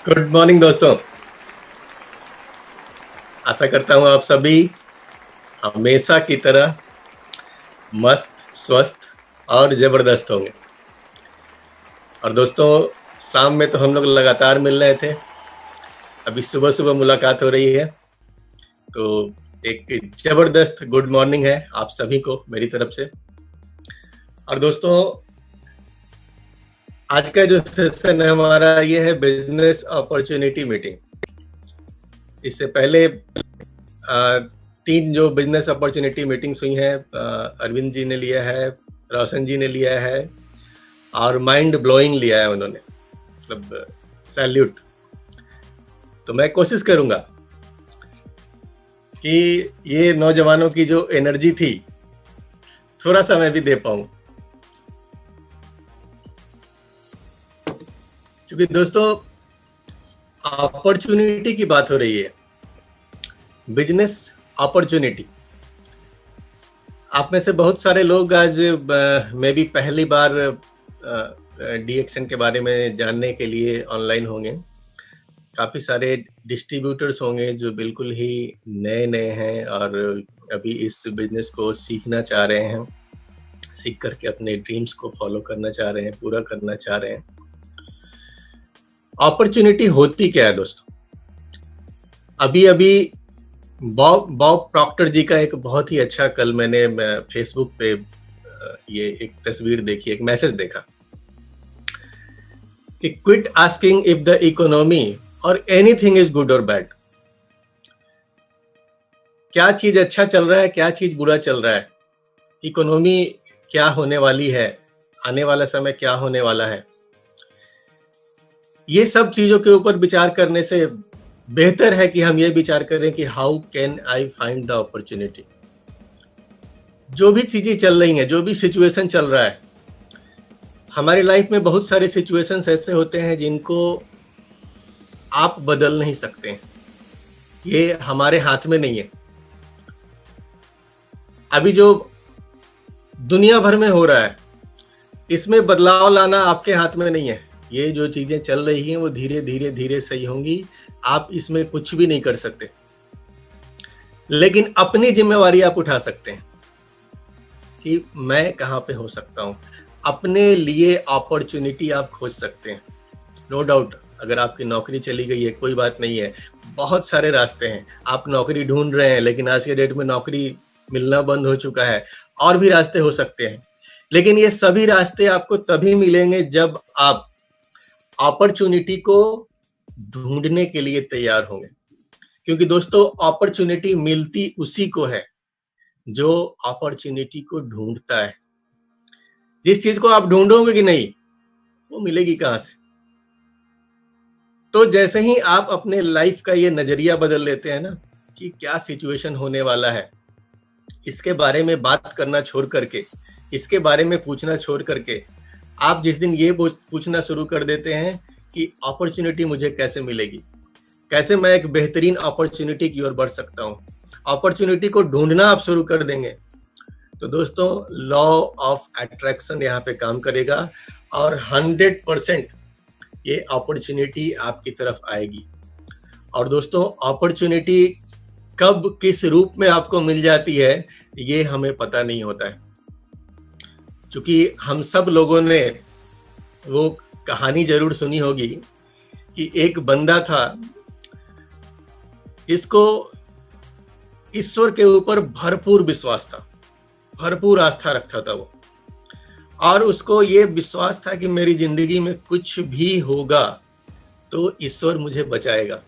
Good morning दोस्तों। आशा करता हूँ आप सभी हमेशा की तरह मस्त, स्वस्थ और जबरदस्त होंगे। और दोस्तों, शाम में तो हम लोग लगातार मिल रहे थे, अभी सुबह सुबह मुलाकात हो रही है, तो एक जबरदस्त गुड मॉर्निंग है आप सभी को मेरी तरफ से। और दोस्तों, आज का जो सेशन है हमारा ये है बिजनेस अपॉर्चुनिटी मीटिंग। इससे पहले 3 जो बिजनेस अपॉर्चुनिटी मीटिंग्स हुई हैं, अरविंद जी ने लिया है, रोशन जी ने लिया है और माइंड ब्लोइंग लिया है उन्होंने, मतलब सैल्यूट। तो मैं कोशिश करूंगा कि ये नौजवानों की जो एनर्जी थी थोड़ा सा मैं भी दे पाऊं, क्योंकि दोस्तों अपॉर्चुनिटी की बात हो रही है, बिजनेस अपॉर्चुनिटी। आप में से बहुत सारे लोग आज मैं भी पहली बार डीएक्शन के बारे में जानने के लिए ऑनलाइन होंगे। काफ़ी सारे डिस्ट्रीब्यूटर्स होंगे जो बिल्कुल ही नए नए हैं और अभी इस बिजनेस को सीखना चाह रहे हैं, सीख करके अपने ड्रीम्स को फॉलो करना चाह रहे हैं, पूरा करना चाह रहे हैं। अपॉर्चुनिटी होती क्या है दोस्तों? अभी बॉब प्रॉक्टर जी का एक बहुत ही अच्छा, कल मैंने फेसबुक पे ये एक तस्वीर देखी, एक मैसेज देखा कि quit asking if the economy और एनीथिंग इज गुड और बैड। क्या चीज अच्छा चल रहा है, क्या चीज बुरा चल रहा है, इकोनॉमी क्या होने वाली है, आने वाला समय क्या होने वाला है, ये सब चीजों के ऊपर विचार करने से बेहतर है कि हम ये विचार करें कि how can I find the opportunity. जो भी चीजें चल रही हैं, जो भी सिचुएशन चल रहा है हमारी लाइफ में, बहुत सारे सिचुएशंस ऐसे होते हैं जिनको आप बदल नहीं सकते हैं, ये हमारे हाथ में नहीं है। अभी जो दुनिया भर में हो रहा है इसमें बदलाव लाना आपके हाथ में नहीं है। ये जो चीजें चल रही हैं वो धीरे धीरे धीरे सही होंगी, आप इसमें कुछ भी नहीं कर सकते, लेकिन अपनी जिम्मेवारी आप उठा सकते हैं कि मैं कहां पे हो सकता हूं। अपने लिए अपॉर्चुनिटी आप खोज सकते हैं। नो डाउट, अगर आपकी नौकरी चली गई है कोई बात नहीं है, बहुत सारे रास्ते हैं। आप नौकरी ढूंढ रहे हैं लेकिन आज के डेट में नौकरी मिलना बंद हो चुका है, और भी रास्ते हो सकते हैं, लेकिन ये सभी रास्ते आपको तभी मिलेंगे जब आप अपॉर्चुनिटी को ढूंढने के लिए तैयार होंगे। क्योंकि दोस्तों, अपॉर्चुनिटी मिलती उसी को है जो अपॉर्चुनिटी को ढूंढता है। जिस चीज को आप ढूंढोगे कि नहीं, वो मिलेगी कहां से? तो जैसे ही आप अपने लाइफ का ये नजरिया बदल लेते हैं ना कि क्या सिचुएशन होने वाला है, इसके बारे में बात करना छोड़ करके, इसके बारे में पूछना छोड़ करके, आप जिस दिन ये पूछना शुरू कर देते हैं कि अपॉर्चुनिटी मुझे कैसे मिलेगी, कैसे मैं एक बेहतरीन अपॉर्चुनिटी की ओर बढ़ सकता हूँ, अपॉर्चुनिटी को ढूंढना आप शुरू कर देंगे, तो दोस्तों लॉ ऑफ अट्रैक्शन यहाँ पे काम करेगा और 100% ये अपॉर्चुनिटी आपकी तरफ आएगी। और दोस्तों, अपॉर्चुनिटी कब किस रूप में आपको मिल जाती है ये हमें पता नहीं होता है, क्योंकि हम सब लोगों ने वो कहानी जरूर सुनी होगी कि एक बंदा था, इसको ईश्वर के ऊपर भरपूर विश्वास था, भरपूर आस्था रखता था वो, और उसको ये विश्वास था कि मेरी जिंदगी में कुछ भी होगा तो ईश्वर मुझे बचाएगा।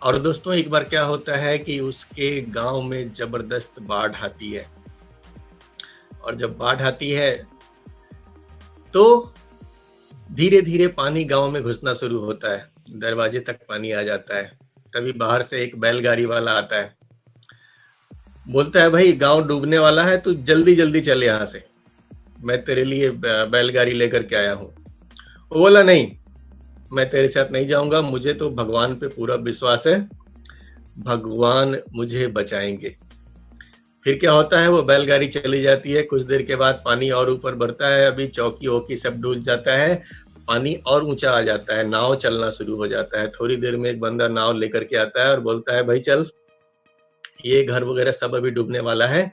और दोस्तों, एक बार क्या होता है कि उसके गांव में जबरदस्त बाढ़ आती है, और जब बाढ़ आती है तो धीरे धीरे पानी गांव में घुसना शुरू होता है, दरवाजे तक पानी आ जाता है। तभी बाहर से एक बैलगाड़ी वाला आता है, बोलता है भाई गांव डूबने वाला है, तू जल्दी जल्दी चल यहाँ से, मैं तेरे लिए बैलगाड़ी लेकर के आया हूँ। वो बोला नहीं, मैं तेरे साथ नहीं जाऊंगा, मुझे तो भगवान पे पूरा विश्वास है, भगवान मुझे बचाएंगे। फिर क्या होता है, वो बैलगाड़ी चली जाती है, कुछ देर के बाद पानी और ऊपर बढ़ता है, अभी चौकी वौकी सब डूब जाता है, पानी और ऊंचा आ जाता है, नाव चलना शुरू हो जाता है। थोड़ी देर में एक बंदा नाव लेकर के आता है और बोलता है भाई चल, ये घर वगैरह सब अभी डूबने वाला है,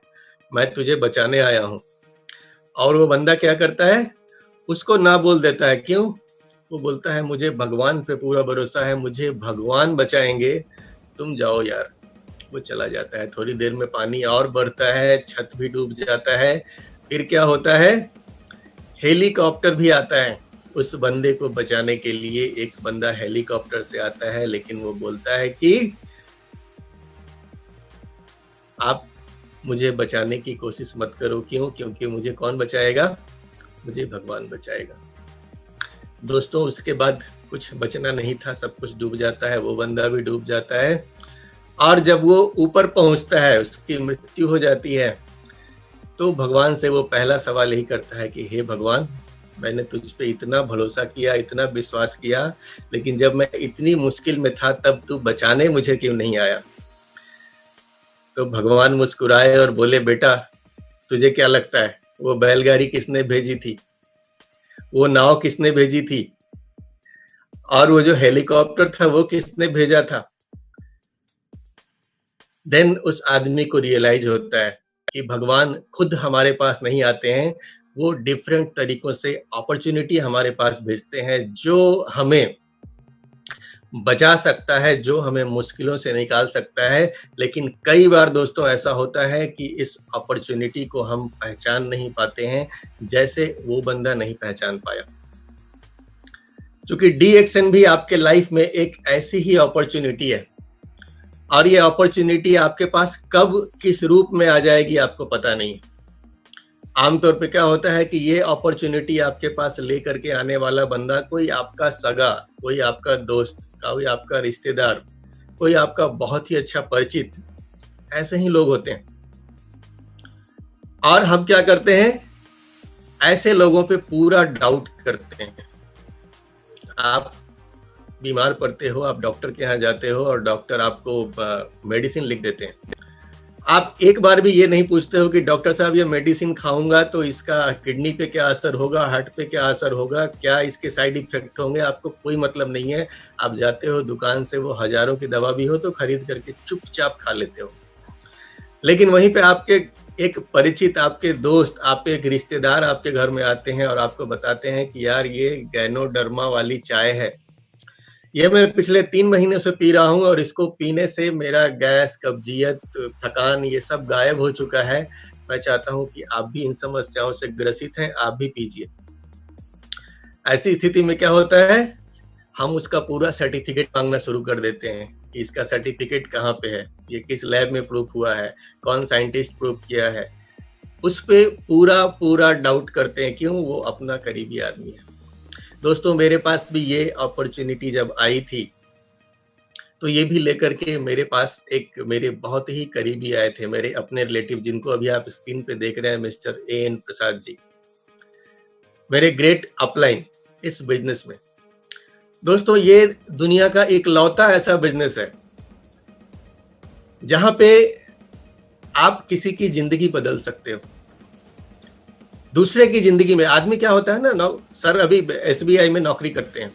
मैं तुझे बचाने आया हूँ। और वो बंदा क्या करता है, उसको ना बोल देता है। क्यों? वो बोलता है मुझे भगवान पे पूरा भरोसा है, मुझे भगवान बचाएंगे, तुम जाओ यार। वो चला जाता है। थोड़ी देर में पानी और बढ़ता है, छत भी डूब जाता है। फिर क्या होता है, हेलीकॉप्टर भी आता है उस बंदे को बचाने के लिए। एक बंदा हेलीकॉप्टर से आता है, लेकिन वो बोलता है कि आप मुझे बचाने की कोशिश मत करो। क्यों? क्योंकि मुझे कौन बचाएगा? मुझे भगवान बचाएगा। दोस्तों, उसके बाद कुछ बचना नहीं था, सब कुछ डूब जाता है, वो बंदा भी डूब जाता है। और जब वो ऊपर पहुंचता है, उसकी मृत्यु हो जाती है, तो भगवान से वो पहला सवाल यही करता है कि हे भगवान, मैंने तुझ पे इतना भरोसा किया, इतना विश्वास किया, लेकिन जब मैं इतनी मुश्किल में था तब तू बचाने मुझे क्यों नहीं आया? तो भगवान मुस्कुराए और बोले, बेटा तुझे क्या लगता है वो बैलगाड़ी किसने भेजी थी, वो नाव किसने भेजी थी, और वो जो हेलीकॉप्टर था वो किसने भेजा था? देन उस आदमी को रियलाइज होता है कि भगवान खुद हमारे पास नहीं आते हैं, वो डिफरेंट तरीकों से अपॉर्चुनिटी हमारे पास भेजते हैं, जो हमें बचा सकता है, जो हमें मुश्किलों से निकाल सकता है। लेकिन कई बार दोस्तों ऐसा होता है कि इस अपॉर्चुनिटी को हम पहचान नहीं पाते हैं, जैसे वो बंदा नहीं पहचान पाया। क्योंकि DXN भी आपके लाइफ में एक ऐसी ही अपॉर्चुनिटी है, और ये अपॉर्चुनिटी आपके पास कब किस रूप में आ जाएगी आपको पता नहीं। आमतौर पे क्या होता है कि ये अपॉर्चुनिटी आपके पास लेकर के आने वाला बंदा कोई आपका सगा, कोई आपका दोस्त, कोई आपका रिश्तेदार, कोई आपका बहुत ही अच्छा परिचित, ऐसे ही लोग होते हैं। और हम क्या करते हैं, ऐसे लोगों पे पूरा डाउट करते हैं। आप बीमार पड़ते हो, आप डॉक्टर के यहाँ जाते हो और डॉक्टर आपको मेडिसिन लिख देते हैं। आप एक बार भी ये नहीं पूछते हो कि डॉक्टर साहब ये मेडिसिन खाऊंगा तो इसका किडनी पे क्या असर होगा, हार्ट पे क्या असर होगा, क्या इसके साइड इफेक्ट होंगे, आपको कोई मतलब नहीं है। आप जाते हो दुकान से, वो हजारों की दवा भी हो तो खरीद करके चुपचाप खा लेते हो। लेकिन वहीं पे आपके एक परिचित, आपके दोस्त, आपके एक रिश्तेदार आपके घर में आते हैं और आपको बताते हैं कि यार ये गैनोडर्मा वाली चाय है, ये मैं पिछले 3 महीने से पी रहा हूँ और इसको पीने से मेरा गैस, कब्जियत, थकान ये सब गायब हो चुका है। मैं चाहता हूँ कि आप भी इन समस्याओं से ग्रसित हैं, आप भी पीजिए। ऐसी स्थिति में क्या होता है, हम उसका पूरा सर्टिफिकेट मांगना शुरू कर देते हैं कि इसका सर्टिफिकेट कहाँ पे है, ये किस लैब में प्रूफ हुआ है, कौन साइंटिस्ट प्रूफ किया है। उस पे पूरा डाउट करते हैं। क्यों? वो अपना करीबी आदमी है। दोस्तों, मेरे पास भी ये अपॉर्चुनिटी जब आई थी तो ये भी लेकर के मेरे पास एक मेरे बहुत ही करीबी आए थे, मेरे अपने रिलेटिव, जिनको अभी आप स्क्रीन पे देख रहे हैं, मिस्टर AN प्रसाद जी, मेरे ग्रेट अपलाइन इस बिजनेस में। दोस्तों, ये दुनिया का इकलौता ऐसा बिजनेस है जहां पे आप किसी की जिंदगी बदल सकते हो, दूसरे की जिंदगी में। आदमी क्या होता है ना, सर अभी SBI में नौकरी करते हैं,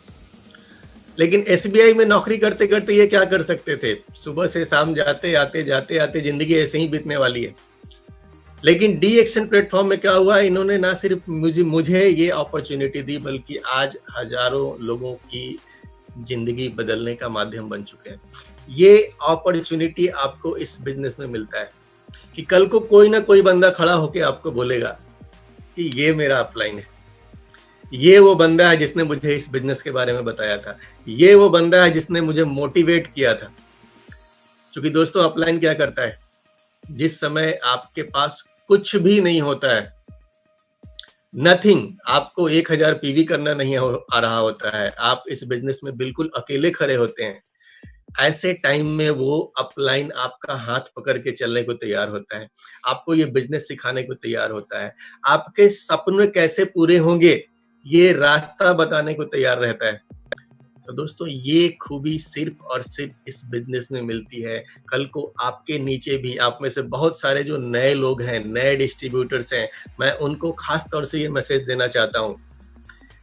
लेकिन SBI में नौकरी करते करते ये क्या कर सकते थे, सुबह से शाम जाते आते जिंदगी ऐसे ही बीतने वाली है। लेकिन DXN प्लेटफॉर्म में क्या हुआ, इन्होंने ना सिर्फ मुझे ये अपॉर्चुनिटी दी, बल्कि आज हजारों लोगों की जिंदगी बदलने का माध्यम बन चुके हैं। ये अपॉर्चुनिटी आपको इस बिजनेस में मिलता है कि कल को कोई ना कोई बंदा खड़ा होकर आपको बोलेगा कि ये मेरा अपलाइन है, ये वो बंदा है जिसने मुझे इस बिजनेस के बारे में बताया था, ये वो बंदा है जिसने मुझे मोटिवेट किया था। क्योंकि दोस्तों, अपलाइन क्या करता है, जिस समय आपके पास कुछ भी नहीं होता है, नथिंग, आपको 1000 PV करना नहीं आ रहा होता है, आप इस बिजनेस में बिल्कुल अकेले खड़े होते हैं, ऐसे टाइम में वो अपलाइन आपका हाथ पकड़ के चलने को तैयार होता है, आपको ये बिजनेस सिखाने को तैयार होता है, आपके सपने कैसे पूरे होंगे ये रास्ता बताने को तैयार रहता है। तो दोस्तों, ये खूबी सिर्फ और सिर्फ इस बिजनेस में मिलती है। कल को आपके नीचे भी, आप में से बहुत सारे जो नए लोग हैं, नए डिस्ट्रीब्यूटर्स हैं, मैं उनको खास तौर से ये मैसेज देना चाहता हूँ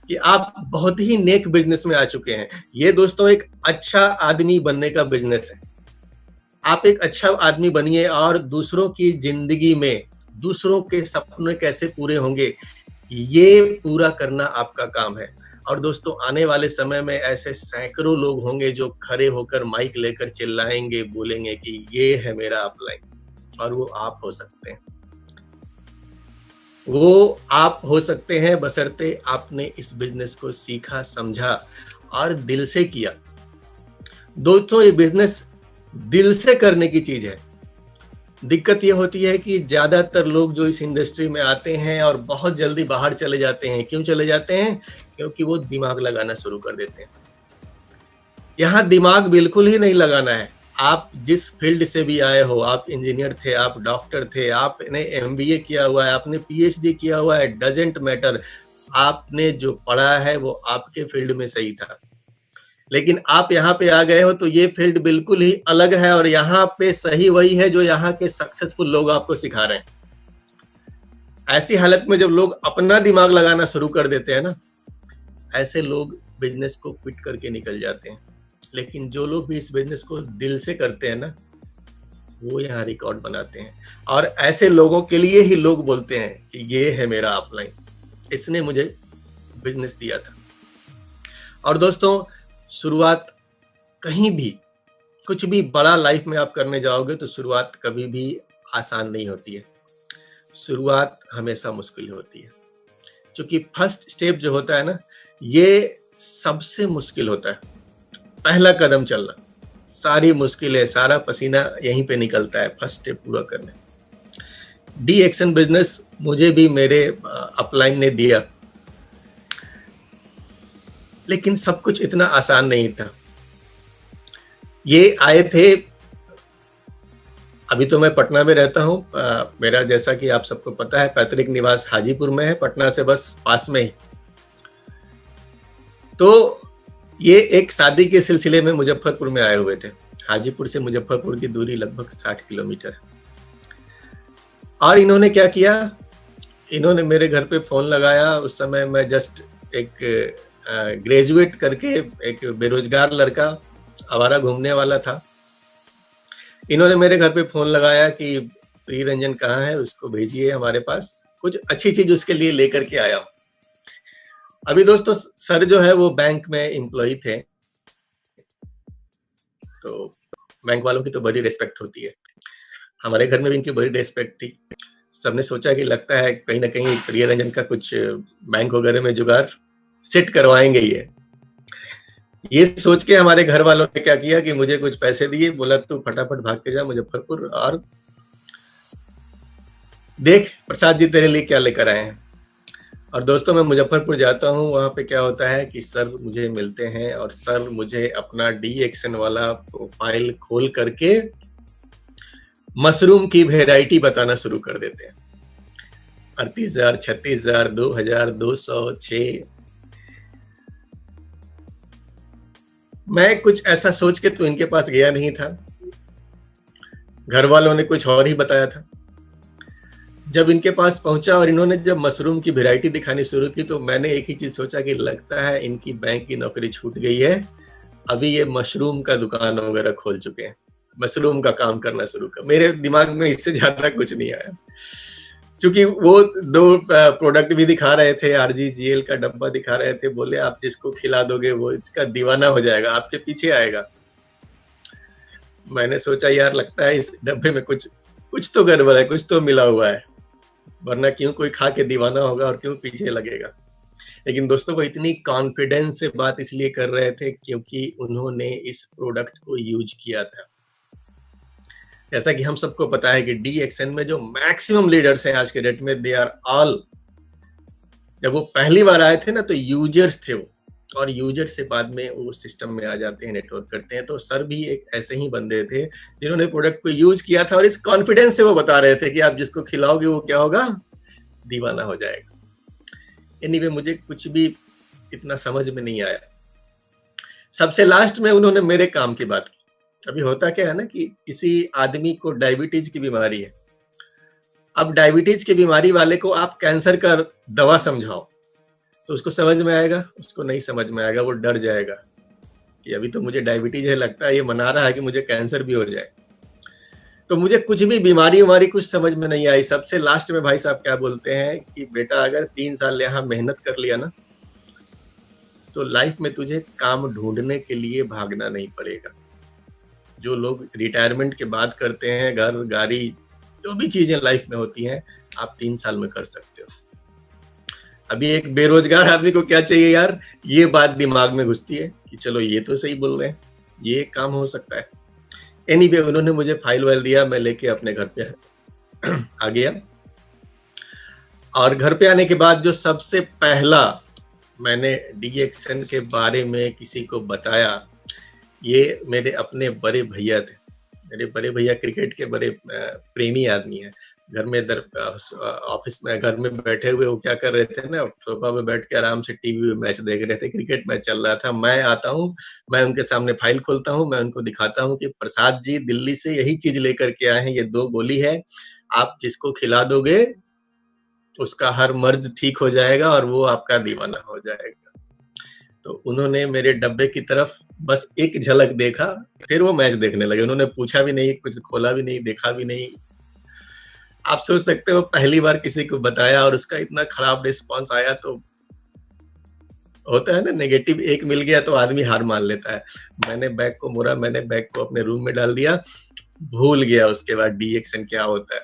कि आप बहुत ही नेक बिजनेस में आ चुके हैं। ये दोस्तों एक अच्छा आदमी बनने का बिजनेस है। आप एक अच्छा आदमी बनिए और दूसरों की जिंदगी में दूसरों के सपने कैसे पूरे होंगे, ये पूरा करना आपका काम है। और दोस्तों आने वाले समय में ऐसे सैकड़ों लोग होंगे जो खड़े होकर माइक लेकर चिल्लाएंगे, बोलेंगे कि ये है मेरा अपलाइन, और वो आप हो सकते हैं। वो आप हो सकते हैं बशर्ते आपने इस बिजनेस को सीखा, समझा और दिल से किया। दोस्तों ये बिजनेस दिल से करने की चीज है। दिक्कत ये होती है कि ज्यादातर लोग जो इस इंडस्ट्री में आते हैं और बहुत जल्दी बाहर चले जाते हैं। क्यों चले जाते हैं? क्योंकि वो दिमाग लगाना शुरू कर देते हैं। यहाँ दिमाग बिल्कुल ही नहीं लगाना है। आप जिस फील्ड से भी आए हो, आप इंजीनियर थे, आप डॉक्टर थे, आपने एमबीए किया हुआ है, आपने पीएचडी किया हुआ है, डजेंट मैटर। आपने जो पढ़ा है वो आपके फील्ड में सही था, लेकिन आप यहाँ पे आ गए हो तो ये फील्ड बिल्कुल ही अलग है, और यहाँ पे सही वही है जो यहाँ के सक्सेसफुल लोग आपको सिखा रहे हैं। ऐसी हालत में जब लोग अपना दिमाग लगाना शुरू कर देते हैं ना, ऐसे लोग बिजनेस को क्विट करके निकल जाते हैं। लेकिन जो लोग भी इस बिजनेस को दिल से करते हैं ना, वो यहाँ रिकॉर्ड बनाते हैं। और ऐसे लोगों के लिए ही लोग बोलते हैं कि ये है मेरा अपलाइन, इसने मुझे बिजनेस दिया था। और दोस्तों शुरुआत कहीं भी, कुछ भी बड़ा लाइफ में आप करने जाओगे तो शुरुआत कभी भी आसान नहीं होती है। शुरुआत हमेशा मुश्किल होती है, क्योंकि फर्स्ट स्टेप जो होता है ना, ये सबसे मुश्किल होता है। पहला कदम चलना, सारी मुश्किलें, सारा पसीना यहीं पे निकलता है फर्स्ट स्टेप पूरा करने। डी एक्शन बिजनेस मुझे भी मेरे अपलाइन ने दिया, लेकिन सब कुछ इतना आसान नहीं था। ये आए थे, अभी तो मैं पटना में रहता हूँ। मेरा, जैसा कि आप सबको पता है, पैतृक निवास हाजीपुर में है, पटना से बस पास में ही। तो ये एक शादी के सिलसिले में मुजफ्फरपुर में आए हुए थे। हाजीपुर से मुजफ्फरपुर की दूरी लगभग 60 किलोमीटर है। और इन्होंने क्या किया, इन्होंने मेरे घर पे फोन लगाया। उस समय मैं जस्ट एक ग्रेजुएट करके एक बेरोजगार लड़का, आवारा घूमने वाला था। इन्होंने मेरे घर पे फोन लगाया कि प्रिय रंजन कहाँ है, उसको भेजिए हमारे पास, कुछ अच्छी चीज उसके लिए लेकर के आया हूं। अभी दोस्तों सर जो है वो बैंक में एम्प्लॉय थे, तो बैंक वालों की तो बड़ी रिस्पेक्ट होती है। हमारे घर में भी इनकी बड़ी रिस्पेक्ट थी। सबने सोचा कि लगता है कहीं ना कहीं प्रिय रंजन का कुछ बैंक वगैरह में जुगाड़ सेट करवाएंगे। ये सोच के हमारे घर वालों ने क्या किया कि मुझे कुछ पैसे दिए, बोला तू फटाफट भाग के जा मुजफ्फरपुर और देख प्रसाद जी तेरे लिए क्या लेकर आए हैं। और दोस्तों मैं मुजफ्फरपुर जाता हूँ, वहां पे क्या होता है कि सर मुझे मिलते हैं और सर मुझे अपना डी एक्शन वाला प्रोफाइल खोल करके मशरूम की वेराइटी बताना शुरू कर देते हैं। 38,000, 36,000, 2,000, 200, 6। मैं कुछ ऐसा सोच के तो इनके पास गया नहीं था, घर वालों ने कुछ और ही बताया था। जब इनके पास पहुंचा और इन्होंने जब मशरूम की वैरायटी दिखानी शुरू की, तो मैंने एक ही चीज सोचा कि लगता है इनकी बैंक की नौकरी छूट गई है, अभी ये मशरूम का दुकान वगैरह खोल चुके हैं, मशरूम का काम करना शुरू कर। मेरे दिमाग में इससे ज्यादा कुछ नहीं आया, क्योंकि वो 2 प्रोडक्ट भी दिखा रहे थे, RGGL का डब्बा दिखा रहे थे। बोले आप जिसको खिला दोगे वो इसका दीवाना हो जाएगा, आपके पीछे आएगा। मैंने सोचा यार लगता है इस डब्बे में कुछ तो गड़बड़ है, कुछ तो मिला हुआ है, वरना क्यों कोई खा के दीवाना होगा और क्यों पीछे लगेगा। लेकिन दोस्तों को इतनी कॉन्फिडेंस से बात इसलिए कर रहे थे क्योंकि उन्होंने इस प्रोडक्ट को यूज किया था। जैसा कि हम सबको पता है कि डी एक्शन में जो मैक्सिमम लीडर्स हैं आज के डेट में, दे आर ऑल, जब वो पहली बार आए थे ना तो यूजर्स थे वो, और यूजर से बाद में वो सिस्टम में आ जाते हैं, नेटवर्क करते हैं। तो सर भी एक ऐसे ही बंदे थे जिन्होंने प्रोडक्ट को यूज किया था, और इस कॉन्फिडेंस से वो बता रहे थे कि आप जिसको खिलाओगे वो क्या होगा, दीवाना हो जाएगा। एनीवे मुझे कुछ भी इतना समझ में नहीं आया। सबसे लास्ट में उन्होंने मेरे काम की बात की। अभी होता क्या है ना कि किसी आदमी को डायबिटीज की बीमारी है, अब डायबिटीज की बीमारी वाले को आप कैंसर का दवा समझाओ तो उसको समझ में आएगा, उसको नहीं समझ में आएगा, वो डर जाएगा कि अभी तो मुझे डायबिटीज है, लगता है ये मना रहा है कि मुझे कैंसर भी हो जाए। तो मुझे कुछ भी बीमारी उमारी कुछ समझ में नहीं आई। सबसे लास्ट में भाई साहब क्या बोलते हैं कि बेटा अगर 3 साल यहाँ मेहनत कर लिया ना, तो लाइफ में तुझे काम ढूंढने के लिए भागना नहीं पड़ेगा। जो लोग रिटायरमेंट के बाद करते हैं, घर गाड़ी जो भी चीजें लाइफ में होती हैं, आप 3 साल में कर सकते हो। अभी एक बेरोजगार आदमी को क्या चाहिए यार, ये बात दिमाग में घुसती है कि चलो ये तो सही बोल रहे हैं, ये काम हो सकता है। एनीवे, उन्होंने मुझे फाइल वाइल दिया, मैं लेके अपने घर पे आ गया। और घर पे आने के बाद जो सबसे पहला मैंने डीएक्शन के बारे में किसी को बताया, ये मेरे अपने बड़े भैया थे। मेरे बड़े भैया क्रिकेट के बड़े प्रेमी आदमी हैं। घर में ऑफिस में घर में बैठे हुए वो क्या कर रहे थे ना, सोफा पे बैठ के आराम से टीवी में मैच देख रहे थे, क्रिकेट मैच चल रहा था। मैं आता हूँ, मैं उनके सामने फाइल खोलता हूँ, मैं उनको दिखाता हूँ कि प्रसाद जी दिल्ली से यही चीज लेकर के आए हैं, ये 2 गोली है, आप जिसको खिला दोगे उसका हर मर्ज ठीक हो जाएगा और वो आपका दीवाना हो जाएगा। तो उन्होंने मेरे डब्बे की तरफ बस एक झलक देखा, फिर वो मैच देखने लगे। उन्होंने पूछा भी नहीं, कुछ खोला भी नहीं, देखा भी नहीं। आप सोच सकते हो पहली बार किसी को बताया और उसका इतना खराब रिस्पांस आया। तो होता है ना, नेगेटिव एक मिल गया तो आदमी हार मान लेता है। मैंने बैग को मोड़ा, मैंने बैग को अपने रूम में डाल दिया, भूल गया उसके बाद डीएक्शन क्या होता है।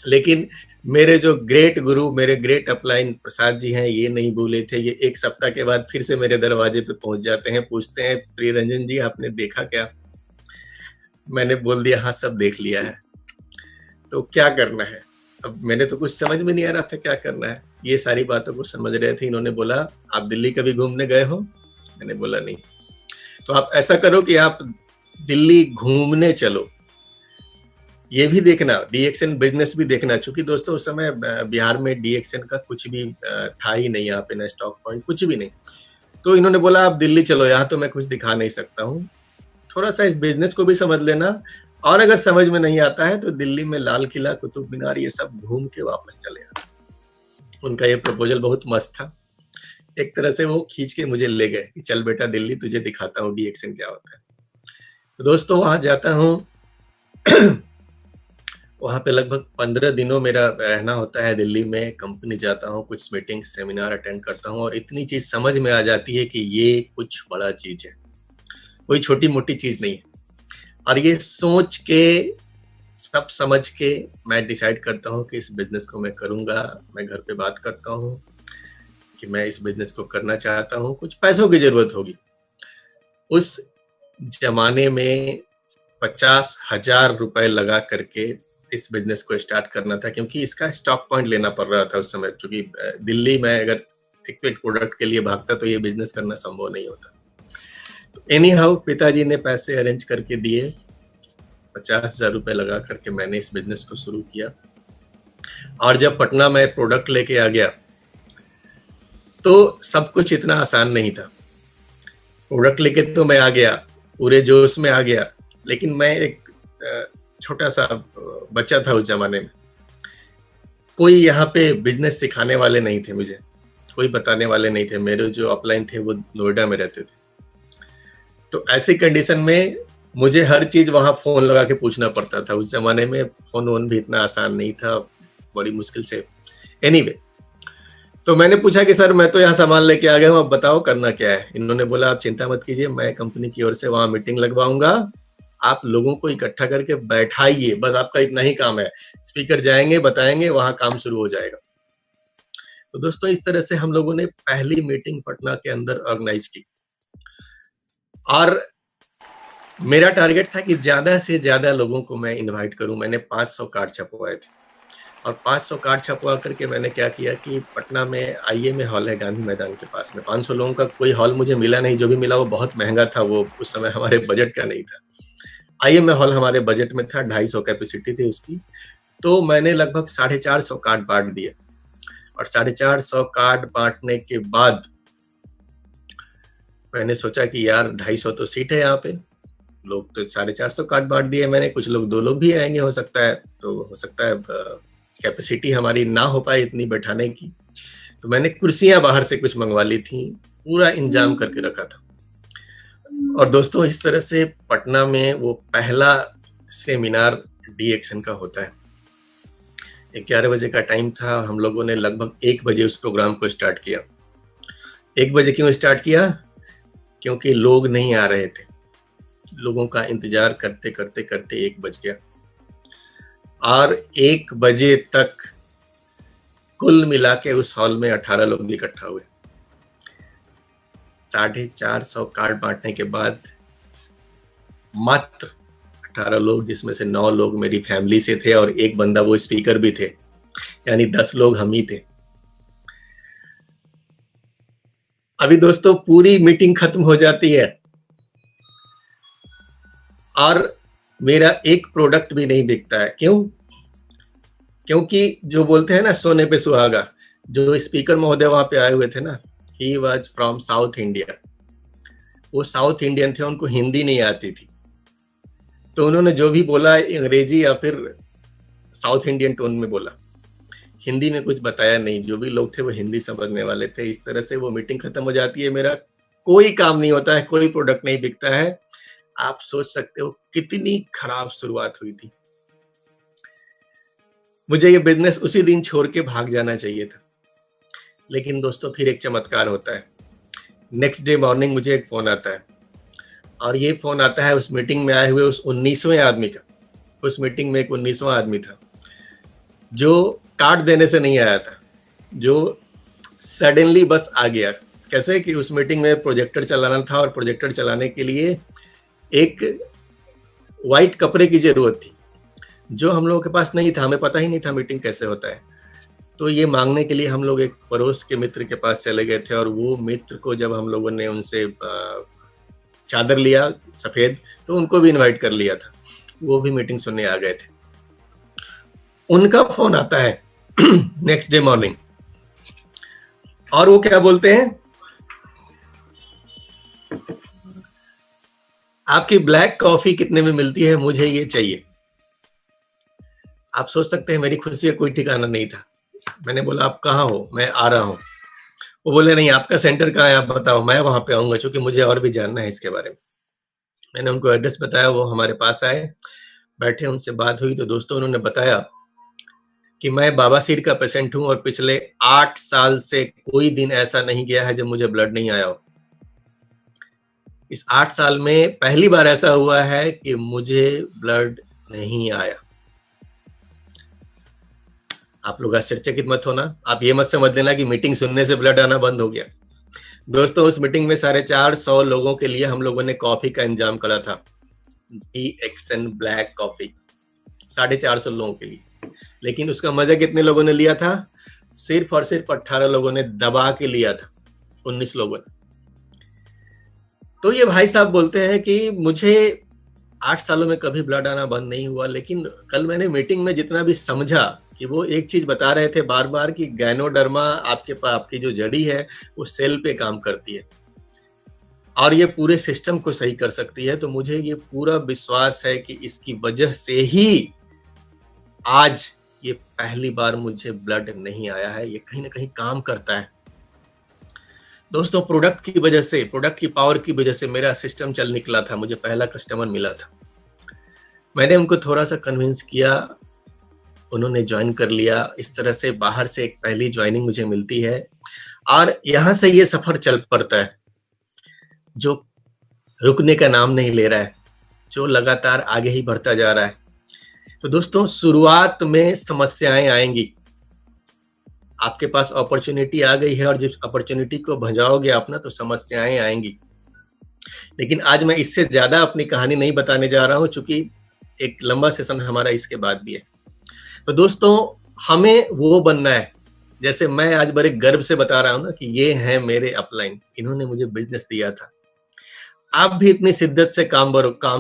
लेकिन मेरे जो ग्रेट गुरु, मेरे ग्रेट अपलाइन प्रसाद जी हैं, ये नहीं भूले थे। ये 1 सप्ताह के बाद फिर से मेरे दरवाजे पे पहुंच जाते हैं, पूछते हैं प्रिय रंजन जी आपने देखा क्या? मैंने बोल दिया हाँ सब देख लिया है। तो क्या करना है? अब मैंने तो कुछ समझ में नहीं आ रहा था क्या करना है। ये सारी बातों को समझ रहे थे। इन्होंने बोला आप दिल्ली कभी घूमने गए हो? मैंने बोला नहीं। तो आप ऐसा करो कि आप दिल्ली घूमने चलो, ये भी देखना, डीएक्शन बिजनेस भी देखना। चूंकि दोस्तों उस समय बिहार में डीएक्शन का कुछ भी था ही नहीं, यहाँ पे ना स्टॉक पॉइंट कुछ भी नहीं। तो इन्होंने बोला आप दिल्ली चलो, यहाँ तो मैं कुछ दिखा नहीं सकता हूँ, थोड़ा सा इस बिजनेस को भी समझ लेना, और अगर समझ में नहीं आता है तो दिल्ली में लाल किला, कुतुब मीनार, ये सब घूम के वापस चले आना। उनका ये प्रपोजल बहुत मस्त था। एक तरह से वो खींच के मुझे ले गए कि चल बेटा दिल्ली तुझे दिखाता हूँ डीएक्शन क्या होता है। तो दोस्तों वहां जाता हूँ वहां पे लगभग 15 दिनों मेरा रहना होता है दिल्ली में। कंपनी जाता हूँ, कुछ मीटिंग सेमिनार अटेंड करता हूँ और इतनी चीज समझ में आ जाती है कि ये कुछ बड़ा चीज है, कोई छोटी मोटी चीज नहीं है। और ये सोच के, सब समझ के मैं डिसाइड करता हूँ कि इस बिजनेस को मैं करूंगा। मैं घर पे बात करता हूँ कि मैं इस बिजनेस को करना चाहता हूँ, कुछ पैसों की जरूरत होगी। उस जमाने में 50,000 रुपए लगा करके इस बिजनेस को स्टार्ट करना था, क्योंकि इसका स्टॉक पॉइंट लेना पड़ रहा था उस समय। क्योंकि दिल्ली में अगर एक प्रोडक्ट के लिए भागता तो ये बिजनेस करना संभव नहीं होता। तो एनी हाउ पिताजी ने पैसे अरेंज करके दिए, 50,000 रुपए लगा करके मैंने इस बिजनेस को शुरू किया। और जब पटना में प्रोडक्ट लेके आ गया तो सब कुछ इतना आसान नहीं था। प्रोडक्ट लेके तो मैं आ गया, पूरे जोश में आ गया, लेकिन मैं एक छोटा सा बच्चा था उस जमाने में। कोई यहाँ पे बिजनेस सिखाने वाले नहीं थे, मुझे कोई बताने वाले नहीं थे। मेरे जो अपलाइन थे वो नोएडा में रहते थे। तो ऐसी कंडीशन में मुझे हर चीज वहां फोन लगा के पूछना पड़ता था। उस जमाने में फोन वोन भी इतना आसान नहीं था, बड़ी मुश्किल से। एनीवे, तो मैंने पूछा कि सर मैं तो यहाँ सामान लेके आ गया हूँ, अब बताओ करना क्या है। इन्होंने बोला आप चिंता मत कीजिए, मैं कंपनी की ओर से वहां मीटिंग लगवाऊंगा, आप लोगों को इकट्ठा करके बैठाइए, बस आपका इतना ही काम है। स्पीकर जाएंगे, बताएंगे, वहां काम शुरू हो जाएगा। तो दोस्तों इस तरह से हम लोगों ने पहली मीटिंग पटना के अंदर ऑर्गेनाइज की। और मेरा टारगेट था कि ज्यादा से ज्यादा लोगों को मैं इनवाइट करूं। मैंने 500 कार्ड छपवाए थे और 500 कार्ड छपवा करके मैंने क्या किया कि पटना में आईएमए हॉल है गांधी मैदान के पास में, 500 लोगों का कोई हॉल मुझे मिला नहीं। जो भी मिला वो बहुत महंगा था, वो उस समय हमारे बजट का नहीं था। आईएमए हॉल हमारे बजट में था, 250 कैपेसिटी थी उसकी। तो मैंने लगभग 450 कार्ड बांट दिए। और 450 कार्ड बांटने के बाद मैंने सोचा कि यार 250 तो सीट है यहाँ पे, लोग तो 450 कार्ड बांट दिए मैंने, कुछ लोग 2 लोग भी आएंगे हो सकता है, तो हो सकता है कैपेसिटी हमारी ना हो पाए इतनी बैठाने की। तो मैंने कुर्सियां बाहर से कुछ मंगवा ली थी, पूरा इंतजाम करके रखा था। और दोस्तों इस तरह से पटना में वो पहला सेमिनार डी एक्शन का होता है। 11 बजे का टाइम था, हम लोगों ने लगभग 1 बजे उस प्रोग्राम को स्टार्ट किया। 1 बजे क्यों स्टार्ट किया? क्योंकि लोग नहीं आ रहे थे। लोगों का इंतजार करते करते करते 1 बज गया और 1 बजे तक कुल मिला के उस हॉल में 18 लोग इकट्ठा हुए। 450 कार्ड बांटने के बाद मात्र 18 लोग, जिसमें से 9 लोग मेरी फैमिली से थे और एक बंदा वो स्पीकर भी थे, यानी 10 लोग हम ही थे। अभी दोस्तों पूरी मीटिंग खत्म हो जाती है और मेरा एक प्रोडक्ट भी नहीं बिकता है। क्यों? क्योंकि जो बोलते हैं ना सोने पे सुहागा, जो स्पीकर महोदय वहां पे आए हुए थे ना, he was from south India. वो साउथ इंडियन थे, उनको हिंदी नहीं आती थी, तो उन्होंने जो भी बोला अंग्रेजी या फिर साउथ इंडियन टोन में बोला, हिंदी में कुछ बताया नहीं। जो भी लोग थे वो हिंदी समझने वाले थे। इस तरह से वो मीटिंग खत्म हो जाती है, मेरा कोई काम नहीं होता है, कोई प्रोडक्ट नहीं बिकता है। आप सोच सकते हो कितनी खराब शुरुआत हुई थी। मुझे ये बिजनेस उसी दिन छोड़ के भाग जाना चाहिए था, लेकिन दोस्तों फिर एक चमत्कार होता है। नेक्स्ट डे मॉर्निंग मुझे एक फोन आता है और ये फोन आता है उस मीटिंग में आए हुए उस 19वें आदमी का। उस मीटिंग में एक 19वां आदमी था जो कार्ड देने से नहीं आया था, जो सडनली बस आ गया। कैसे कि उस मीटिंग में प्रोजेक्टर चलाना था और प्रोजेक्टर चलाने के लिए एक वाइट कपड़े की जरूरत थी, जो हम लोगों के पास नहीं था। हमें पता ही नहीं था मीटिंग कैसे होता है। तो ये मांगने के लिए हम लोग एक पड़ोस के मित्र के पास चले गए थे और वो मित्र को जब हम लोगों ने उनसे चादर लिया सफेद, तो उनको भी इनवाइट कर लिया था, वो भी मीटिंग सुनने आ गए थे। उनका फोन आता है नेक्स्ट डे मॉर्निंग और वो क्या बोलते हैं, आपकी ब्लैक कॉफी कितने में मिलती है, मुझे ये चाहिए। आप सोच सकते हैं मेरी खुशी का कोई ठिकाना नहीं था। मैंने बोला आप कहाँ हो? मैं आ रहा हूँ। वो बोले नहीं, आपका सेंटर कहाँ है, आप बताओ, मैं वहां पे आऊंगा, क्योंकि मुझे और भी जानना है इसके बारे में। मैंने उनको एड्रेस बताया, वो हमारे पास आए, बैठे, उनसे बात हुई। तो दोस्तों उन्होंने बताया कि मैं बवासीर का पेशेंट हूं और पिछले 8 साल से कोई दिन ऐसा नहीं गया है जब मुझे ब्लड नहीं आया हो। इस 8 साल में पहली बार ऐसा हुआ है कि मुझे ब्लड नहीं आया। आप लोग आश्चर्यचकित मत होना, आप ये मत समझ लेना कि मीटिंग सुनने से ब्लड आना बंद हो गया। दोस्तों उस मीटिंग में 450 लोगों के लिए हम लोगों ने कॉफी का इंतजाम करा था, डी एक्शन ब्लैक कॉफी, 450 लोगों के लिए। लेकिन उसका मजा कितने लोगों ने लिया था? सिर्फ और सिर्फ 18 लोगों ने दबा के लिया था, 19 लोगों ने। तो ये भाई साहब बोलते हैं कि मुझे 8 सालों में कभी ब्लड आना बंद नहीं हुआ, लेकिन कल मैंने मीटिंग में जितना भी समझा कि वो एक चीज बता रहे थे बार बार कि गैनोडर्मा आपकी जो जड़ी है वो सेल पे काम करती है और ये पूरे सिस्टम को सही कर सकती है। तो मुझे ये पूरा विश्वास है कि इसकी वजह से ही आज ये पहली बार मुझे ब्लड नहीं आया है। ये कहीं ना कहीं काम करता है। दोस्तों प्रोडक्ट की वजह से, प्रोडक्ट की पावर की वजह से मेरा सिस्टम चल निकला था, मुझे पहला कस्टमर मिला था। मैंने उनको थोड़ा सा कन्विंस किया, उन्होंने ज्वाइन कर लिया। इस तरह से बाहर से एक पहली ज्वाइनिंग मुझे मिलती है और यहाँ से ये सफर चल पड़ता है जो रुकने का नाम नहीं ले रहा है, जो लगातार आगे ही बढ़ता जा रहा है। तो दोस्तों शुरुआत में समस्याएं आएंगी, आपके पास अपॉर्चुनिटी आ गई है और जिस अपॉर्चुनिटी को भजाओगे आप ना, तो समस्याएं आएंगी। लेकिन आज मैं इससे ज्यादा अपनी कहानी नहीं बताने जा रहा हूं, चूंकि एक लंबा सेशन हमारा इसके बाद भी है। तो दोस्तों हमें वो बनना है, जैसे मैं आज बड़े गर्व से बता रहा हूं ना कि ये है मेरे अपलाइन, इन्होंने मुझे बिजनेस दिया था। आप भी इतनी शिद्दत से काम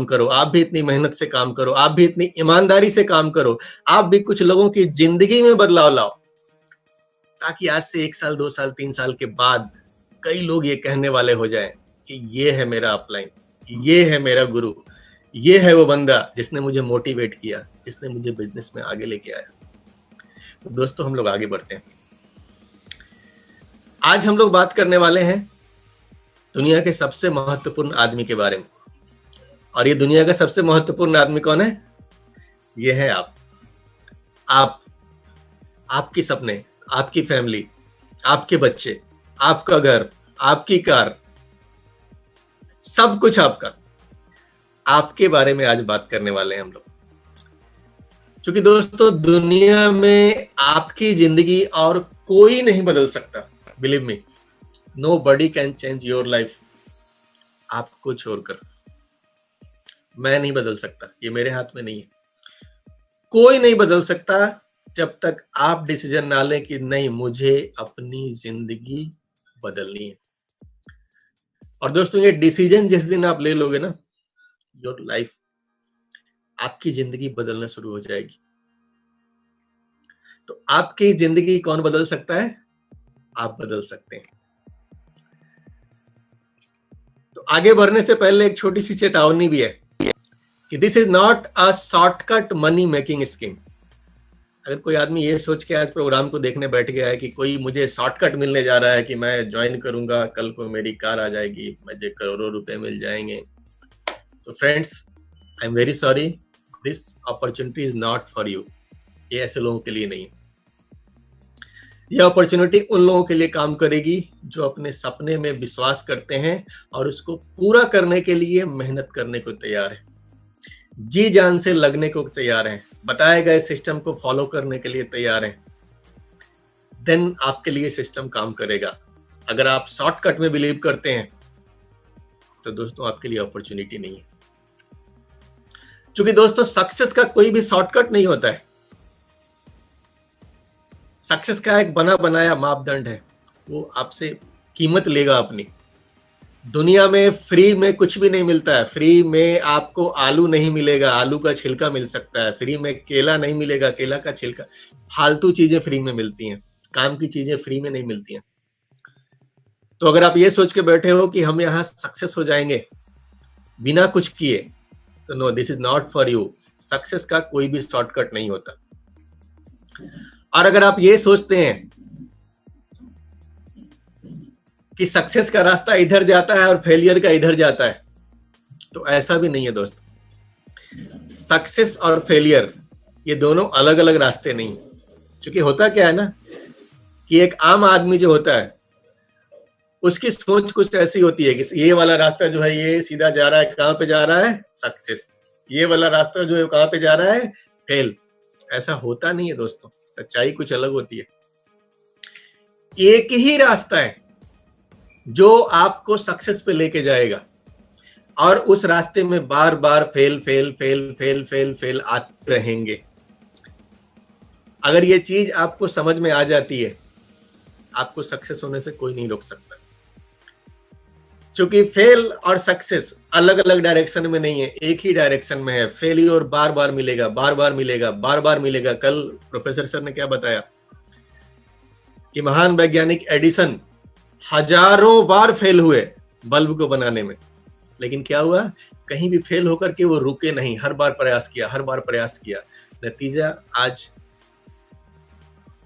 करो, आप भी इतनी मेहनत से काम करो, आप भी इतनी ईमानदारी से काम करो, आप भी कुछ लोगों की जिंदगी में बदलाव लाओ, ताकि आज से 1 साल 2 साल 3 साल के बाद कई लोग ये कहने वाले हो जाएं कि ये है मेरा अपलाइन, ये है मेरा गुरु, ये है वो बंदा जिसने मुझे मोटिवेट किया, जिसने मुझे बिजनेस में आगे लेके आया। तो दोस्तों हम लोग आगे बढ़ते हैं। आज हम लोग बात करने वाले हैं दुनिया के सबसे महत्वपूर्ण आदमी के बारे में। और ये दुनिया का सबसे महत्वपूर्ण आदमी कौन है? ये है आप, आपकी सपने, आपकी फैमिली, आपके बच्चे, आपका घर, आपकी कार, सब कुछ आपका। आपके बारे में आज बात करने वाले हैं हम लोग। क्योंकि दोस्तों, दुनिया में आपकी जिंदगी और कोई नहीं बदल सकता। Believe me, nobody can change your life. आपको छोड़कर मैं नहीं बदल सकता, ये मेरे हाथ में नहीं है। कोई नहीं बदल सकता जब तक आप डिसीजन ना लें कि नहीं, मुझे अपनी जिंदगी बदलनी है। और दोस्तों, ये डिसीजन जिस दिन आप ले लोगे ना, योर लाइफ, आपकी जिंदगी बदलना शुरू हो जाएगी। तो आपकी जिंदगी कौन बदल सकता है? आप बदल सकते हैं। तो आगे बढ़ने से पहले एक छोटी सी चेतावनी भी है कि this is not a shortcut money making scheme. अगर कोई आदमी ये सोच के आज प्रोग्राम को देखने बैठ गया है कि कोई मुझे शॉर्टकट मिलने जा रहा है कि मैं ज्वाइन करूंगा, कल को मेरी कार आ जाएगी, मुझे करोड़ों रुपए मिल जाएंगे, तो friends, I am very sorry, this opportunity is not for you. ये ऐसे लोगों के लिए नहीं है। यह अपॉर्चुनिटी उन लोगों के लिए काम करेगी जो अपने सपने में विश्वास करते हैं और उसको पूरा करने के लिए मेहनत करने को तैयार है, जी जान से लगने को तैयार हैं, बताए गए सिस्टम को फॉलो करने के लिए तैयार हैं। देन आपके लिए सिस्टम काम करेगा। अगर आप शॉर्टकट में बिलीव करते हैं तो दोस्तों, आपके लिए अपॉर्चुनिटी नहीं है। क्योंकि दोस्तों, सक्सेस का कोई भी शॉर्टकट नहीं होता है। सक्सेस का एक बना बनाया मापदंड है, वो आपसे कीमत लेगा अपनी। दुनिया में फ्री में कुछ भी नहीं मिलता है। फ्री में आपको आलू नहीं मिलेगा, आलू का छिलका मिल सकता है। फ्री में केला नहीं मिलेगा, केला का छिलका। फालतू चीजें फ्री में मिलती हैं, काम की चीजें फ्री में नहीं मिलती हैं। तो अगर आप ये सोच के बैठे हो कि हम यहाँ सक्सेस हो जाएंगे बिना कुछ किए, तो no, this is not for you. Success का कोई भी शॉर्टकट नहीं होता। और अगर आप ये सोचते हैं कि सक्सेस का रास्ता इधर जाता है और फेलियर का इधर जाता है, तो ऐसा भी नहीं है दोस्तों। सक्सेस और फेलियर ये दोनों अलग अलग रास्ते नहीं। क्योंकि होता क्या है ना, कि एक आम आदमी जो होता है उसकी सोच कुछ ऐसी होती है कि ये वाला रास्ता जो है ये सीधा जा रहा है, कहां पे जा रहा है? सक्सेस। ये वाला रास्ता जो है कहां पे जा रहा है? फेल। ऐसा होता नहीं है दोस्तों, सच्चाई कुछ अलग होती है। एक ही रास्ता है जो आपको सक्सेस पे लेके जाएगा, और उस रास्ते में बार बार fail fail fail fail fail fail आते रहेंगे। अगर ये चीज आपको समझ में आ जाती है, आपको सक्सेस होने से कोई नहीं रोक सकता। क्योंकि फेल और सक्सेस अलग अलग डायरेक्शन में नहीं है, एक ही डायरेक्शन में है। फेलियर बार बार मिलेगा, बार बार मिलेगा, बार बार मिलेगा। कल प्रोफेसर सर ने क्या बताया कि महान वैज्ञानिक एडिसन हजारों बार फेल हुए बल्ब को बनाने में, लेकिन क्या हुआ? कहीं भी फेल होकर के वो रुके नहीं, हर बार प्रयास किया, हर बार प्रयास किया। नतीजा, आज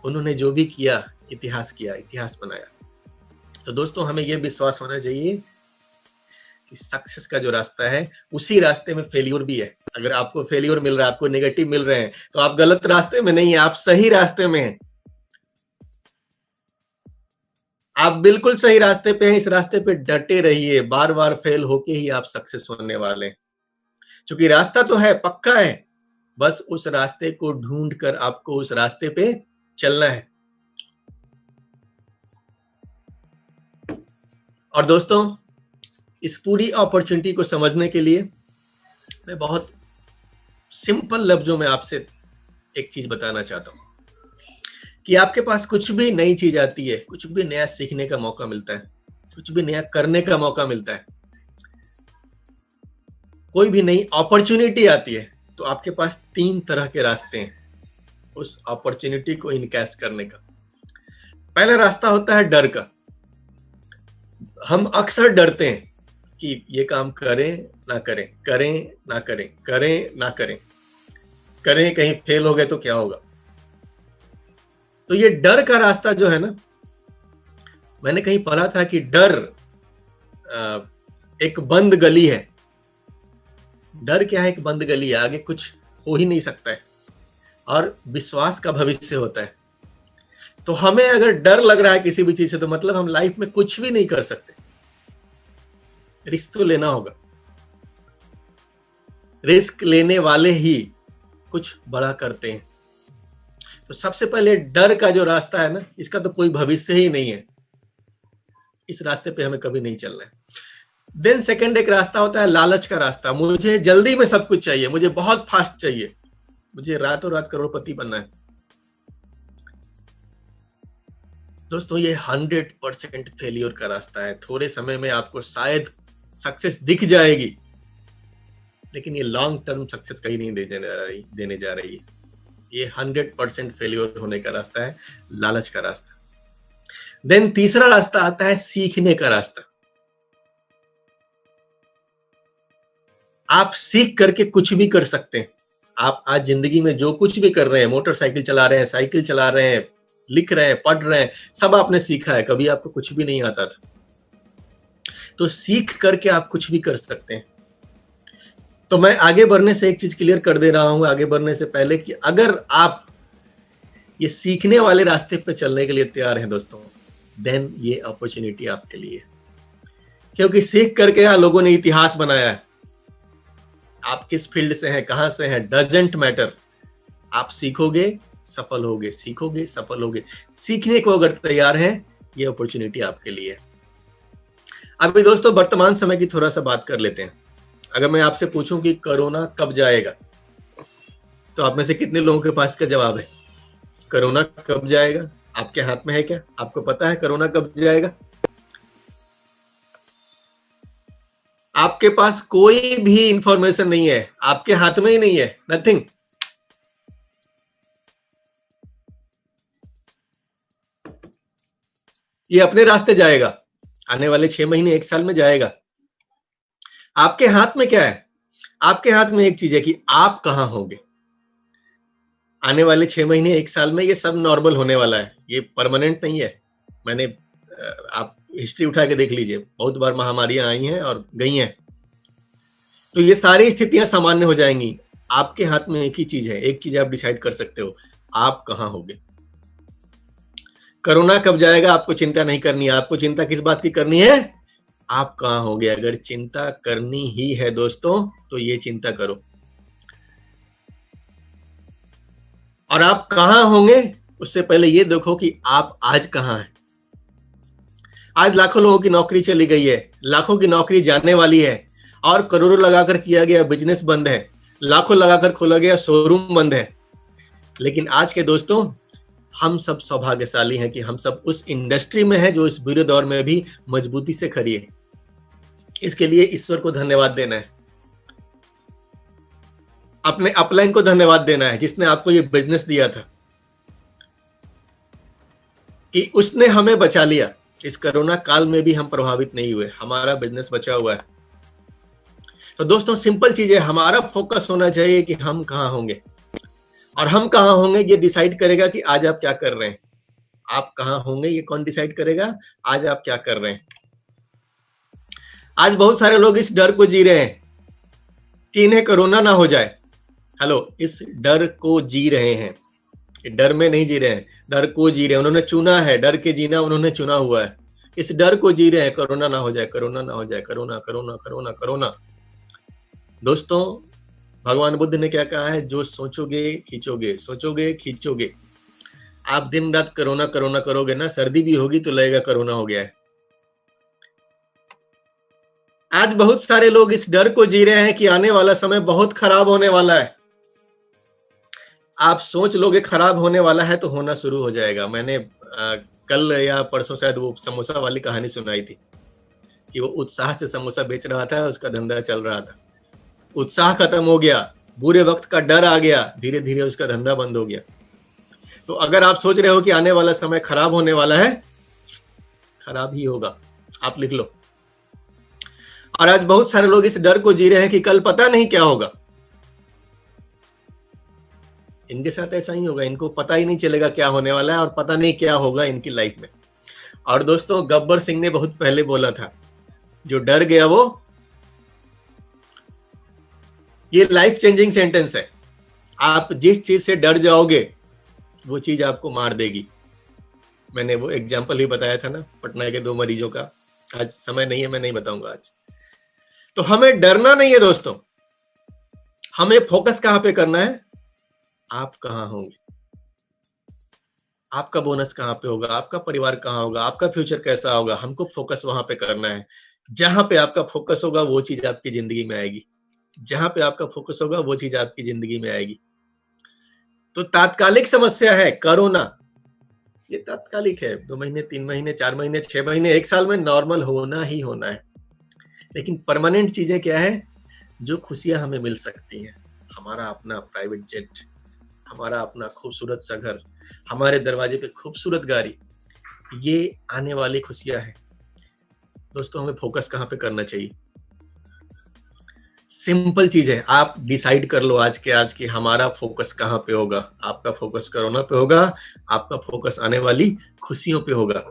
उन्होंने जो भी किया, इतिहास किया, इतिहास बनाया। तो दोस्तों, हमें यह विश्वास होना चाहिए कि सक्सेस का जो रास्ता है, उसी रास्ते में फेलियर भी है। अगर आपको फेलियर मिल रहा है, आपको नेगेटिव मिल रहे हैं, तो आप गलत रास्ते में नहीं है, आप सही रास्ते में हैं। आप बिल्कुल सही रास्ते पे हैं। इस रास्ते पे डटे रहिए, बार बार फेल होके ही आप सक्सेस होने वाले हैं। क्योंकि रास्ता तो है, पक्का है, बस उस रास्ते को ढूंढ कर आपको उस रास्ते पे चलना है। और दोस्तों, इस पूरी अपॉर्चुनिटी को समझने के लिए मैं बहुत सिंपल लफ्जों में आपसे एक चीज बताना चाहता हूं कि आपके पास कुछ भी नई चीज आती है, कुछ भी नया सीखने का मौका मिलता है, कुछ भी नया करने का मौका मिलता है, कोई भी नई अपॉर्चुनिटी आती है, तो आपके पास 3 तरह के रास्ते हैं उस अपॉर्चुनिटी को इनकैश करने का। पहला रास्ता होता है डर का। हम अक्सर डरते हैं कि ये काम करें ना करें, करें ना करें, करें ना करें, करें, कहीं फेल हो गए तो क्या होगा। तो ये डर का रास्ता जो है ना, मैंने कहीं पढ़ा था कि डर एक बंद गली है। डर क्या है? एक बंद गली है, आगे कुछ हो ही नहीं सकता है, और विश्वास का भविष्य होता है। तो हमें अगर डर लग रहा है किसी भी चीज से, तो मतलब हम लाइफ में कुछ भी नहीं कर सकते। रिस्क तो लेना होगा, रिस्क लेने वाले ही कुछ बड़ा करते हैं। तो सबसे पहले डर का जो रास्ता है ना, इसका तो कोई भविष्य ही नहीं है, इस रास्ते पे हमें कभी नहीं चलना है। देन सेकंड एक रास्ता होता है लालच का रास्ता। मुझे जल्दी में सब कुछ चाहिए, मुझे बहुत फास्ट चाहिए, मुझे रातों रात करोड़पति बनना है। दोस्तों ये 100% फेलियर का रास्ता है। थोड़े समय में आपको शायद सक्सेस दिख जाएगी, लेकिन ये लॉन्ग टर्म सक्सेस कहीं नहीं देने जा रही है। ये 100% फेलियर होने का रास्ता है, लालच का रास्ता। देन तीसरा रास्ता आता है सीखने का रास्ता। आप सीख करके कुछ भी कर सकते हैं। आप आज जिंदगी में जो कुछ भी कर रहे हैं, मोटरसाइकिल चला रहे हैं, साइकिल चला रहे हैं, लिख रहे हैं, पढ़ रहे हैं, सब आपने सीखा है। कभी आपको कुछ भी नहीं आता था, तो सीख करके आप कुछ भी कर सकते हैं। तो मैं आगे बढ़ने से एक चीज क्लियर कर दे रहा हूं, आगे बढ़ने से पहले, कि अगर आप ये सीखने वाले रास्ते पे चलने के लिए तैयार हैं दोस्तों, देन ये अपॉर्चुनिटी आपके लिए। क्योंकि सीख करके यहाँ लोगों ने इतिहास बनाया है। आप किस फील्ड से हैं, कहां से हैं, डजेंट मैटर। आप सीखोगे, सफल होगे, सीखोगे, सफल होगे। सीखने को अगर तैयार हैं, ये अपॉर्चुनिटी आपके लिए। अभी दोस्तों वर्तमान समय की थोड़ा सा बात कर लेते हैं। अगर मैं आपसे पूछूं कि कोरोना कब जाएगा, तो आप में से कितने लोगों के पास इसका जवाब है? कोरोना कब जाएगा आपके हाथ में है क्या? आपको पता है कोरोना कब जाएगा? आपके पास कोई भी इंफॉर्मेशन नहीं है, आपके हाथ में ही नहीं है, नथिंग। ये अपने रास्ते जाएगा, आने वाले 6 महीने 1 साल में जाएगा। आपके हाथ में क्या है? आपके हाथ में एक चीज है कि आप कहां होंगे आने वाले 6 महीने 1 साल में। ये सब नॉर्मल होने वाला है, ये परमानेंट नहीं है। मैंने आप हिस्ट्री उठा के देख लीजिए, बहुत बार महामारियां आई हैं और गई हैं। तो ये सारी स्थितियां सामान्य हो जाएंगी। आपके हाथ में एक ही चीज है, एक चीज आप डिसाइड कर सकते हो, आप कहां होगे। कोरोना कब जाएगा आपको चिंता नहीं करनी है। आपको चिंता किस बात की करनी है? आप कहां होगे। अगर चिंता करनी ही है दोस्तों, तो ये चिंता करो। और आप कहां होंगे उससे पहले ये देखो कि आप आज कहां हैं। आज लाखों लोगों की नौकरी चली गई है, लाखों की नौकरी जाने वाली है, और करोड़ों लगाकर किया गया बिजनेस बंद है, लाखों लगाकर खोला गया शोरूम बंद है। लेकिन आज के दोस्तों, हम सब सौभाग्यशाली हैं कि हम सब उस इंडस्ट्री में हैं जो इस बुरे दौर में भी मजबूती से खड़ी है। इसके लिए ईश्वर को धन्यवाद देना है, अपने अपलाइन को धन्यवाद देना है, जिसने आपको ये बिजनेस दिया था, कि उसने हमें बचा लिया। इस कोरोना काल में भी हम प्रभावित नहीं हुए, हमारा बिजनेस बचा हुआ है। तो दोस्तों सिंपल चीज है, हमारा फोकस होना चाहिए कि हम कहां होंगे, और हम कहां होंगे ये डिसाइड करेगा कि आज आप क्या कर रहे हैं। आप कहां होंगे ये कौन डिसाइड करेगा? आज आप क्या कर रहे हैं। आज बहुत सारे लोग इस डर को जी रहे हैं कि इन्हें कोरोना ना हो जाए। हेलो, इस डर को जी रहे हैं, डर में नहीं जी रहे हैं, डर को जी रहे हैं। उन्होंने चुना है, डर के जीना उन्होंने चुना हुआ है। इस डर को जी रहे हैं, कोरोना ना हो जाए, कोरोना ना हो जाए, कोरोना कोरोना कोरोना कोरोना। दोस्तों भगवान बुद्ध ने क्या कहा है? जो सोचोगे खींचोगे, सोचोगे खींचोगे। आप दिन रात कोरोना कोरोना करोगे ना, सर्दी भी होगी तो लगेगा कोरोना हो गया है। आज बहुत सारे लोग इस डर को जी रहे हैं कि आने वाला समय बहुत खराब होने वाला है। आप सोच लोगे खराब होने वाला है तो होना शुरू हो जाएगा। मैंने कल या परसों शायद वो समोसा वाली कहानी सुनाई थी कि वो उत्साह से समोसा बेच रहा था, उसका धंधा चल रहा था। उत्साह खत्म हो गया, बुरे वक्त का डर आ गया, धीरे धीरे उसका धंधा बंद हो गया। तो अगर आप सोच रहे हो कि आने वाला समय खराब होने वाला है, खराब ही होगा, आप लिख लो। और आज बहुत सारे लोग इस डर को जी रहे हैं कि कल पता नहीं क्या होगा। इनके साथ ऐसा ही होगा, इनको पता ही नहीं चलेगा क्या होने वाला है, और पता नहीं क्या होगा इनकी लाइफ में। और दोस्तों गब्बर सिंह ने बहुत पहले बोला था, जो डर गया वो, ये लाइफ चेंजिंग सेंटेंस है। आप जिस चीज से डर जाओगे वो चीज आपको मार देगी। मैंने वो एग्जाम्पल भी बताया था ना, पटना के 2 मरीजों का। आज समय नहीं है, मैं नहीं बताऊंगा आज। तो हमें डरना नहीं है दोस्तों, हमें फोकस कहां पे करना है, आप कहां होंगे, आपका बोनस कहां पे होगा, आपका परिवार कहां होगा, आपका फ्यूचर कैसा होगा, हमको फोकस वहां पे करना है। जहां पे आपका फोकस होगा वो चीज आपकी जिंदगी में आएगी, जहां पे आपका फोकस होगा वो चीज आपकी जिंदगी में आएगी। तो तात्कालिक समस्या है कोरोना, ये तात्कालिक है, 2 महीने 3 महीने 4 महीने 6 महीने 1 साल में नॉर्मल होना ही होना है। लेकिन परमानेंट चीजें क्या है, जो खुशियां हमें मिल सकती हैं, हमारा अपना प्राइवेट जेट, हमारा अपना खूबसूरत सा घर, हमारे दरवाजे पे खूबसूरत गाड़ी, ये आने वाली खुशियां हैं। दोस्तों हमें फोकस कहां पे करना चाहिए, सिंपल चीज है, आप डिसाइड कर लो आज के आज कि हमारा फोकस कहां पे होगा। आपका फोकस कोरोना पे होगा, आपका फोकस आने वाली खुशियों पे होगा।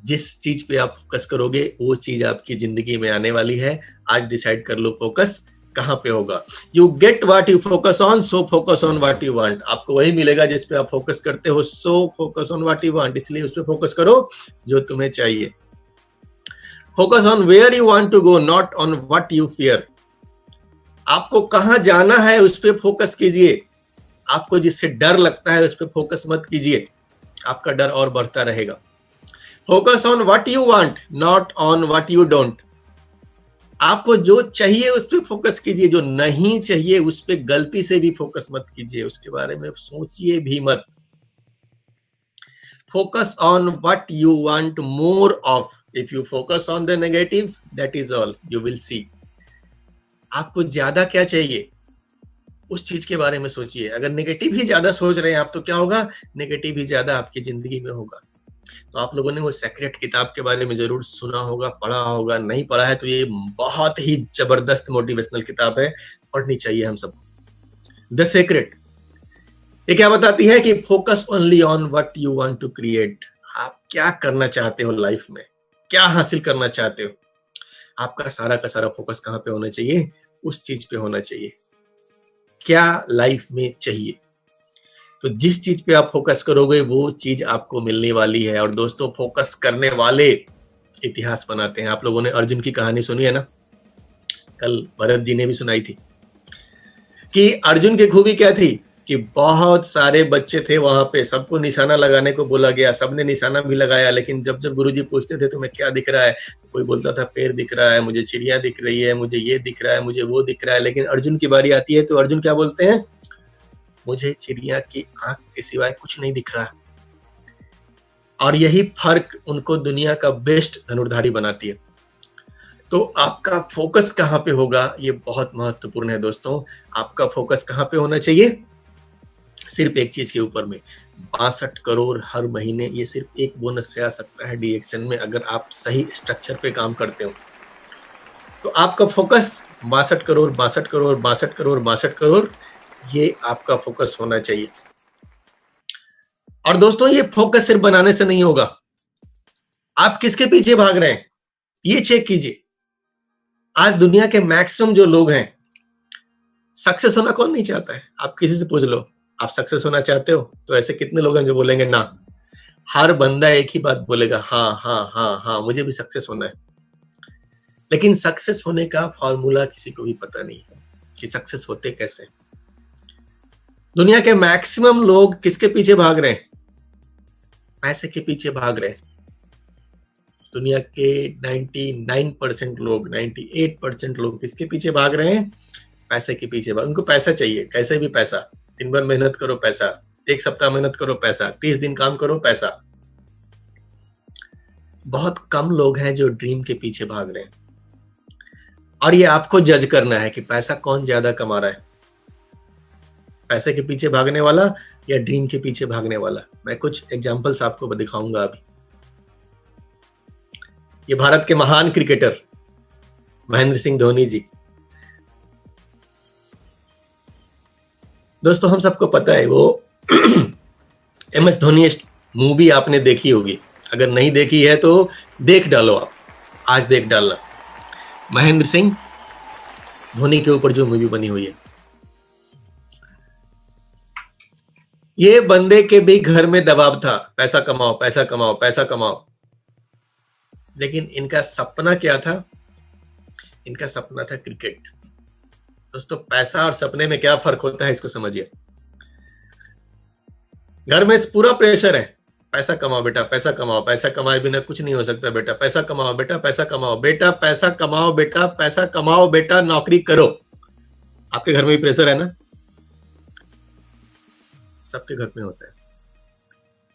जिस चीज पे आप फोकस करोगे वो चीज आपकी जिंदगी में आने वाली है। आज डिसाइड कर लो फोकस कहां पे होगा। You get what you focus on, so focus on what you want. आपको वही मिलेगा जिस पे आप फोकस करते हो, so focus on what you want. इसलिए उस पे फोकस करो जो तुम्हें चाहिए। Focus on where you want to go, not on what you fear. आपको कहां जाना है उस पर फोकस कीजिए, आपको जिससे डर लगता है उस पर फोकस मत कीजिए, आपका डर और बढ़ता रहेगा। Focus on what you want, not on what you don't. आपको जो चाहिए उस पर फोकस कीजिए, जो नहीं चाहिए उस पर गलती से भी फोकस मत कीजिए, उसके बारे में सोचिए भी मत। Focus on what you want more of. If you focus on the negative, that is all you will see. आपको ज्यादा क्या चाहिए उस चीज के बारे में सोचिए। अगर नेगेटिव ही ज्यादा सोच रहे हैं आप तो क्या होगा, नेगेटिव ही ज्यादा आपकी जिंदगी में होगा। तो आप लोगों ने वो सेक्रेट किताब के बारे में जरूर सुना होगा, पढ़ा होगा। नहीं पढ़ा है तो ये बहुत ही जबरदस्त मोटिवेशनल किताब है, पढ़नी चाहिए हम सबको। द सीक्रेट ये क्या बताती है कि focus only on what you want to create. आप क्या करना चाहते हो लाइफ में, क्या हासिल करना चाहते हो, आपका सारा का सारा फोकस कहां पे होना चाहिए, उस चीज पे होना चाहिए। क्या लाइफ में चाहिए, तो जिस चीज पे आप फोकस करोगे वो चीज आपको मिलने वाली है। और दोस्तों फोकस करने वाले इतिहास बनाते हैं। आप लोगों ने अर्जुन की कहानी सुनी है ना, कल भरत जी ने भी सुनाई थी कि अर्जुन की खूबी क्या थी कि बहुत सारे बच्चे थे वहां पे, सबको निशाना लगाने को बोला गया, सबने निशाना भी लगाया। लेकिन जब जब गुरुजी पूछते थे तुम्हें क्या दिख रहा है, कोई बोलता था पेड़ दिख रहा है, मुझे चिड़िया दिख रही है, मुझे ये दिख रहा है, मुझे वो दिख रहा है। लेकिन अर्जुन की बारी आती है तो अर्जुन क्या बोलते हैं, मुझे चिड़िया की आंख के सिवाय कुछ नहीं दिख रहा। और यही फर्क उनको दुनिया का बेस्ट धनुर्धारी बनाती है। तो आपका फोकस कहां पे होगा ये बहुत महत्वपूर्ण है दोस्तों। आपका फोकस कहां पे होना चाहिए, सिर्फ एक चीज के ऊपर में। 62 करोड़ हर महीने, ये सिर्फ एक बोनस से आ सकता है डीएक्शन में, अगर आप सही स्ट्रक्चर पे काम करते हो। तो आपका फोकस 62 करोड़ 62 करोड़ 62 करोड़ 62 करोड़, ये आपका फोकस होना चाहिए। और दोस्तों ये फोकस सिर्फ बनाने से नहीं होगा, आप किसके पीछे भाग रहे हैं ये चेक कीजिए। आज दुनिया के मैक्सिमम जो लोग हैं, सक्सेस होना कौन नहीं चाहता है, आप किसी से पूछ लो आप सक्सेस होना चाहते हो, तो ऐसे कितने लोग हैं जो बोलेंगे ना। हर बंदा एक ही बात बोलेगा, हाँ हाँ हाँ हाँ मुझे भी सक्सेस होना है। लेकिन सक्सेस होने का फॉर्मूला किसी को भी पता नहीं है कि सक्सेस होते कैसे। दुनिया के मैक्सिमम लोग किसके पीछे भाग रहे हैं, पैसे के पीछे भाग रहे हैं। दुनिया के 99% लोग, 98% लोग किसके पीछे भाग रहे हैं, पैसे के पीछे भाग। उनको पैसा चाहिए, कैसे भी पैसा। दिन भर मेहनत करो पैसा, 1 सप्ताह मेहनत करो पैसा, 30 दिन काम करो पैसा। बहुत कम लोग हैं जो ड्रीम के पीछे भाग रहे हैं। और ये आपको जज करना है कि पैसा कौन ज्यादा कमा रहा है, पैसे के पीछे भागने वाला या ड्रीम के पीछे भागने वाला। मैं कुछ एग्जांपल्स आपको दिखाऊंगा अभी। ये भारत के महान क्रिकेटर महेंद्र सिंह धोनी जी। दोस्तों हम सबको पता है वो MS धोनी मूवी आपने देखी होगी, अगर नहीं देखी है तो देख डालो, आप आज देख डालना। महेंद्र सिंह धोनी के ऊपर जो मूवी बनी हुई है, ये बंदे के भी घर में दबाव था, पैसा कमाओ पैसा कमाओ पैसा कमाओ, लेकिन इनका सपना क्या था? इनका सपना था क्रिकेट। दोस्तों, पैसा और सपने में क्या फर्क होता है इसको समझिए। घर में पूरा प्रेशर है, पैसा कमाओ बेटा, पैसा कमाओ, पैसा कमाए बिना कुछ नहीं हो सकता बेटा, पैसा कमाओ बेटा, पैसा कमाओ बेटा, पैसा कमाओ बेटा, पैसा कमाओ बेटा, नौकरी करो। आपके घर में भी प्रेशर है ना? सबके घर में होता है।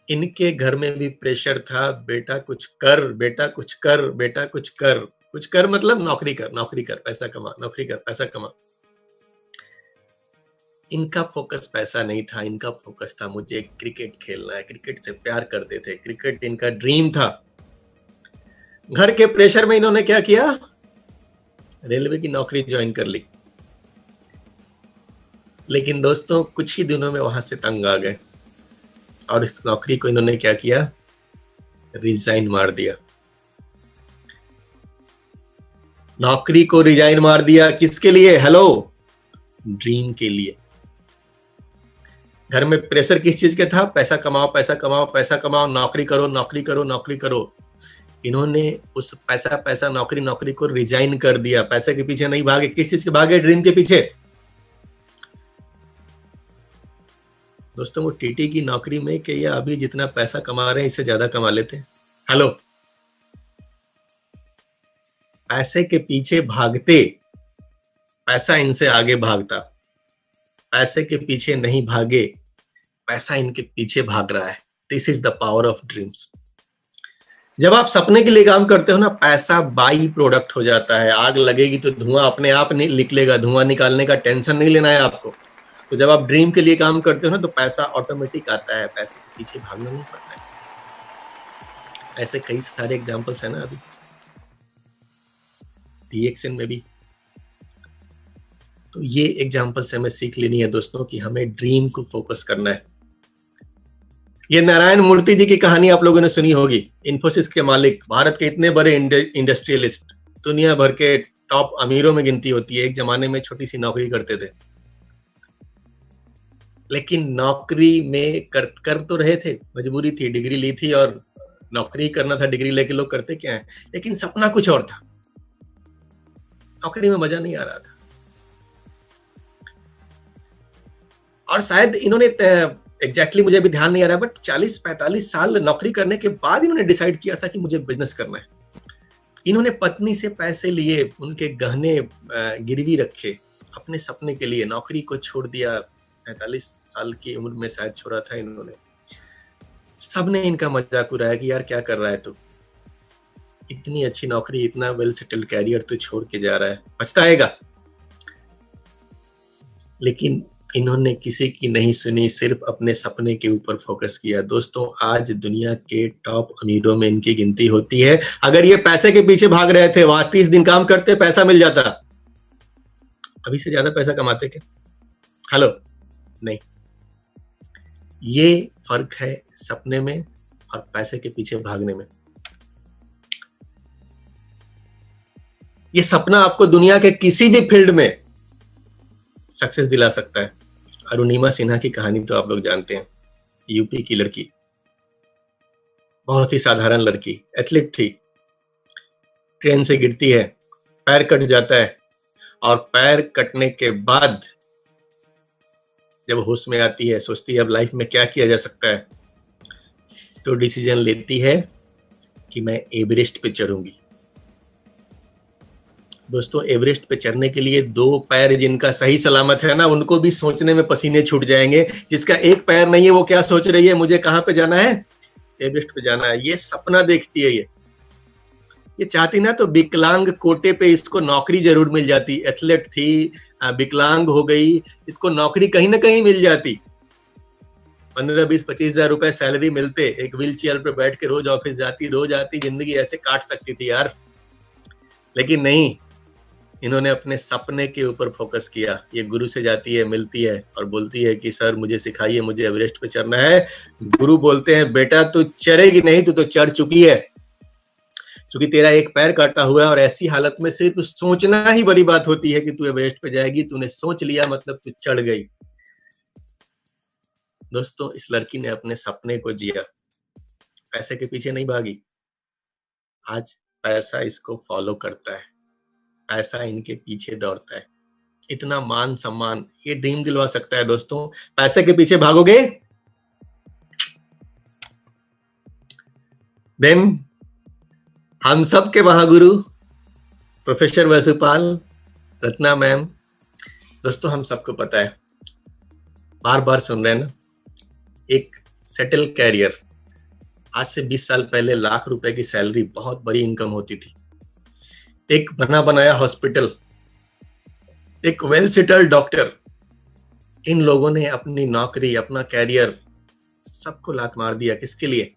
इनके घर में भी प्रेशर था, बेटा कुछ कर, बेटा कुछ कर, बेटा कुछ कर। कुछ कर मतलब नौकरी कर, नौकरी कर, पैसा कमा, नौकरी कर, पैसा कमा। इनका फोकस पैसा नहीं था, इनका फोकस था मुझे क्रिकेट खेलना है। क्रिकेट से प्यार करते थे, क्रिकेट इनका ड्रीम था। घर के प्रेशर में इन्होंने क्या किया? रेलवे की नौकरी ज्वाइन कर ली। लेकिन दोस्तों, कुछ ही दिनों में वहां से तंग आ गए और इस नौकरी को इन्होंने क्या किया? रिजाइन मार दिया। नौकरी को रिजाइन मार दिया किसके लिए? हेलो, ड्रीम के लिए। घर में प्रेशर किस चीज के था? पैसा कमाओ पैसा कमाओ पैसा कमाओ, नौकरी करो नौकरी करो नौकरी करो। इन्होंने उस पैसा पैसा नौकरी नौकरी को रिजाइन कर दिया। पैसे के पीछे नहीं भागे, किस चीज के भागे? ड्रीम के पीछे। दोस्तों, वो टीटी की नौकरी में कि ये अभी जितना पैसा कमा रहे हैं इससे ज्यादा कमा लेते हैं। हेलो, पैसे के पीछे भागते, पैसा इनसे आगे भागता। पैसे के पीछे नहीं भागे, पैसा इनके पीछे भाग रहा है। This is the power of dreams. जब आप सपने के लिए काम करते हो ना, पैसा बाई प्रोडक्ट हो जाता है। आग लगेगी तो धुआं अपने आप नहीं निकलेगा, धुआं निकालने का टेंशन नहीं लेना है आपको। तो जब आप ड्रीम के लिए काम करते हो ना, तो पैसा ऑटोमेटिक आता है, पैसे के पीछे भागना नहीं पड़ता है। ऐसे कई सारे एग्जांपल्स है ना अभी DXN में भी। तो ये एग्जांपल से हमें सीख लेनी है दोस्तों कि हमें ड्रीम को फोकस करना है। ये नारायण मूर्ति जी की कहानी आप लोगों ने सुनी होगी। इन्फोसिस के मालिक, भारत के इतने बड़े इंडस्ट्रियलिस्ट, दुनिया भर के टॉप अमीरों में गिनती होती है। एक जमाने में छोटी सी नौकरी करते थे, लेकिन नौकरी में कर तो रहे थे, मजबूरी थी, डिग्री ली थी और नौकरी करना था। डिग्री लेके लोग करते क्या है, लेकिन सपना कुछ और था। नौकरी में मजा नहीं आ रहा था और शायद इन्होंने एग्जैक्टली मुझे अभी ध्यान नहीं आ रहा, बट 40-45 साल नौकरी करने के बाद इन्होंने डिसाइड किया था कि मुझे बिजनेस करना है। इन्होंने पत्नी से पैसे लिए, उनके गहने गिरवी रखे, अपने सपने के लिए नौकरी को छोड़ दिया। 45 साल की उम्र में शायद छोड़ा था इन्होंने। सबने इनका मजाक उड़ाया कि यार क्या कर रहा है तू, इतनी अच्छी नौकरी, इतना वेल सेटल्ड कैरियर तू छोड़ के जा रहा है, पछताएगा। लेकिन इन्होंने किसी की नहीं सुनी, सिर्फ अपने सपने के ऊपर फोकस किया। दोस्तों, आज दुनिया के टॉप अमीरों में इनकी गिनती होती है। अगर ये पैसे के पीछे भाग रहे थे, वहां 30 दिन काम करते, पैसा मिल जाता, अभी से ज्यादा पैसा कमाते क्या? हेलो, नहीं। ये फर्क है सपने में और पैसे के पीछे भागने में। ये सपना आपको दुनिया के किसी भी फील्ड में सक्सेस दिला सकता है। अरुणिमा सिन्हा की कहानी तो आप लोग जानते हैं। यूपी की लड़की, बहुत ही साधारण लड़की, एथलीट थी। ट्रेन से गिरती है, पैर कट जाता है और पैर कटने के बाद जब होश में आती है, सोचती है अब लाइफ में क्या किया जा सकता है, तो डिसीजन लेती है कि मैं एवरेस्ट पे चढ़ूंगी। दोस्तों, एवरेस्ट पे चढ़ने के लिए 2 पैर जिनका सही सलामत है ना, उनको भी सोचने में पसीने छूट जाएंगे। जिसका 1 पैर नहीं है वो क्या सोच रही है, मुझे कहां पे जाना है? एवरेस्ट पे जाना है। ये सपना देखती है। ये चाहती ना तो विकलांग कोटे पे इसको नौकरी जरूर मिल जाती। एथलेट थी, विकलांग हो गई, इसको नौकरी कहीं ना कहीं मिल जाती। 15, 20, 25 हजार रुपए सैलरी मिलते, एक व्हील चेयर पे बैठ के रोज ऑफिस जाती, रोज आती, जिंदगी ऐसे काट सकती थी यार। लेकिन नहीं, इन्होंने अपने सपने के ऊपर फोकस किया। ये गुरु से जाती है, मिलती है और बोलती है कि सर मुझे सिखाइए, मुझे एवरेस्ट पे चढ़ना है। गुरु बोलते हैं बेटा तू चढ़ेगी नहीं, तू तो चढ़ चुकी है, क्योंकि तेरा एक पैर काटा हुआ है और ऐसी हालत में सिर्फ सोचना ही बड़ी बात होती है कि तू एवरेस्ट पे जाएगी। तूने सोच लिया मतलब तू चढ़ गई। दोस्तों, इस लड़की ने अपने सपने को जिया, पैसे के पीछे नहीं भागी। आज पैसा इसको फॉलो करता है, पैसा इनके पीछे दौड़ता है। इतना मान सम्मान ये ड्रीम दिलवा सकता है। दोस्तों, पैसे के पीछे भागोगे देन हम सब के महागुरु प्रोफेसर वसुपाल, रत्ना मैम। दोस्तों, हम सबको पता है, बार बार सुन रहे हैं ना, एक सेटल कैरियर, आज से 20 साल पहले लाख रुपए की सैलरी बहुत बड़ी इनकम होती थी। एक बना बनाया हॉस्पिटल, एक वेल सेटल्ड डॉक्टर, इन लोगों ने अपनी नौकरी, अपना कैरियर सबको लात मार दिया। किसके लिए?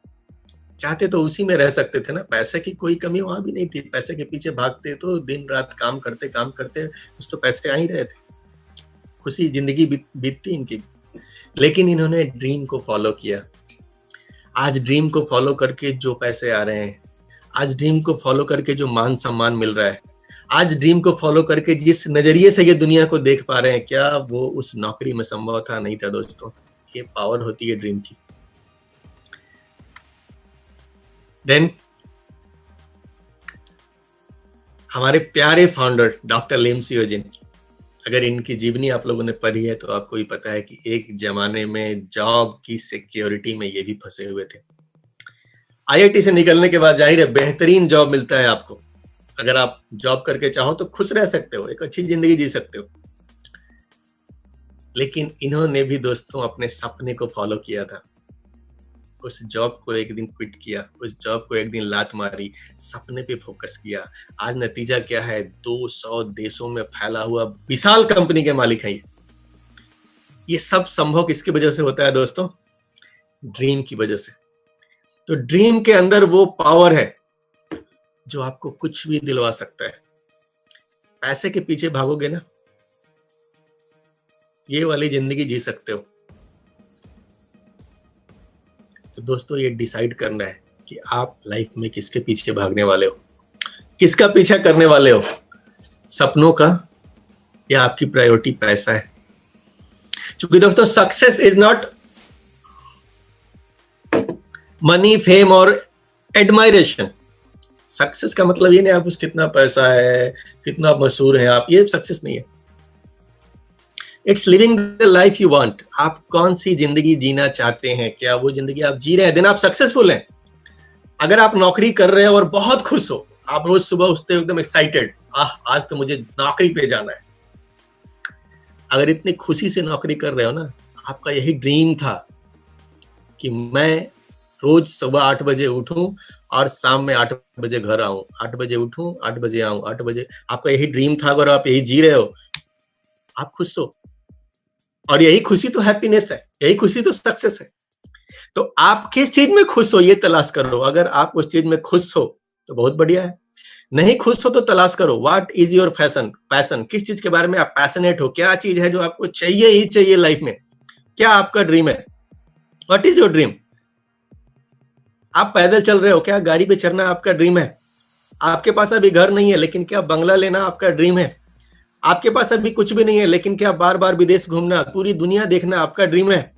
चाहते तो उसी में रह सकते थे ना, पैसे की कोई कमी वहां भी नहीं थी। पैसे के पीछे भागते तो दिन रात काम करते कुछ तो पैसे आ ही रहे थे, खुशी जिंदगी बीतती इनकी। लेकिन इन्होंने ड्रीम को फॉलो किया। आज ड्रीम को फॉलो करके जो पैसे आ रहे हैं, आज ड्रीम को फॉलो करके जो मान सम्मान मिल रहा है, आज ड्रीम को फॉलो करके जिस नजरिए से ये दुनिया को देख पा रहे हैं, क्या वो उस नौकरी में संभव था? नहीं था दोस्तों। ये पावर होती है ड्रीम की। देन हमारे प्यारे फाउंडर डॉक्टर लिम सियोजिन, अगर इनकी जीवनी आप लोगों ने पढ़ी है तो आपको भी पता है कि एक जमाने में जॉब की सिक्योरिटी में ये भी फंसे हुए थे। आईआईटी से निकलने के बाद जाहिर है बेहतरीन जॉब मिलता है आपको। अगर आप जॉब करके चाहो तो खुश रह सकते हो, एक अच्छी जिंदगी जी सकते हो। लेकिन इन्होंने भी दोस्तों अपने सपने को फॉलो किया था। उस जॉब को एक दिन क्विट किया, उस जॉब को एक दिन लात मारी, सपने पे फोकस किया। आज नतीजा क्या है? 200 देशों में फैला हुआ विशाल कंपनी के मालिक हैं ये सब संभव किसकी वजह से होता है दोस्तों? ड्रीम की वजह से। तो ड्रीम के अंदर वो पावर है जो आपको कुछ भी दिलवा सकता है। पैसे के पीछे भागोगे ना, ये वाली जिंदगी जी सकते हो। तो दोस्तों, ये डिसाइड करना है कि आप लाइफ में किसके पीछे भागने वाले हो, किसका पीछा करने वाले हो, सपनों का या आपकी प्रायोरिटी पैसा है। क्योंकि दोस्तों, success is not money, fame और एडमायरेशन। सक्सेस का मतलब ये नहीं आप कितना पैसा है, कितना मशहूर है आप, ये सक्सेस नहीं है। It's living the life you want. आप कौन सी जिंदगी जीना चाहते हैं, क्या वो जिंदगी आप जी रहे हैं, देन आप सक्सेसफुल हैं। अगर आप नौकरी कर रहे हो और बहुत खुश हो, आप रोज सुबह उठते हो एकदम एक्साइटेड, आज तो मुझे नौकरी पे जाना है। अगर इतनी खुशी से नौकरी कर रहे हो ना, आपका यही ड्रीम था कि मैं रोज सुबह 8 बजे उठूं और शाम में 8 बजे घर आऊं, 8 बजे उठूं, 8 बजे आऊं, 8 बजे, आपका यही ड्रीम था। अगर आप यही जी रहे हो, आप खुश हो, और यही खुशी तो हैप्पीनेस है, यही खुशी तो सक्सेस है। तो आप किस चीज में खुश हो ये तलाश करो। अगर आप उस चीज में खुश हो तो बहुत बढ़िया है, नहीं खुश हो तो तलाश करो व्हाट इज योर पैशन। किस चीज के बारे में आप पैशनेट हो, क्या चीज है जो आपको चाहिए ही चाहिए लाइफ में, क्या आपका ड्रीम है, व्हाट इज योर ड्रीम। आप पैदल चल रहे हो, क्या गाड़ी पे चढ़ना आपका ड्रीम है। आपके पास अभी घर नहीं है, लेकिन क्या बंगला लेना आपका ड्रीम है। आपके पास अभी कुछ भी नहीं है, लेकिन क्या बार बार विदेश घूमना, पूरी दुनिया देखना आपका ड्रीम है।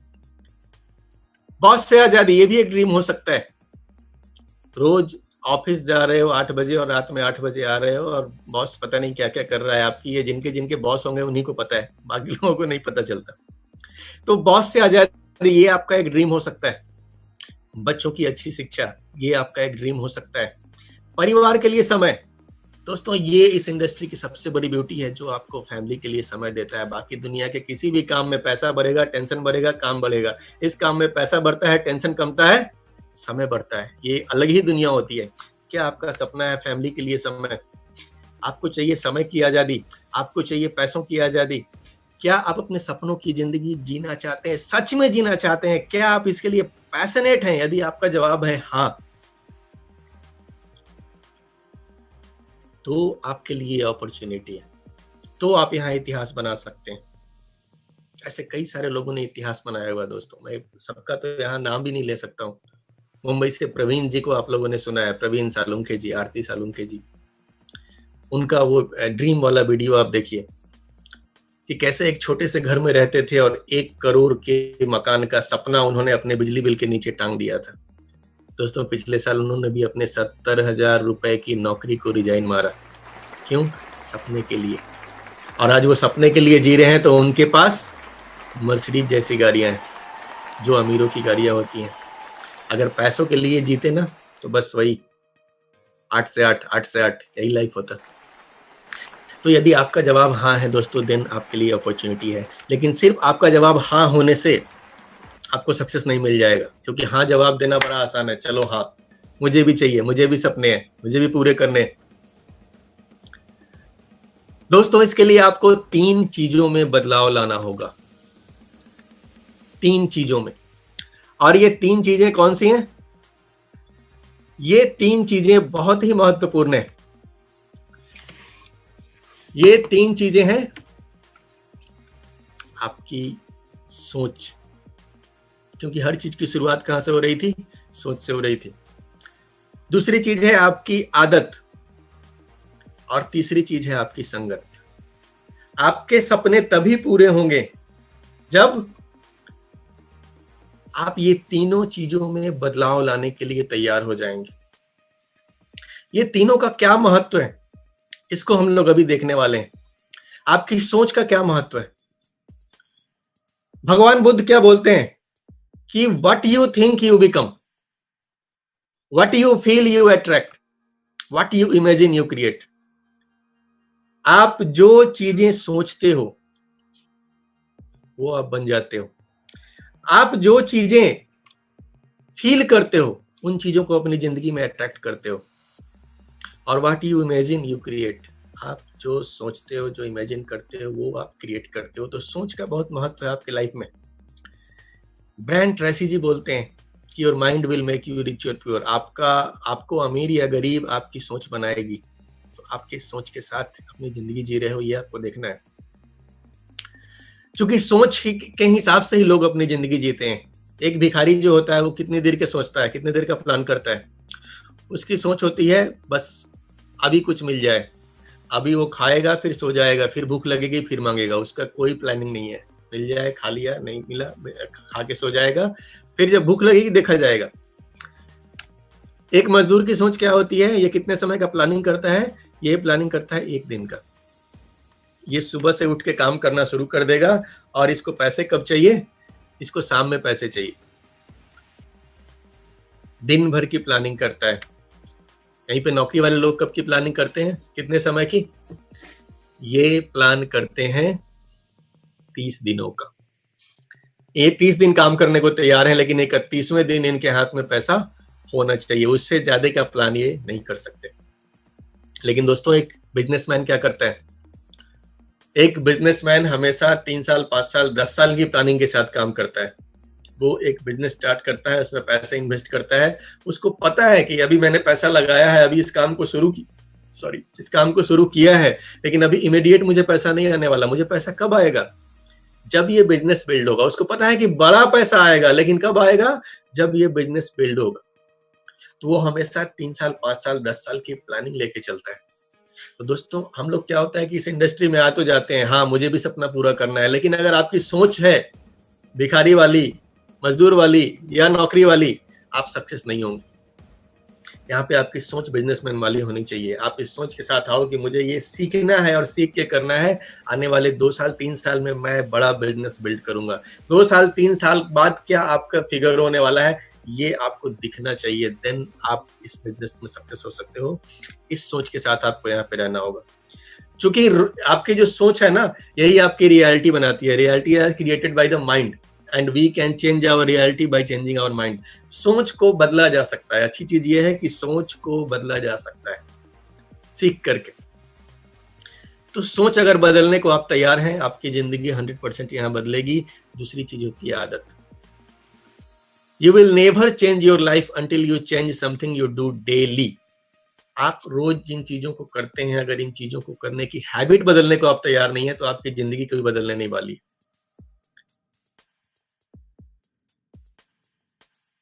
बॉस से आजादी, ये भी एक ड्रीम हो सकता है। रोज ऑफिस जा रहे हो 8 बजे और रात में 8 बजे आ रहे हो, और बॉस पता नहीं क्या क्या कर रहा है आपकी, ये जिनके जिनके बॉस होंगे उन्हीं को पता है, बाकी लोगों को नहीं पता चलता। तो बॉस से आजादी, ये आपका एक ड्रीम हो सकता है। बच्चों की अच्छी शिक्षा, ये आपका एक ड्रीम हो सकता है। परिवार के लिए समय, दोस्तों ये इस इंडस्ट्री की सबसे बड़ी ब्यूटी है जो आपको फैमिली के लिए समय देता है। बाकी दुनिया के किसी भी काम में पैसा बढ़ेगा, टेंशन बढ़ेगा, काम बढ़ेगा। इस काम में पैसा बढ़ता है, टेंशन कमता है, समय बढ़ता है। ये अलग ही दुनिया होती है। क्या आपका सपना है फैमिली के लिए समय? आपको चाहिए समय की आजादी, आपको चाहिए पैसों की आजादी। क्या आप अपने सपनों की जिंदगी जीना चाहते हैं, सच में जीना चाहते हैं? क्या आप इसके लिए पैशनेट हैं? यदि आपका जवाब है हाँ, तो आपके लिए अपॉर्चुनिटी है। तो आप यहाँ इतिहास बना सकते हैं। ऐसे कई सारे लोगों ने इतिहास बनाया हुआ दोस्तों, मैं सबका तो यहाँ नाम भी नहीं ले सकता हूँ। मुंबई से प्रवीण जी को आप लोगों ने सुना है, प्रवीण सालुंखे जी, आरती सालुंखे जी, उनका वो ड्रीम वाला वीडियो आप देखिए कि कैसे एक छोटे से घर में रहते थे और 1 करोड़ के मकान का सपना उन्होंने अपने बिजली बिल के नीचे टांग दिया था। दोस्तों पिछले साल उन्होंने भी अपने 70,000 रुपए की नौकरी को रिजाइन मारा। क्यों? सपने के लिए। और आज वो सपने के लिए जी रहे हैं, तो उनके पास मर्सिडीज जैसी गाड़ियां हैं, जो अमीरों की गाड़ियां होती हैं। अगर पैसों के लिए जीते ना, तो बस वही 8 से 8, 8 से 8 यही लाइफ होता। तो यदि आपका जवाब हाँ है दोस्तों, दिन आपके लिए अपॉर्चुनिटी है। लेकिन सिर्फ आपका जवाब हाँ होने से आपको सक्सेस नहीं मिल जाएगा, क्योंकि हाँ जवाब देना बड़ा आसान है, चलो हाँ मुझे भी चाहिए, मुझे भी सपने हैं, मुझे भी पूरे करने हैं। दोस्तों इसके लिए आपको 3 चीजों में बदलाव लाना होगा, 3 चीजों में। और ये 3 चीजें कौन सी हैं? ये 3 चीजें बहुत ही महत्वपूर्ण है। ये 3 चीजें हैं आपकी सोच, क्योंकि हर चीज की शुरुआत कहां से हो रही थी? सोच से हो रही थी। दूसरी चीज है आपकी आदत, और तीसरी चीज है आपकी संगत। आपके सपने तभी पूरे होंगे जब आप ये तीनों चीजों में बदलाव लाने के लिए तैयार हो जाएंगे। ये तीनों का क्या महत्व है, इसको हम लोग अभी देखने वाले हैं। आपकी सोच का क्या महत्व है? भगवान बुद्ध क्या बोलते हैं कि what you think you become, what you feel you attract, what you imagine you create. आप जो चीजें सोचते हो वो आप बन जाते हो। आप जो चीजें फील करते हो उन चीजों को अपनी जिंदगी में अट्रैक्ट करते हो। और what you imagine you create, आप जो सोचते हो, जो इमेजिन करते हो, वो आप क्रिएट करते हो। तो सोच का बहुत महत्व है आपके लाइफ में। ब्रायन ट्रेसी जी बोलते हैं कि your mind will make you rich और प्योर। आपको अमीर या गरीब आपकी सोच बनाएगी। तो आपकी सोच के साथ अपनी जिंदगी जी रहे हो, ये आपको देखना है। क्योंकि सोच के हिसाब से ही लोग अपनी जिंदगी जीते हैं। एक भिखारी जो होता है वो कितनी देर के सोचता है, कितनी देर का प्लान करता है। उसकी सोच होती है बस अभी कुछ मिल जाए, अभी वो खाएगा, फिर सो जाएगा, फिर भूख लगेगी, फिर मांगेगा। उसका कोई प्लानिंग नहीं है। मिल जाए खा लिया, नहीं मिला खा के सो जाएगा, फिर जब भूख लगेगी देखा जाएगा। एक मजदूर की सोच क्या होती है? ये कितने समय का प्लानिंग करता है? ये प्लानिंग करता है 1 दिन का। ये सुबह से उठ के काम करना शुरू कर देगा, और इसको पैसे कब चाहिए? इसको शाम में पैसे चाहिए। दिन भर की प्लानिंग करता है। यहीं पे नौकरी वाले लोग कब की प्लानिंग करते हैं? कितने समय की? ये प्लान करते हैं 30 दिनों का। ये 30 दिन काम करने को तैयार है, लेकिन 31वें दिन इनके हाथ में पैसा होना चाहिए। उससे ज्यादा का प्लान ये नहीं कर सकते। लेकिन दोस्तों एक बिजनेसमैन क्या करता है? एक बिजनेसमैन हमेशा 3 साल, 5 साल, 10 साल की प्लानिंग के साथ काम करता है। वो एक बिजनेस स्टार्ट करता है, उसमें पैसे इन्वेस्ट करता है। उसको पता है कि अभी मैंने पैसा लगाया है, अभी इस काम को शुरू किया है, लेकिन अभी इमीडिएट मुझे पैसा नहीं आने वाला। मुझे पैसा कब आएगा? जब ये बिजनेस बिल्ड होगा। उसको पता है कि बड़ा पैसा आएगा, लेकिन कब आएगा? जब ये बिजनेस बिल्ड होगा। तो वो हमेशा 3 साल, 5 साल, 10 साल की प्लानिंग लेके चलता है। तो दोस्तों हम लोग क्या होता है कि इस इंडस्ट्री में आ तो जाते हैं, हाँ मुझे भी सपना पूरा करना है, लेकिन अगर आपकी सोच है भिखारी वाली, मजदूर वाली या नौकरी वाली, आप सक्सेस नहीं होंगे। यहाँ पे आपकी सोच बिजनेसमैन वाली होनी चाहिए। आप इस सोच के साथ आओ कि मुझे ये सीखना है और सीख के करना है। आने वाले 2 साल 3 साल में मैं बड़ा बिजनेस बिल्ड करूंगा। 2 साल 3 साल बाद क्या आपका फिगर होने वाला है, ये आपको दिखना चाहिए। देन आप इस बिजनेस में सक्सेस हो सकते हो। इस सोच के साथ आपको यहाँ पे रहना होगा, क्योंकि आपकी जो सोच है ना, यही आपकी रियलिटी बनाती है। Reality is created by the mind and we can change our reality by changing our mind. सोच को बदला जा सकता है। अच्छी चीज ये है कि सोच को बदला जा सकता है सीख करके। तो सोच अगर बदलने को आप तैयार हैं, आपकी जिंदगी 100% यहाँ बदलेगी। दूसरी चीज होती है आदत। You will never change your life until you change something you do daily. आप रोज जिन चीजों को करते हैं, अगर इन चीजों को करने की हैबिट बदलने को आप तैयार नहीं है, तो आपकी जिंदगी कभी बदलने नहीं वाली।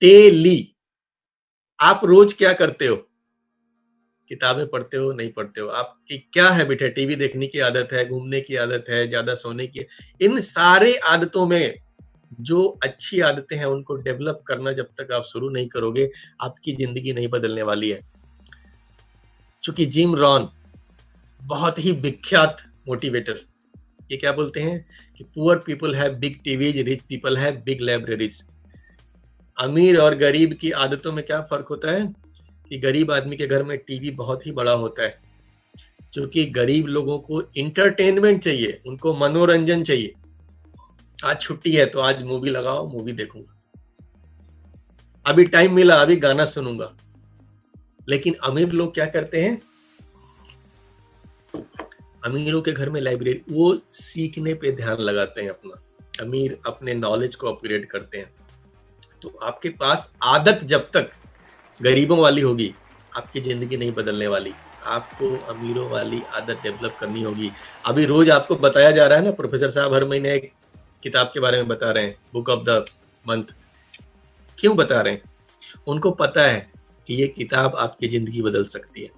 डेली आप रोज क्या करते हो? किताबें पढ़ते हो, नहीं पढ़ते हो? आपकी क्या हैबिट है? टीवी देखने की आदत है, घूमने की आदत है, ज्यादा सोने की? इन सारे आदतों में जो अच्छी आदतें हैं उनको डेवलप करना जब तक आप शुरू नहीं करोगे, आपकी जिंदगी नहीं बदलने वाली है। चूंकि जिम रॉन बहुत ही विख्यात मोटिवेटर, ये क्या बोलते हैं कि poor people have big TVs, rich people have big libraries. अमीर और गरीब की आदतों में क्या फर्क होता है कि गरीब आदमी के घर में टीवी बहुत ही बड़ा होता है, क्योंकि गरीब लोगों को इंटरटेनमेंट चाहिए, उनको मनोरंजन चाहिए। आज छुट्टी है तो आज मूवी लगाओ, मूवी देखूंगा, अभी टाइम मिला अभी गाना सुनूंगा। लेकिन अमीर लोग क्या करते हैं? अमीरों के घर में लाइब्रेरी, वो सीखने पे ध्यान लगाते हैं अपना, अमीर अपने नॉलेज को अपग्रेड करते हैं। तो आपके पास आदत जब तक गरीबों वाली होगी, आपकी जिंदगी नहीं बदलने वाली। आपको अमीरों वाली आदत डेवलप करनी होगी। अभी रोज आपको बताया जा रहा है ना, प्रोफेसर साहब हर महीने एक किताब के बारे में बता रहे हैं, बुक ऑफ द मंथ। क्यों बता रहे हैं? उनको पता है कि ये किताब आपकी जिंदगी बदल सकती है।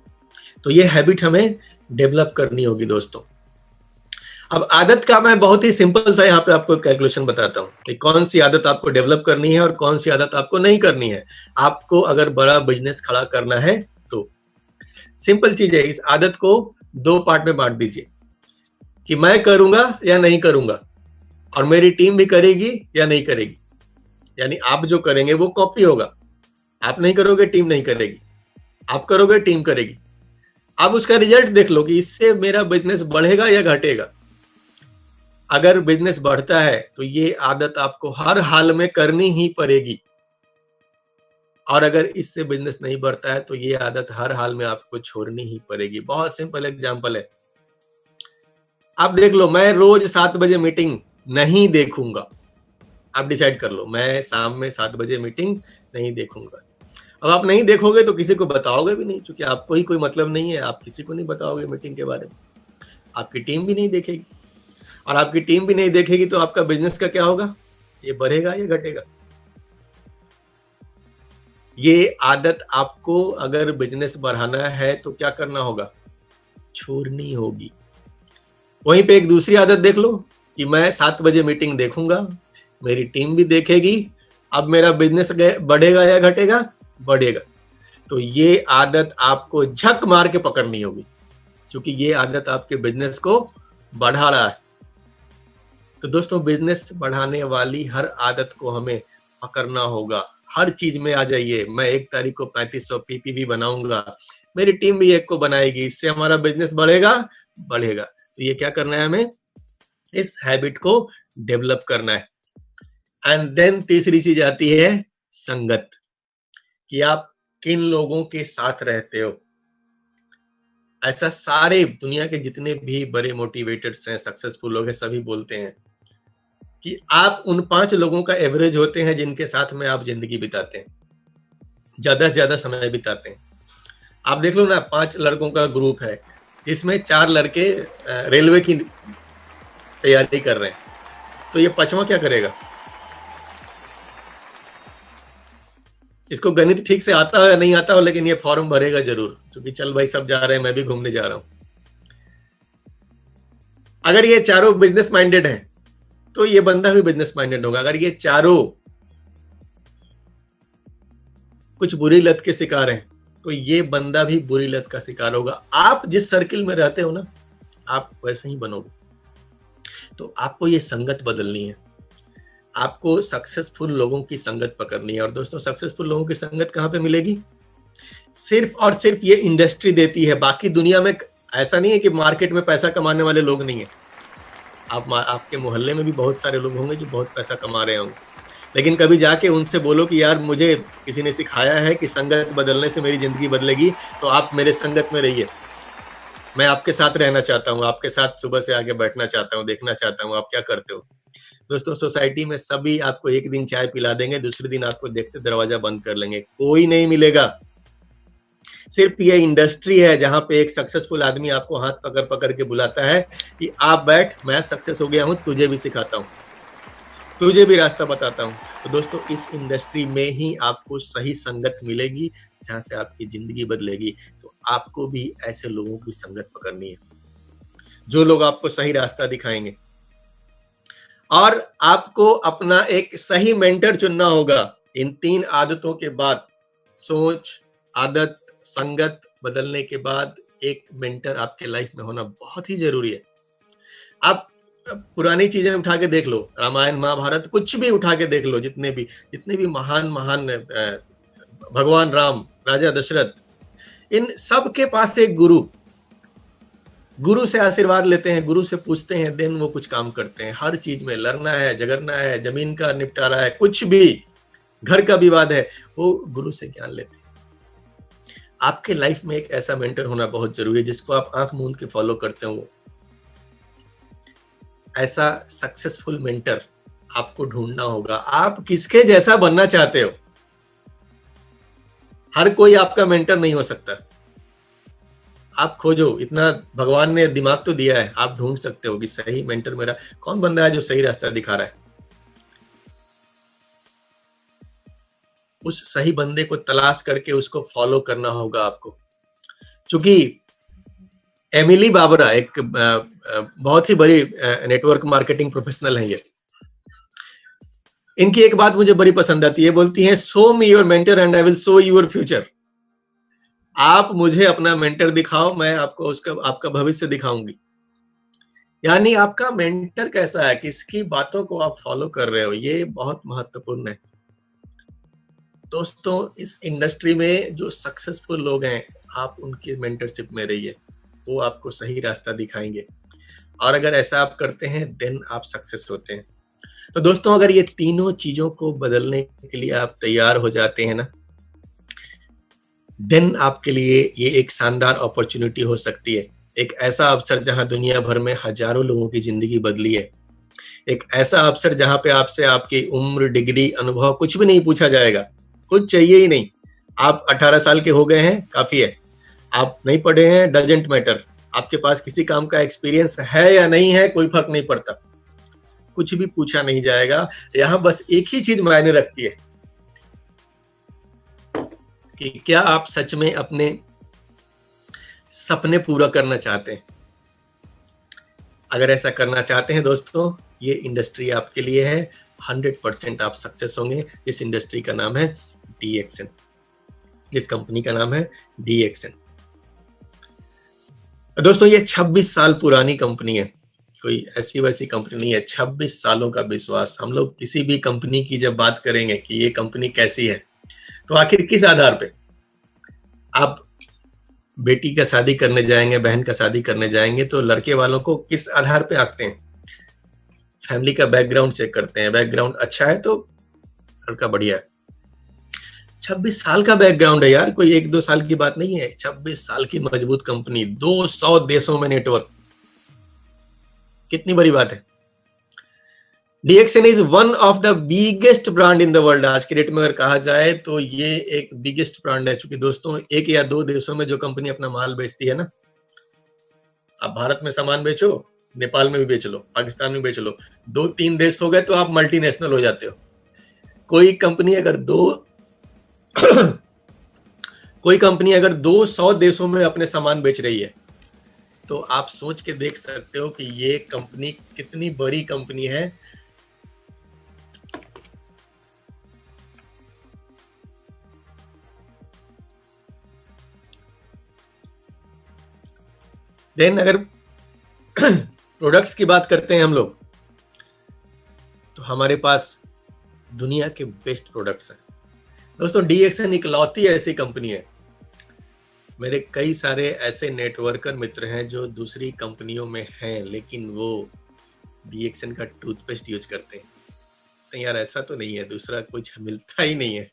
तो ये हैबिट हमें डेवलप करनी होगी दोस्तों। अब आदत का मैं बहुत ही सिंपल सा यहाँ पे आपको कैलकुलेशन बताता हूँ कि कौन सी आदत आपको डेवलप करनी है और कौन सी आदत आपको नहीं करनी है। आपको अगर बड़ा बिजनेस खड़ा करना है तो सिंपल चीज है, इस आदत को 2 पार्ट में बांट दीजिए कि मैं करूंगा या नहीं करूंगा, और मेरी टीम भी करेगी या नहीं करेगी। यानी आप जो करेंगे वो कॉपी होगा, आप नहीं करोगे टीम नहीं करेगी, आप करोगे टीम करेगी। अब उसका रिजल्ट देख लो कि इससे मेरा बिजनेस बढ़ेगा या घटेगा। अगर बिजनेस बढ़ता है तो ये आदत आपको हर हाल में करनी ही पड़ेगी, और अगर इससे बिजनेस नहीं बढ़ता है तो ये आदत हर हाल में आपको छोड़नी ही पड़ेगी। बहुत सिंपल एग्जांपल है, आप देख लो, मैं रोज 7 बजे मीटिंग नहीं देखूंगा। आप डिसाइड कर लो, मैं शाम में 7 बजे मीटिंग नहीं देखूंगा। अब आप नहीं देखोगे तो किसी को बताओगे भी नहीं, क्योंकि आपको ही कोई मतलब नहीं है, आप किसी को नहीं बताओगे मीटिंग के बारे में। आपकी टीम भी नहीं देखेगी, और आपकी टीम भी नहीं देखेगी तो आपका बिजनेस का क्या होगा? ये बढ़ेगा या घटेगा? ये आदत आपको अगर बिजनेस बढ़ाना है तो क्या करना होगा? छोड़नी होगी। वहीं पे एक दूसरी आदत देख लो कि मैं 7 बजे मीटिंग देखूंगा, मेरी टीम भी देखेगी। अब मेरा बिजनेस बढ़ेगा या घटेगा? बढ़ेगा। तो ये आदत आपको झक मार के पकड़नी होगी, क्योंकि ये आदत आपके बिजनेस को बढ़ा रहा है। तो दोस्तों, बिजनेस बढ़ाने वाली हर आदत को हमें पकड़ना होगा। हर चीज में आ जाइए, मैं 1 तारीख को 3500 पीपीवी बनाऊंगा, मेरी टीम भी 1 को बनाएगी, इससे हमारा बिजनेस बढ़ेगा बढ़ेगा। तो ये क्या करना है? हमें इस हैबिट को डेवलप करना है। एंड देन तीसरी चीज आती है संगत, कि आप किन लोगों के साथ रहते हो। ऐसा सारे दुनिया के जितने भी बड़े मोटिवेटर्स हैं, सक्सेसफुल लोग हैं, सभी बोलते हैं कि आप उन 5 लोगों का एवरेज होते हैं जिनके साथ में आप जिंदगी बिताते हैं, ज्यादा से ज्यादा समय बिताते हैं। आप देख लो ना, 5 लड़कों का ग्रुप है, इसमें 4 लड़के रेलवे की तैयारी कर रहे हैं, तो ये 5वां क्या करेगा? इसको गणित ठीक से आता हो या नहीं आता हो, लेकिन ये फॉर्म भरेगा जरूर, क्योंकि चल भाई सब जा रहे हैं, मैं भी घूमने जा रहा हूं। अगर ये चारों बिजनेस माइंडेड हैं तो ये बंदा भी बिजनेस माइंडेड होगा। अगर ये चारों कुछ बुरी लत के शिकार हैं तो ये बंदा भी बुरी लत का शिकार होगा। आप जिस सर्किल में रहते हो ना, आप वैसे ही बनोगे। तो आपको ये संगत बदलनी है, आपको सक्सेसफुल लोगों की संगत पकड़नी है। और दोस्तों, सक्सेसफुल लोगों की संगत कहाँ पे मिलेगी? सिर्फ और सिर्फ ये इंडस्ट्री देती है। बाकी दुनिया में ऐसा नहीं है कि मार्केट में पैसा कमाने वाले लोग नहीं है। आपके मोहल्ले में भी बहुत सारे लोग होंगे जो बहुत पैसा कमा रहे होंगे, लेकिन कभी जाके उनसे बोलो कि यार मुझे किसी ने सिखाया है कि संगत बदलने से मेरी जिंदगी बदलेगी, तो आप मेरे संगत में रहिए, मैं आपके साथ रहना चाहता हूँ, आपके साथ सुबह से आगे बैठना चाहता हूँ, देखना चाहता हूँ आप क्या करते हो। दोस्तों, सोसाइटी में सभी आपको एक दिन चाय पिला देंगे, दूसरे दिन आपको देखते दरवाजा बंद कर लेंगे, कोई नहीं मिलेगा। सिर्फ ये इंडस्ट्री है जहां पे एक सक्सेसफुल आदमी आपको हाथ पकड़ पकड़ के बुलाता है कि आप बैठ, मैं सक्सेस हो गया हूं, तुझे भी सिखाता हूं, तुझे भी रास्ता बताता हूं। तो दोस्तों, इस इंडस्ट्री में ही आपको सही संगत मिलेगी जहां से आपकी जिंदगी बदलेगी। तो आपको भी ऐसे लोगों की संगत पकड़नी है जो लोग आपको सही रास्ता दिखाएंगे, और आपको अपना एक सही मेंटर चुनना होगा। इन 3 आदतों के बाद, सोच, आदत, संगत बदलने के बाद, एक मेंटर आपके लाइफ में होना बहुत ही जरूरी है। आप पुरानी चीजें उठा के देख लो, रामायण महाभारत कुछ भी उठा के देख लो, जितने भी महान महान भगवान राम, राजा दशरथ, इन सब के पास एक गुरु से आशीर्वाद लेते हैं, गुरु से पूछते हैं, देन वो कुछ काम करते हैं। हर चीज में लड़ना है, झगड़ना है, जमीन का निपटारा है, कुछ भी, घर का विवाद है, वो गुरु से ज्ञान लेते हैं। आपके लाइफ में एक ऐसा मेंटर होना बहुत जरूरी है जिसको आप आंख मूंद के फॉलो करते हो। ऐसा सक्सेसफुल मेंटर आपको ढूंढना होगा। आप किसके जैसा बनना चाहते हो? हर कोई आपका मेंटर नहीं हो सकता। आप खोजो, इतना भगवान ने दिमाग तो दिया है, आप ढूंढ सकते हो कि सही मेंटर मेरा कौन बंदा है जो सही रास्ता दिखा रहा है। उस सही बंदे को तलाश करके उसको फॉलो करना होगा आपको। क्योंकि एमिली बाबरा एक बहुत ही बड़ी नेटवर्क मार्केटिंग प्रोफेशनल है। ये, इनकी एक बात मुझे बड़ी पसंद आती है, बोलती है, show me your mentor and I will show your future. आप मुझे अपना मेंटर दिखाओ, मैं आपको आपका भविष्य दिखाऊंगी। यानी आपका मेंटर कैसा है, किसकी बातों को आप फॉलो कर रहे हो, ये बहुत महत्वपूर्ण है। दोस्तों, इस इंडस्ट्री में जो सक्सेसफुल लोग हैं, आप उनकी मेंटरशिप में रहिए, वो आपको सही रास्ता दिखाएंगे, और अगर ऐसा आप करते हैं देन आप सक्सेस होते हैं। तो दोस्तों, अगर ये तीनों चीजों को बदलने के लिए आप तैयार हो जाते हैं ना, देन आपके लिए ये एक शानदार अपॉर्चुनिटी हो सकती है। एक ऐसा अवसर जहां दुनिया भर में हजारों लोगों की जिंदगी बदली है। एक ऐसा अवसर जहां पे आपसे आपकी उम्र, डिग्री, अनुभव कुछ भी नहीं पूछा जाएगा, कुछ चाहिए ही नहीं। आप 18 साल के हो गए हैं, काफी है। आप नहीं पढ़े हैं, डजेंट मैटर। आपके पास किसी काम का एक्सपीरियंस है या नहीं है, कोई फर्क नहीं पड़ता। कुछ भी पूछा नहीं जाएगा। यहाँ बस एक ही चीज मायने रखती है कि क्या आप सच में अपने सपने पूरा करना चाहते हैं। अगर ऐसा करना चाहते हैं दोस्तों, ये इंडस्ट्री आपके लिए है। 100% आप सक्सेस होंगे। इस इंडस्ट्री का नाम है DXN। इस कंपनी का नाम है DXN। दोस्तों, ये 26 साल पुरानी कंपनी है, कोई ऐसी वैसी कंपनी नहीं है। 26 सालों का विश्वास। हम लोग किसी भी कंपनी की जब बात करेंगे कि ये कंपनी कैसी है, तो आखिर किस आधार पे आप बेटी का शादी करने जाएंगे, बहन का शादी करने जाएंगे, तो लड़के वालों को किस आधार पे आंकते हैं? फैमिली का बैकग्राउंड चेक करते हैं। बैकग्राउंड अच्छा है तो लड़का बढ़िया है। 26 साल का बैकग्राउंड है यार, कोई 1-2 साल की बात नहीं है। 26 साल की मजबूत कंपनी, 200 देशों में नेटवर्क, कितनी बड़ी बात है। DXN is one of the biggest brand in the world. आज के डेट में अगर कहा जाए तो ये एक बिगेस्ट ब्रांड है। चूंकि दोस्तों, 1 या 2 देशों में जो कंपनी अपना माल बेचती है ना, आप भारत में सामान बेचो, नेपाल में भी बेच लो, पाकिस्तान में बेच लो, 2-3 देश हो गए तो आप मल्टीनेशनल हो जाते हो। कोई कंपनी अगर 200 देशों में अपने सामान बेच रही है, तो आप सोच के देख सकते हो कि ये कंपनी कितनी बड़ी कंपनी है। देन अगर प्रोडक्ट्स की बात करते हैं हम लोग, तो हमारे पास दुनिया के बेस्ट प्रोडक्ट्स हैं। दोस्तों, DXN इकलौती ऐसी कंपनी है। मेरे कई सारे ऐसे नेटवर्कर मित्र हैं जो दूसरी कंपनियों में हैं, लेकिन वो DXN का टूथपेस्ट यूज करते हैं। नहीं यार, ऐसा तो नहीं है, दूसरा कुछ मिलता ही नहीं है।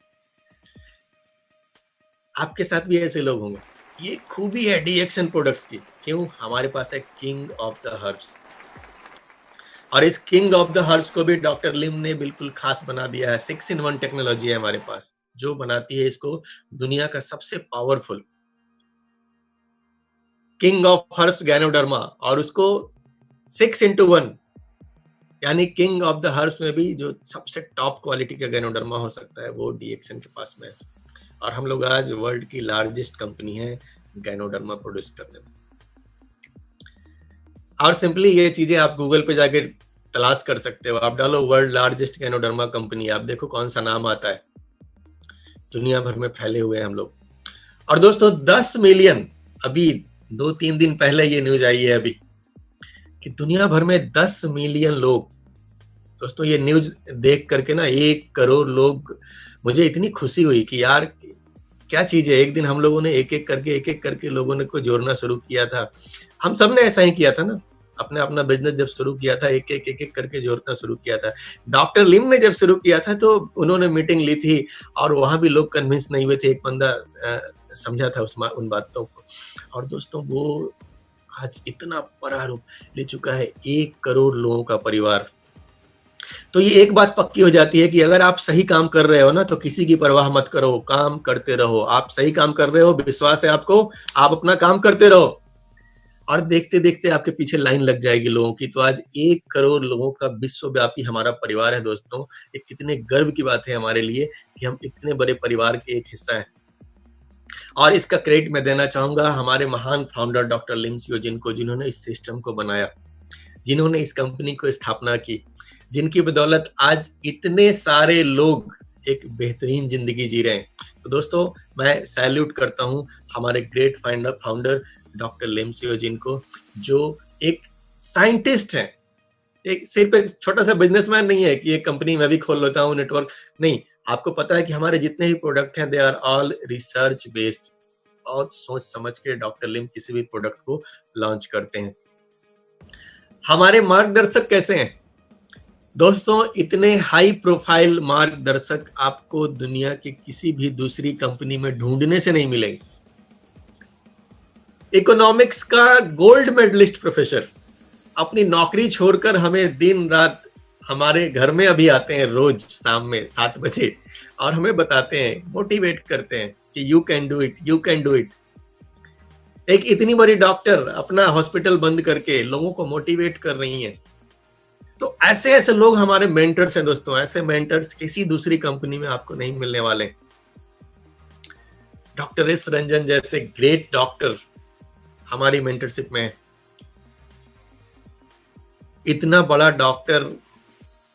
आपके साथ भी ऐसे लोग होंगे। ये खूबी है DXN प्रोडक्ट्स की। क्यों? हमारे पास है किंग ऑफ द हर्ब्स, और इस किंग ऑफ द हर्ब्स को भी डॉक्टर लिम ने बिल्कुल खास बना दिया है। 6 in 1 टेक्नोलॉजी है हमारे पास, जो बनाती है इसको दुनिया का सबसे powerful king of herbs ganoderma, और उसको 6x1 यानी किंग ऑफ द हर्ब्स में भी जो सबसे टॉप क्वालिटी का गैनोडर्मा हो सकता है वो डीएक्सएन के पास में है। और हम लोग आज वर्ल्ड की लार्जेस्ट कंपनी है गैनोडर्मा प्रोड्यूस करने में। और सिंपली ये चीजें आप गूगल पे जाके तलाश कर सकते हो। आप डालो वर्ल्ड लार्जेस्ट गैनोडर्मा कंपनी, आप देखो कौन सा नाम आता है। दुनिया भर में फैले हुए हैं हम लोग। और दोस्तों 10 मिलियन, अभी 2-3 दिन पहले ये न्यूज आई है अभी कि दुनिया भर में 10 मिलियन लोग, दोस्तों ये न्यूज देख करके ना 1 करोड़ लोग, मुझे इतनी खुशी हुई कि यार क्या चीज है। एक दिन हम लोगों ने एक एक करके लोगों ने को जोड़ना शुरू किया था। हम सब ने ऐसा ही किया था ना, अपने अपना बिजनेस जब शुरू किया था एक एक करके जोड़ना शुरू किया था। डॉक्टर लिम ने जब शुरू किया था तो उन्होंने मीटिंग ली थी और वहां भी लोग कन्विंस नहीं हुए थे। एक बंदा समझा था उन बातों को। और दोस्तों वो आज इतना बड़ा रूप ले चुका है, 1 करोड़ लोगों का परिवार। तो ये एक बात पक्की हो जाती है कि अगर आप सही काम कर रहे हो ना तो किसी की परवाह मत करो, काम करते रहो। आप सही काम कर रहे हो, विश्वास है आपको, आप अपना काम करते रहो और देखते देखते आपके पीछे लाइन लग जाएगी लोगों की। तो आज 1 करोड़ लोगों का विश्वव्यापी हमारा परिवार है दोस्तों। ये कितने गर्व की बात है हमारे लिए कि हम इतने बड़े परिवार के एक हिस्सा हैं। और इसका क्रेडिट मैं देना चाहूंगा हमारे महान फाउंडर डॉक्टर लिम सियोजिन को, जिन्होंने इस सिस्टम को बनाया, जिन्होंने इस कंपनी को स्थापना की, जिनकी बदौलत आज इतने सारे लोग एक बेहतरीन जिंदगी जी रहे हैं। तो दोस्तों मैं सैल्यूट करता हूं हमारे ग्रेट फाउंडर डॉक्टर लिम सियोजिन को, जो एक साइंटिस्ट हैं, एक सिर्फ एक छोटा सा बिजनेसमैन नहीं है कि ये कंपनी मैं भी खोल लेता हूँ नेटवर्क, नहीं। आपको पता है कि हमारे जितने भी प्रोडक्ट हैं they are all research based. बहुत सोच समझ के डॉक्टर लिम किसी भी प्रोडक्ट को लॉन्च करते हैं। हमारे मार्गदर्शक कैसे हैं दोस्तों? इतने हाई प्रोफाइल मार्गदर्शक आपको दुनिया के किसी भी दूसरी कंपनी में ढूंढने से नहीं मिलेंगे। इकोनॉमिक्स का गोल्ड मेडलिस्ट प्रोफेसर अपनी नौकरी छोड़कर हमें दिन रात हमारे घर में अभी आते हैं रोज शाम में 7 बजे और हमें बताते हैं, मोटिवेट करते हैं कि you can do it, you can do it. एक इतनी बड़ी डॉक्टर अपना हॉस्पिटल बंद करके लोगों को मोटिवेट कर रही हैं। तो ऐसे ऐसे लोग हमारे मेंटर्स हैं दोस्तों। ऐसे मेंटर्स किसी दूसरी कंपनी में आपको नहीं मिलने वाले। डॉक्टर एस रंजन जैसे ग्रेट डॉक्टर हमारी मेंटरशिप में है। इतना बड़ा डॉक्टर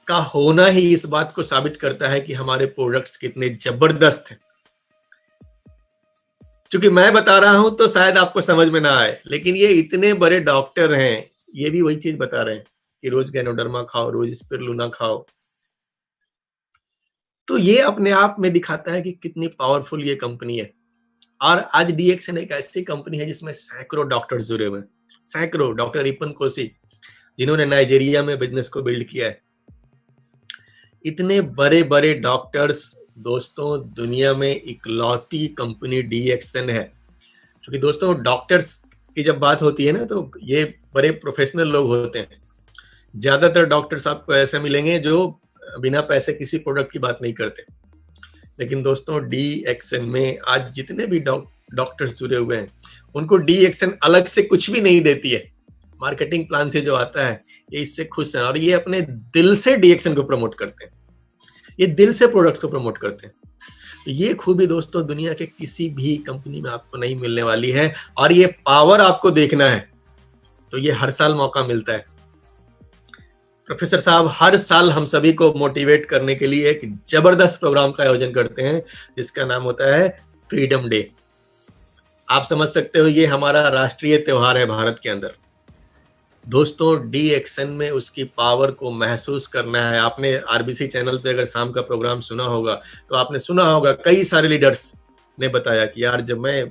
का होना ही इस बात को साबित करता है कि हमारे प्रोडक्ट्स कितने जबरदस्त हैं। क्योंकि मैं बता रहा हूं तो शायद आपको समझ में ना आए, लेकिन ये इतने बड़े डॉक्टर हैं, ये भी वही चीज बता रहे हैं कि रोज गैनोडर्मा खाओ, रोज स्पिरुलिना खाओ। तो ये अपने आप में दिखाता है कि कितनी पावरफुल ये कंपनी है। और आज डीएक्सएन एक ऐसी कंपनी है जिसमें सैकड़ों डॉक्टर्स जुड़े हुए हैं, सैकड़ों। डॉक्टर रिपन कोसी जिन्होंने नाइजीरिया में बिजनेस को बिल्ड किया है। इतने बड़े बड़े डॉक्टर्स दोस्तों, दुनिया में इकलौती कंपनी डीएक्सएन है। क्योंकि दोस्तों डॉक्टर्स की जब बात होती है ना तो ये बड़े प्रोफेशनल लोग होते हैं। ज्यादातर डॉक्टर्स आपको ऐसे मिलेंगे जो बिना पैसे किसी प्रोडक्ट की बात नहीं करते। लेकिन दोस्तों डीएक्सएन में आज जितने भी डॉक्टर्स जुड़े हुए हैं उनको डीएक्सएन अलग से कुछ भी नहीं देती है। मार्केटिंग प्लान से जो आता है ये इससे खुश हैं और ये अपने दिल से डीएक्सएन को प्रमोट करते हैं। ये दिल से प्रोडक्ट्स को प्रमोट करते हैं। ये खूबी दोस्तों दुनिया के किसी भी कंपनी में आपको नहीं मिलने वाली है। और ये पावर आपको देखना है तो ये हर साल मौका मिलता है। प्रोफेसर साहब हर साल हम सभी को मोटिवेट करने के लिए एक जबरदस्त प्रोग्राम का आयोजन करते हैं जिसका नाम होता है फ्रीडम डे। आप समझ सकते हो ये हमारा राष्ट्रीय त्योहार है भारत के अंदर। दोस्तों डीएक्सएन में उसकी पावर को महसूस करना है। आपने आरबीसी चैनल पे अगर शाम का प्रोग्राम सुना होगा तो आपने सुना होगा कई सारे लीडर्स ने बताया कि यार जब मैं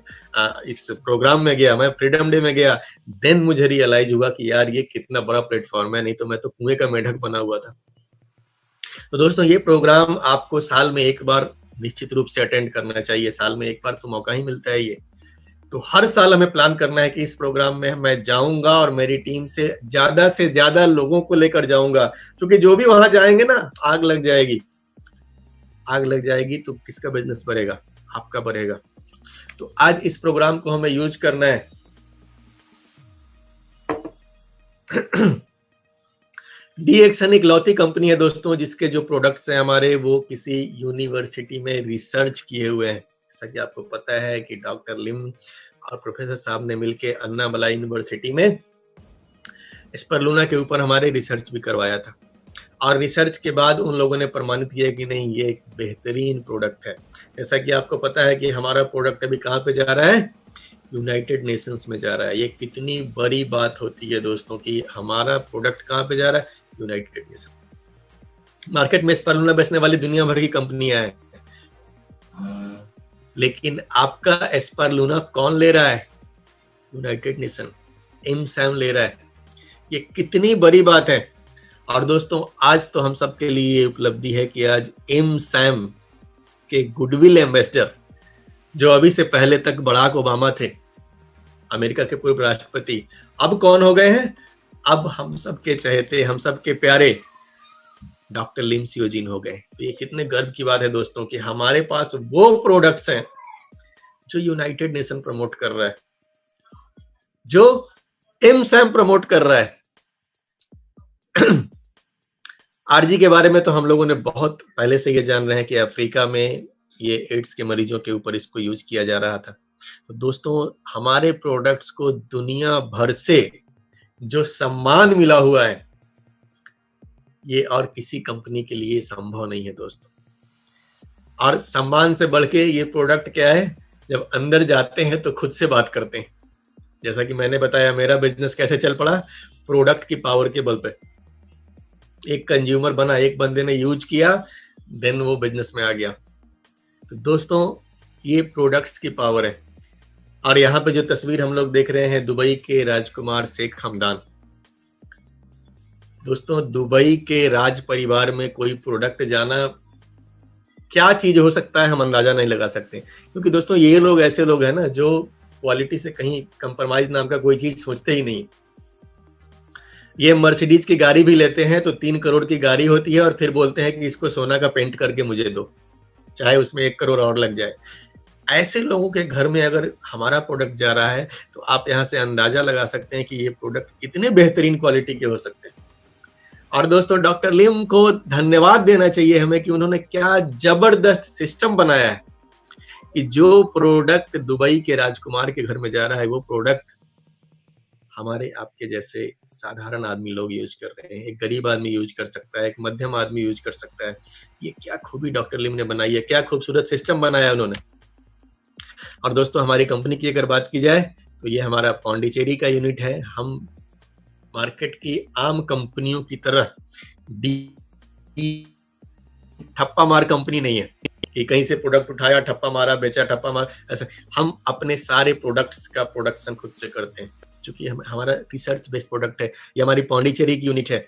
इस प्रोग्राम में गया, मैं फ्रीडम डे में गया, देन मुझे रियलाइज हुआ कि यार ये कितना बड़ा प्लेटफॉर्म है, नहीं तो मैं तो कुएं का मेढक बना हुआ था। तो दोस्तों ये प्रोग्राम आपको साल में एक बार निश्चित रूप से अटेंड करना चाहिए। साल में एक बार तो मौका ही मिलता है ये। तो हर साल हमें प्लान करना है कि इस प्रोग्राम में मैं जाऊंगा और मेरी टीम से ज्यादा लोगों को लेकर जाऊंगा। क्योंकि जो भी वहां जाएंगे ना आग लग जाएगी। आग लग जाएगी तो किसका बिजनेस बढ़ेगा? आपका बढ़ेगा। तो आज इस प्रोग्राम को हमें यूज करना है डीएक्सन एक लौती कंपनी है दोस्तों, जिसके जो प्रोडक्ट्स हैं हमारे, वो किसी यूनिवर्सिटी में रिसर्च किए हुए हैं। जैसा कि आपको पता है कि डॉक्टर लिम और प्रोफेसर साहब ने मिलकर अन्नामलाई यूनिवर्सिटी में स्परुलिना के ऊपर हमारे रिसर्च भी करवाया था, और रिसर्च के बाद उन लोगों ने प्रमाणित किया कि नहीं, ये एक बेहतरीन प्रोडक्ट है। जैसा कि आपको पता है कि हमारा प्रोडक्ट अभी कहाँ पे जा रहा है, यूनाइटेड नेशंस में जा रहा है। ये कितनी बड़ी बात होती है दोस्तों कि हमारा प्रोडक्ट कहाँ पे जा रहा है, यूनाइटेड नेशन। मार्केट में स्परुलिना बेचने वाली दुनिया भर की कंपनियां हैं, लेकिन आपका स्परुलिना कौन ले रहा है, यूनाइटेड नेशन, एमसैम ले रहा है। ये कितनी बड़ी बात है। और दोस्तों आज तो हम सबके लिए ये उपलब्धि है कि आज एमसैम के गुडविल एम्बेसडर, जो अभी से पहले तक बराक ओबामा थे, अमेरिका के पूर्व राष्ट्रपति, अब कौन हो गए हैं, अब हम सबके चहेते, हम सबके प्यारे डॉक्टर लिम सियोजिन हो गए। तो ये कितने गर्व की बात है दोस्तों कि हमारे पास वो प्रोडक्ट्स हैं जो यूनाइटेड नेशन प्रमोट कर रहा है, जो एमसैम प्रमोट कर रहा है। आरजी के बारे में तो हम लोगों ने बहुत पहले से ये जान रहे हैं कि अफ्रीका में ये एड्स के मरीजों के ऊपर इसको यूज किया जा रहा था। तो दोस्तों हमारे प्रोडक्ट्स को दुनिया भर से जो सम्मान मिला हुआ है, ये और किसी कंपनी के लिए संभव नहीं है दोस्तों। और सम्मान से बढ़ के ये प्रोडक्ट क्या है, जब अंदर जाते हैं तो खुद से बात करते हैं। जैसा कि मैंने बताया, मेरा बिजनेस कैसे चल पड़ा, प्रोडक्ट की पावर के बल पे। एक कंज्यूमर बना, एक बंदे ने यूज किया, देन वो बिजनेस में आ गया। तो दोस्तों ये प्रोडक्ट्स की पावर है। और यहाँ पे जो तस्वीर हम लोग देख रहे हैं, दुबई के राजकुमार शेख हमदान। दोस्तों दुबई के राज परिवार में कोई प्रोडक्ट जाना, क्या चीज हो सकता है हम अंदाजा नहीं लगा सकते। क्योंकि दोस्तों ये लोग ऐसे लोग हैं ना, जो क्वालिटी से कहीं कंप्रोमाइज नाम का कोई चीज सोचते ही नहीं। ये मर्सिडीज की गाड़ी भी लेते हैं तो 3 करोड़ की गाड़ी होती है, और फिर बोलते हैं कि इसको सोना का पेंट करके मुझे दो, चाहे उसमें 1 करोड़ और लग जाए। ऐसे लोगों के घर में अगर हमारा प्रोडक्ट जा रहा है, तो आप यहाँ से अंदाजा लगा सकते हैं कि ये प्रोडक्ट कितने बेहतरीन क्वालिटी के हो सकते हैं। और दोस्तों डॉक्टर लिम को धन्यवाद देना चाहिए हमें कि उन्होंने क्या जबरदस्त सिस्टम बनाया है कि जो प्रोडक्ट दुबई के राजकुमार के घर में जा रहा है, वो प्रोडक्ट हमारे आपके जैसे साधारण आदमी लोग यूज कर रहे हैं। एक गरीब आदमी यूज कर सकता है, एक मध्यम आदमी यूज कर सकता है। ये क्या खूबी डॉक्टर लिम ने बनाई है, क्या खूबसूरत सिस्टम बनाया उन्होंने। और दोस्तों हमारी कंपनी की अगर बात की जाए तो ये हमारा पौंडीचेरी का यूनिट है। हम मार्केट की आम कंपनियों की तरह ठप्पा मार कंपनी नहीं है कि कहीं से प्रोडक्ट उठाया, ठप्पा मारा, बेचा, ठप्पा मार, ऐसा। हम अपने सारे प्रोडक्ट्स का प्रोडक्शन खुद से करते हैं, क्योंकि हमारा रिसर्च बेस्ड प्रोडक्ट है। ये हमारी पौंडीचेरी की यूनिट है।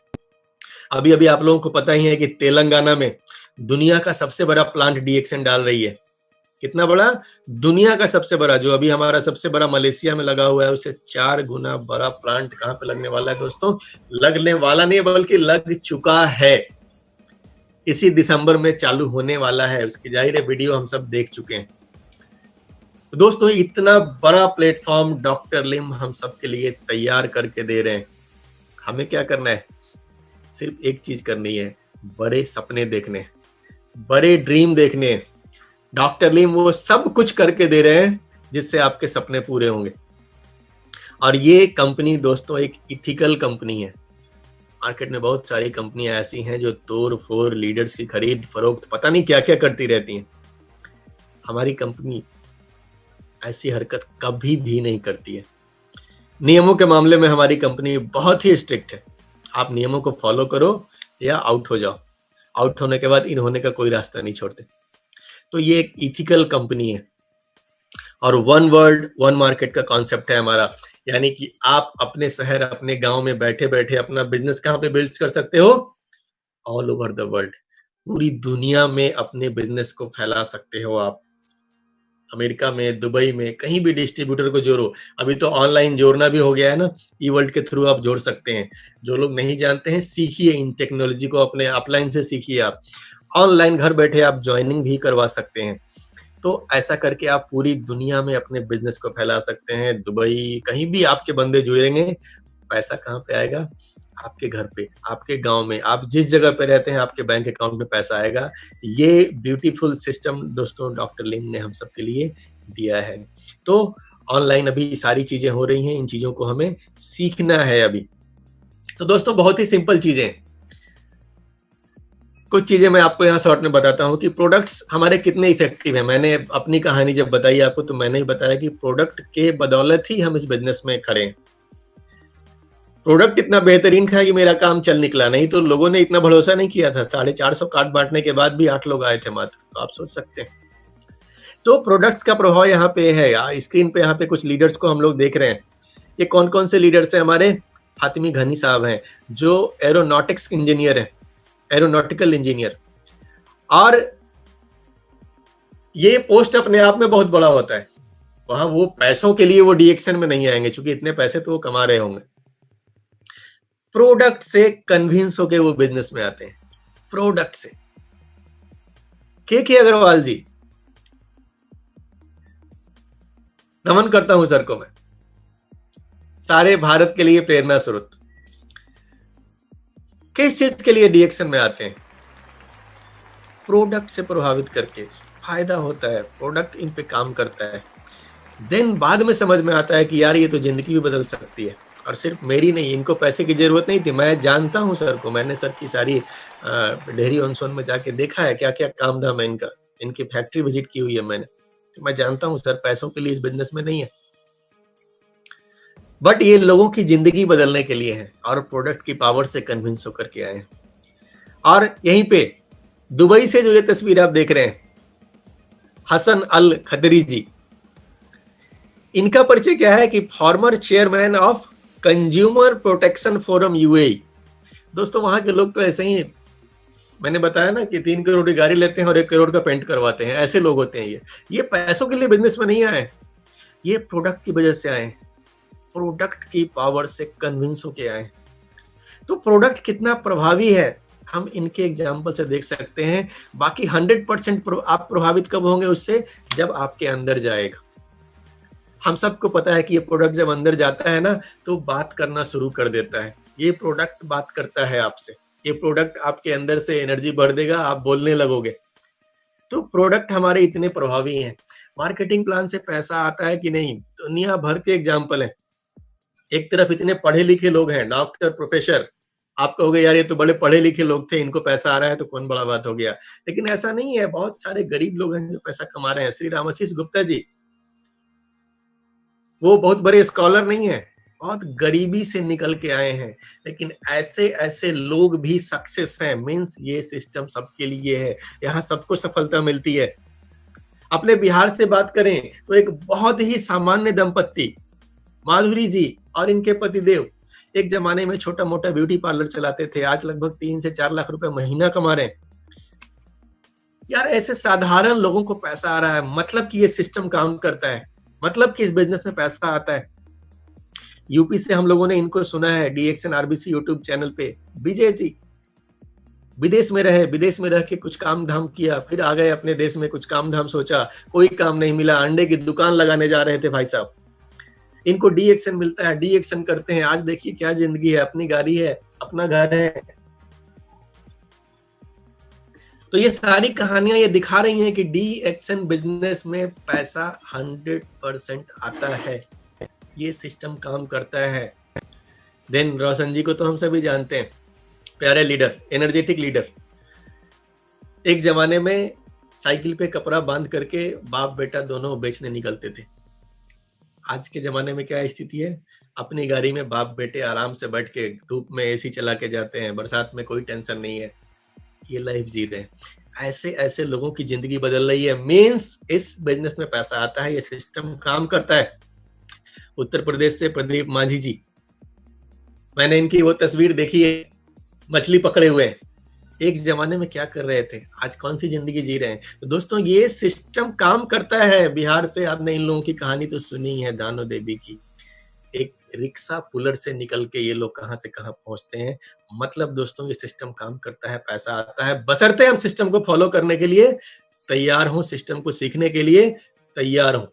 अभी अभी आप लोगों को पता ही है कि तेलंगाना में दुनिया का सबसे बड़ा प्लांट डीएक्सन डाल रही है। कितना बड़ा, दुनिया का सबसे बड़ा। जो अभी हमारा सबसे बड़ा मलेशिया में लगा हुआ है, उससे 4 गुना बड़ा प्लांट कहाँ पे लगने वाला है दोस्तों, लगने वाला नहीं बल्कि लग चुका है। इसी दिसंबर में चालू होने वाला है। उसकी जाहिर है वीडियो हम सब देख चुके हैं। दोस्तों इतना बड़ा प्लेटफॉर्म डॉक्टर लिम हम सबके लिए तैयार करके दे रहे हैं। हमें क्या करना है, सिर्फ एक चीज करनी है, बड़े सपने देखने, बड़े ड्रीम देखने। डॉक्टर लिम वो सब कुछ करके दे रहे हैं जिससे आपके सपने पूरे होंगे। और ये कंपनी दोस्तों एक इथिकल कंपनी है। मार्केट में बहुत सारी कंपनियां ऐसी हैं जो तोड़ फोड़, लीडर्स की खरीद फरोख्त, पता नहीं क्या क्या करती रहती हैं। हमारी कंपनी ऐसी हरकत कभी भी नहीं करती है। नियमों के मामले में हमारी कंपनी बहुत ही स्ट्रिक्ट है। आप नियमों को फॉलो करो या आउट हो जाओ। आउट होने के बाद इन होने का कोई रास्ता नहीं छोड़ते। तो ये एक इथिकल कंपनी है। और 1 वर्ल्ड 1 मार्केट का कॉन्सेप्ट है हमारा। यानी कि आप अपने शहर, अपने गांव में बैठे बैठे अपना बिजनेस कहाँ पे बिल्ड कर सकते हो, ऑल ओवर द वर्ल्ड, पूरी दुनिया में अपने बिजनेस को फैला सकते हो आप। अमेरिका में, दुबई में, कहीं भी डिस्ट्रीब्यूटर को जोड़ो। अभी तो ऑनलाइन जोड़ना भी हो गया है ना, ई वर्ल्ड के थ्रू आप जोड़ सकते हैं। जो लोग नहीं जानते हैं, सीखिए इन टेक्नोलॉजी को, अपने अपलाइन से सीखिए। आप ऑनलाइन घर बैठे आप ज्वाइनिंग भी करवा सकते हैं। तो ऐसा करके आप पूरी दुनिया में अपने बिजनेस को फैला सकते हैं। दुबई, कहीं भी आपके बंदे जुड़ेंगे, पैसा कहाँ पे आएगा? आपके घर पे, आपके गांव में, आप जिस जगह पे रहते हैं आपके बैंक अकाउंट में पैसा आएगा। ये ब्यूटीफुल सिस्टम दोस्तों डॉक्टर लिन ने हम सबके लिए दिया है। तो ऑनलाइन अभी सारी चीजें हो रही हैं, इन चीजों को हमें सीखना है अभी। तो दोस्तों बहुत ही सिंपल चीजें हैं, कुछ चीजें मैं आपको यहाँ शॉर्ट में बताता हूँ कि प्रोडक्ट्स हमारे कितने इफेक्टिव हैं। मैंने अपनी कहानी जब बताई आपको तो मैंने ही बताया कि प्रोडक्ट के बदौलत ही हम इस बिजनेस में खड़े हैं। प्रोडक्ट इतना बेहतरीन था कि मेरा काम चल निकला, नहीं तो लोगों ने इतना भरोसा नहीं किया था। 450 कार्ड बांटने के बाद भी 8 लोग आए थे मात्र, तो आप सोच सकते हैं। तो प्रोडक्ट्स का प्रभाव यहाँ पे है। स्क्रीन पे यहाँ पे कुछ लीडर्स को हम लोग देख रहे हैं। ये कौन कौन से लीडर्स हैं? हमारे फातिमी घनी साहब हैं जो एरोनॉटिक्स इंजीनियर है, एरोनॉटिकल इंजीनियर। और ये पोस्ट अपने आप में बहुत बड़ा होता है। वहां वो पैसों के लिए वो डीएक्शन में नहीं आएंगे, क्योंकि इतने पैसे तो वो कमा रहे होंगे। प्रोडक्ट से कन्विंस होके वो बिजनेस में आते हैं, प्रोडक्ट से। के अग्रवाल जी, नमन करता हूं सर को मैं, सारे भारत के लिए प्रेरणा स्रोत। किस चीज के लिए डीएक्शन में आते हैं? प्रोडक्ट से प्रभावित करके फायदा होता है, प्रोडक्ट इन पे काम करता है। देन बाद में समझ में आता है कि यार ये तो जिंदगी भी बदल सकती है। और सिर्फ मेरी नहीं, इनको पैसे की जरूरत नहीं थी। मैं जानता हूं सर को, मैंने सर की सारी डेहरी ऑन सोन में जाके देखा है क्या क्या काम धाम है इनका। इनकी फैक्ट्री विजिट की हुई है मैंने, तो मैं जानता हूं सर पैसों के लिए इस बिजनेस में नहीं है, बट ये लोगों की जिंदगी बदलने के लिए है और प्रोडक्ट की पावर से कन्विंस होकर के आए हैं। और यहीं पे दुबई से जो ये तस्वीर आप देख रहे हैं, हसन अल खदरी जी, इनका परिचय क्या है कि former chairman of consumer protection forum UAE. दोस्तों वहां के लोग तो ऐसे ही, मैंने बताया ना कि 3 करोड़ की गाड़ी लेते हैं और 1 करोड़ का पेंट करवाते हैं, ऐसे लोग होते हैं। ये पैसों के लिए बिजनेस में नहीं आए, ये प्रोडक्ट की वजह से आए, प्रोडक्ट की पावर से कन्विंस होके आए। तो प्रोडक्ट कितना प्रभावी है हम इनके एग्जाम्पल से देख सकते हैं। बाकी 100% आप प्रभावित कब होंगे उससे? जब आपके अंदर जाएगा। हम सबको पता है कि ये प्रोडक्ट जब अंदर जाता है ना तो बात करना शुरू कर देता है। ये प्रोडक्ट बात करता है आपसे, ये प्रोडक्ट आपके अंदर से एनर्जी भर देगा, आप बोलने लगोगे। तो प्रोडक्ट हमारे इतने प्रभावी हैं। मार्केटिंग प्लान से पैसा आता है कि नहीं? दुनिया भर के एग्जाम्पल है। एक तरफ इतने पढ़े लिखे लोग हैं, डॉक्टर, प्रोफेसर, आप कहोगे यार ये तो बड़े पढ़े लिखे लोग थे, इनको पैसा आ रहा है तो कौन बड़ा बात हो गया। लेकिन ऐसा नहीं है, बहुत सारे गरीब लोग हैं जो पैसा कमा रहे हैं। श्री रामाशीष गुप्ता जी, वो बहुत बड़े स्कॉलर नहीं है, बहुत गरीबी से निकल के आए हैं, लेकिन ऐसे ऐसे लोग भी सक्सेस हैं। मींस ये सिस्टम सबके लिए है, यहाँ सबको सफलता मिलती है। अपने बिहार से बात करें तो एक बहुत ही सामान्य दंपत्ति माधुरी जी और इनके पतिदेव एक जमाने में छोटा मोटा ब्यूटी पार्लर चलाते थे, आज लगभग 3 से 4 लाख रुपए महीना कमा रहे हैं। यार ऐसे साधारण लोगों को पैसा आ रहा है, मतलब कि ये सिस्टम काम करता है, मतलब कि इस बिजनेस में पैसा आता है। यूपी से हम लोगों ने इनको सुना है डीएक्शन आरबीसी यूट्यूब चैनल पे। विजय जी विदेश में रहे, विदेश में रह के कुछ काम धाम किया, फिर आ गए अपने देश में, कुछ काम धाम सोचा, कोई काम नहीं मिला, अंडे की दुकान लगाने जा रहे थे भाई साहब। इनको डीएक्शन मिलता है, डीएक्शन करते हैं, आज देखिए क्या जिंदगी है, अपनी गाड़ी है, अपना घर है। तो ये सारी कहानियां ये दिखा रही हैं कि डीएक्शन बिजनेस में पैसा 100% आता है, ये सिस्टम काम करता है। देन रोशन जी को तो हम सभी जानते हैं, प्यारे लीडर, एनर्जेटिक लीडर। एक जमाने में साइकिल पे कपड़ा बांध करके बाप बेटा दोनों बेचने निकलते थे। आज के जमाने में क्या स्थिति है? अपनी गाड़ी में बाप बेटे आराम से बैठ के धूप में एसी चला के जाते हैं, बरसात में कोई टेंशन नहीं है, ये लाइफ जी रहे हैं। ऐसे ऐसे लोगों की जिंदगी बदल रही है। मींस इस बिजनेस में पैसा आता है, ये सिस्टम काम करता है। उत्तर प्रदेश से प्रदीप माझी जी, मैंने इनकी वो तस्वीर देखी है, मछली पकड़े हुए हैं। एक जमाने में क्या कर रहे थे, आज कौन सी जिंदगी जी रहे हैं। तो दोस्तों ये सिस्टम काम करता है। बिहार से आपने इन लोगों की कहानी तो सुनी है, दानो देवी की। एक रिक्शा पुलर से निकल के ये लोग कहां से कहां पहुंचते हैं। मतलब दोस्तों ये सिस्टम काम करता है, पैसा आता है, बशर्ते हम सिस्टम को फॉलो करने के लिए तैयार हों, सिस्टम को सीखने के लिए तैयार हों।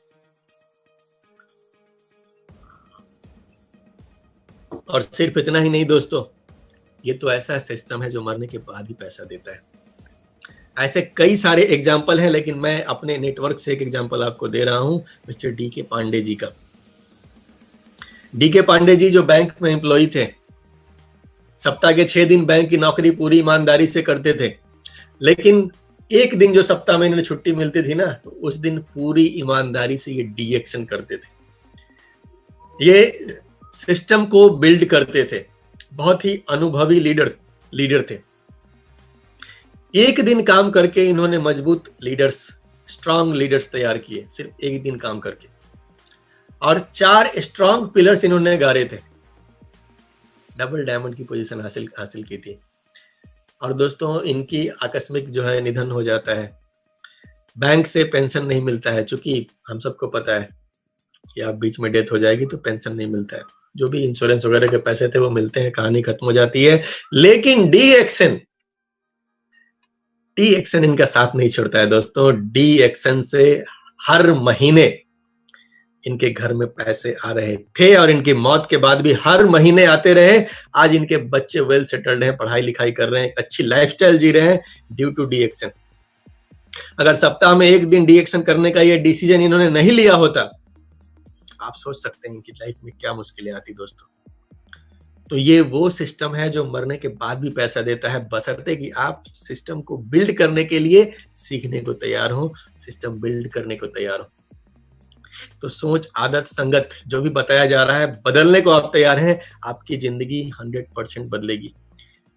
और सिर्फ इतना ही नहीं दोस्तों, ये तो ऐसा सिस्टम है जो मरने के बाद भी पैसा देता है। ऐसे कई सारे एग्जाम्पल हैं, लेकिन मैं अपने नेटवर्क से एक एग्जाम्पल आपको दे रहा हूं, मिस्टर डी.के. पांडे जी का। डी.के. पांडे जी जो बैंक में एम्प्लॉय थे, सप्ताह के 6 दिन बैंक की नौकरी पूरी ईमानदारी से करते थे, लेकिन एक दिन जो सप्ताह में इन्हें छुट्टी मिलती थी ना, तो उस दिन पूरी ईमानदारी से ये डी-एक्शन करते थे, ये सिस्टम को बिल्ड करते थे। बहुत ही अनुभवी लीडर थे। एक दिन काम करके इन्होंने मजबूत लीडर्स, स्ट्रांग लीडर्स तैयार किए, सिर्फ एक दिन काम करके, और 4 स्ट्रांग पिलर्स इन्होंने गाड़े थे। डबल डायमंड की पोजीशन हासिल की थी। और दोस्तों, इनकी आकस्मिक जो है निधन हो जाता है। बैंक से पेंशन नहीं मिलता है, चूंकि हम सबको पता है कि आप बीच में डेथ हो जाएगी तो पेंशन नहीं मिलता है। जो भी इंश्योरेंस वगैरह के पैसे थे वो मिलते हैं, कहानी खत्म हो जाती है। लेकिन डी-एक्शन इनका साथ नहीं छोड़ता है दोस्तों। डी-एक्शन से हर महीने इनके घर में पैसे आ रहे थे, और इनकी मौत के बाद भी हर महीने आते रहे। आज इनके बच्चे वेल सेटल्ड हैं, पढ़ाई लिखाई कर रहे हैं, एक अच्छी लाइफस्टाइल जी रहे हैं ड्यू टू डी-एक्शन। अगर सप्ताह में एक दिन डी-एक्शन करने का ये डिसीजन इन्होंने नहीं लिया होता, आप सोच सकते हैं कि लाइफ में क्या मुश्किलें आती दोस्तों। तो ये वो सिस्टम है जो मरने के बाद भी पैसा देता है, बशर्ते कि आप सिस्टम को बिल्ड करने के लिए सीखने को तैयार हो, सिस्टम बिल्ड करने को तैयार हो। तो सोच, आदत, संगत जो भी बताया जा रहा है, बदलने को आप तैयार हैं, आपकी जिंदगी 100% बदलेगी।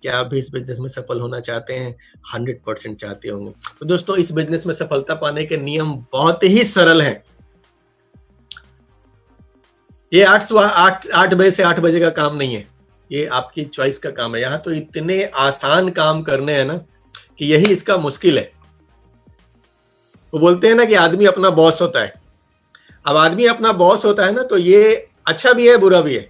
क्या आप भी इस बिजनेस में सफल होना चाहते हैं? 100% चाहते होंगे। तो दोस्तों, इस बिजनेस में सफलता पाने के नियम बहुत ही सरल हैं। ये 8 बजे से 8 बजे का काम नहीं है, ये आपकी चॉइस का काम है। यहाँ तो इतने आसान काम करने हैं ना कि यही इसका मुश्किल है। वो बोलते हैं ना कि आदमी अपना बॉस होता है। अब आदमी अपना बॉस होता है ना, तो ये अच्छा भी है, बुरा भी है।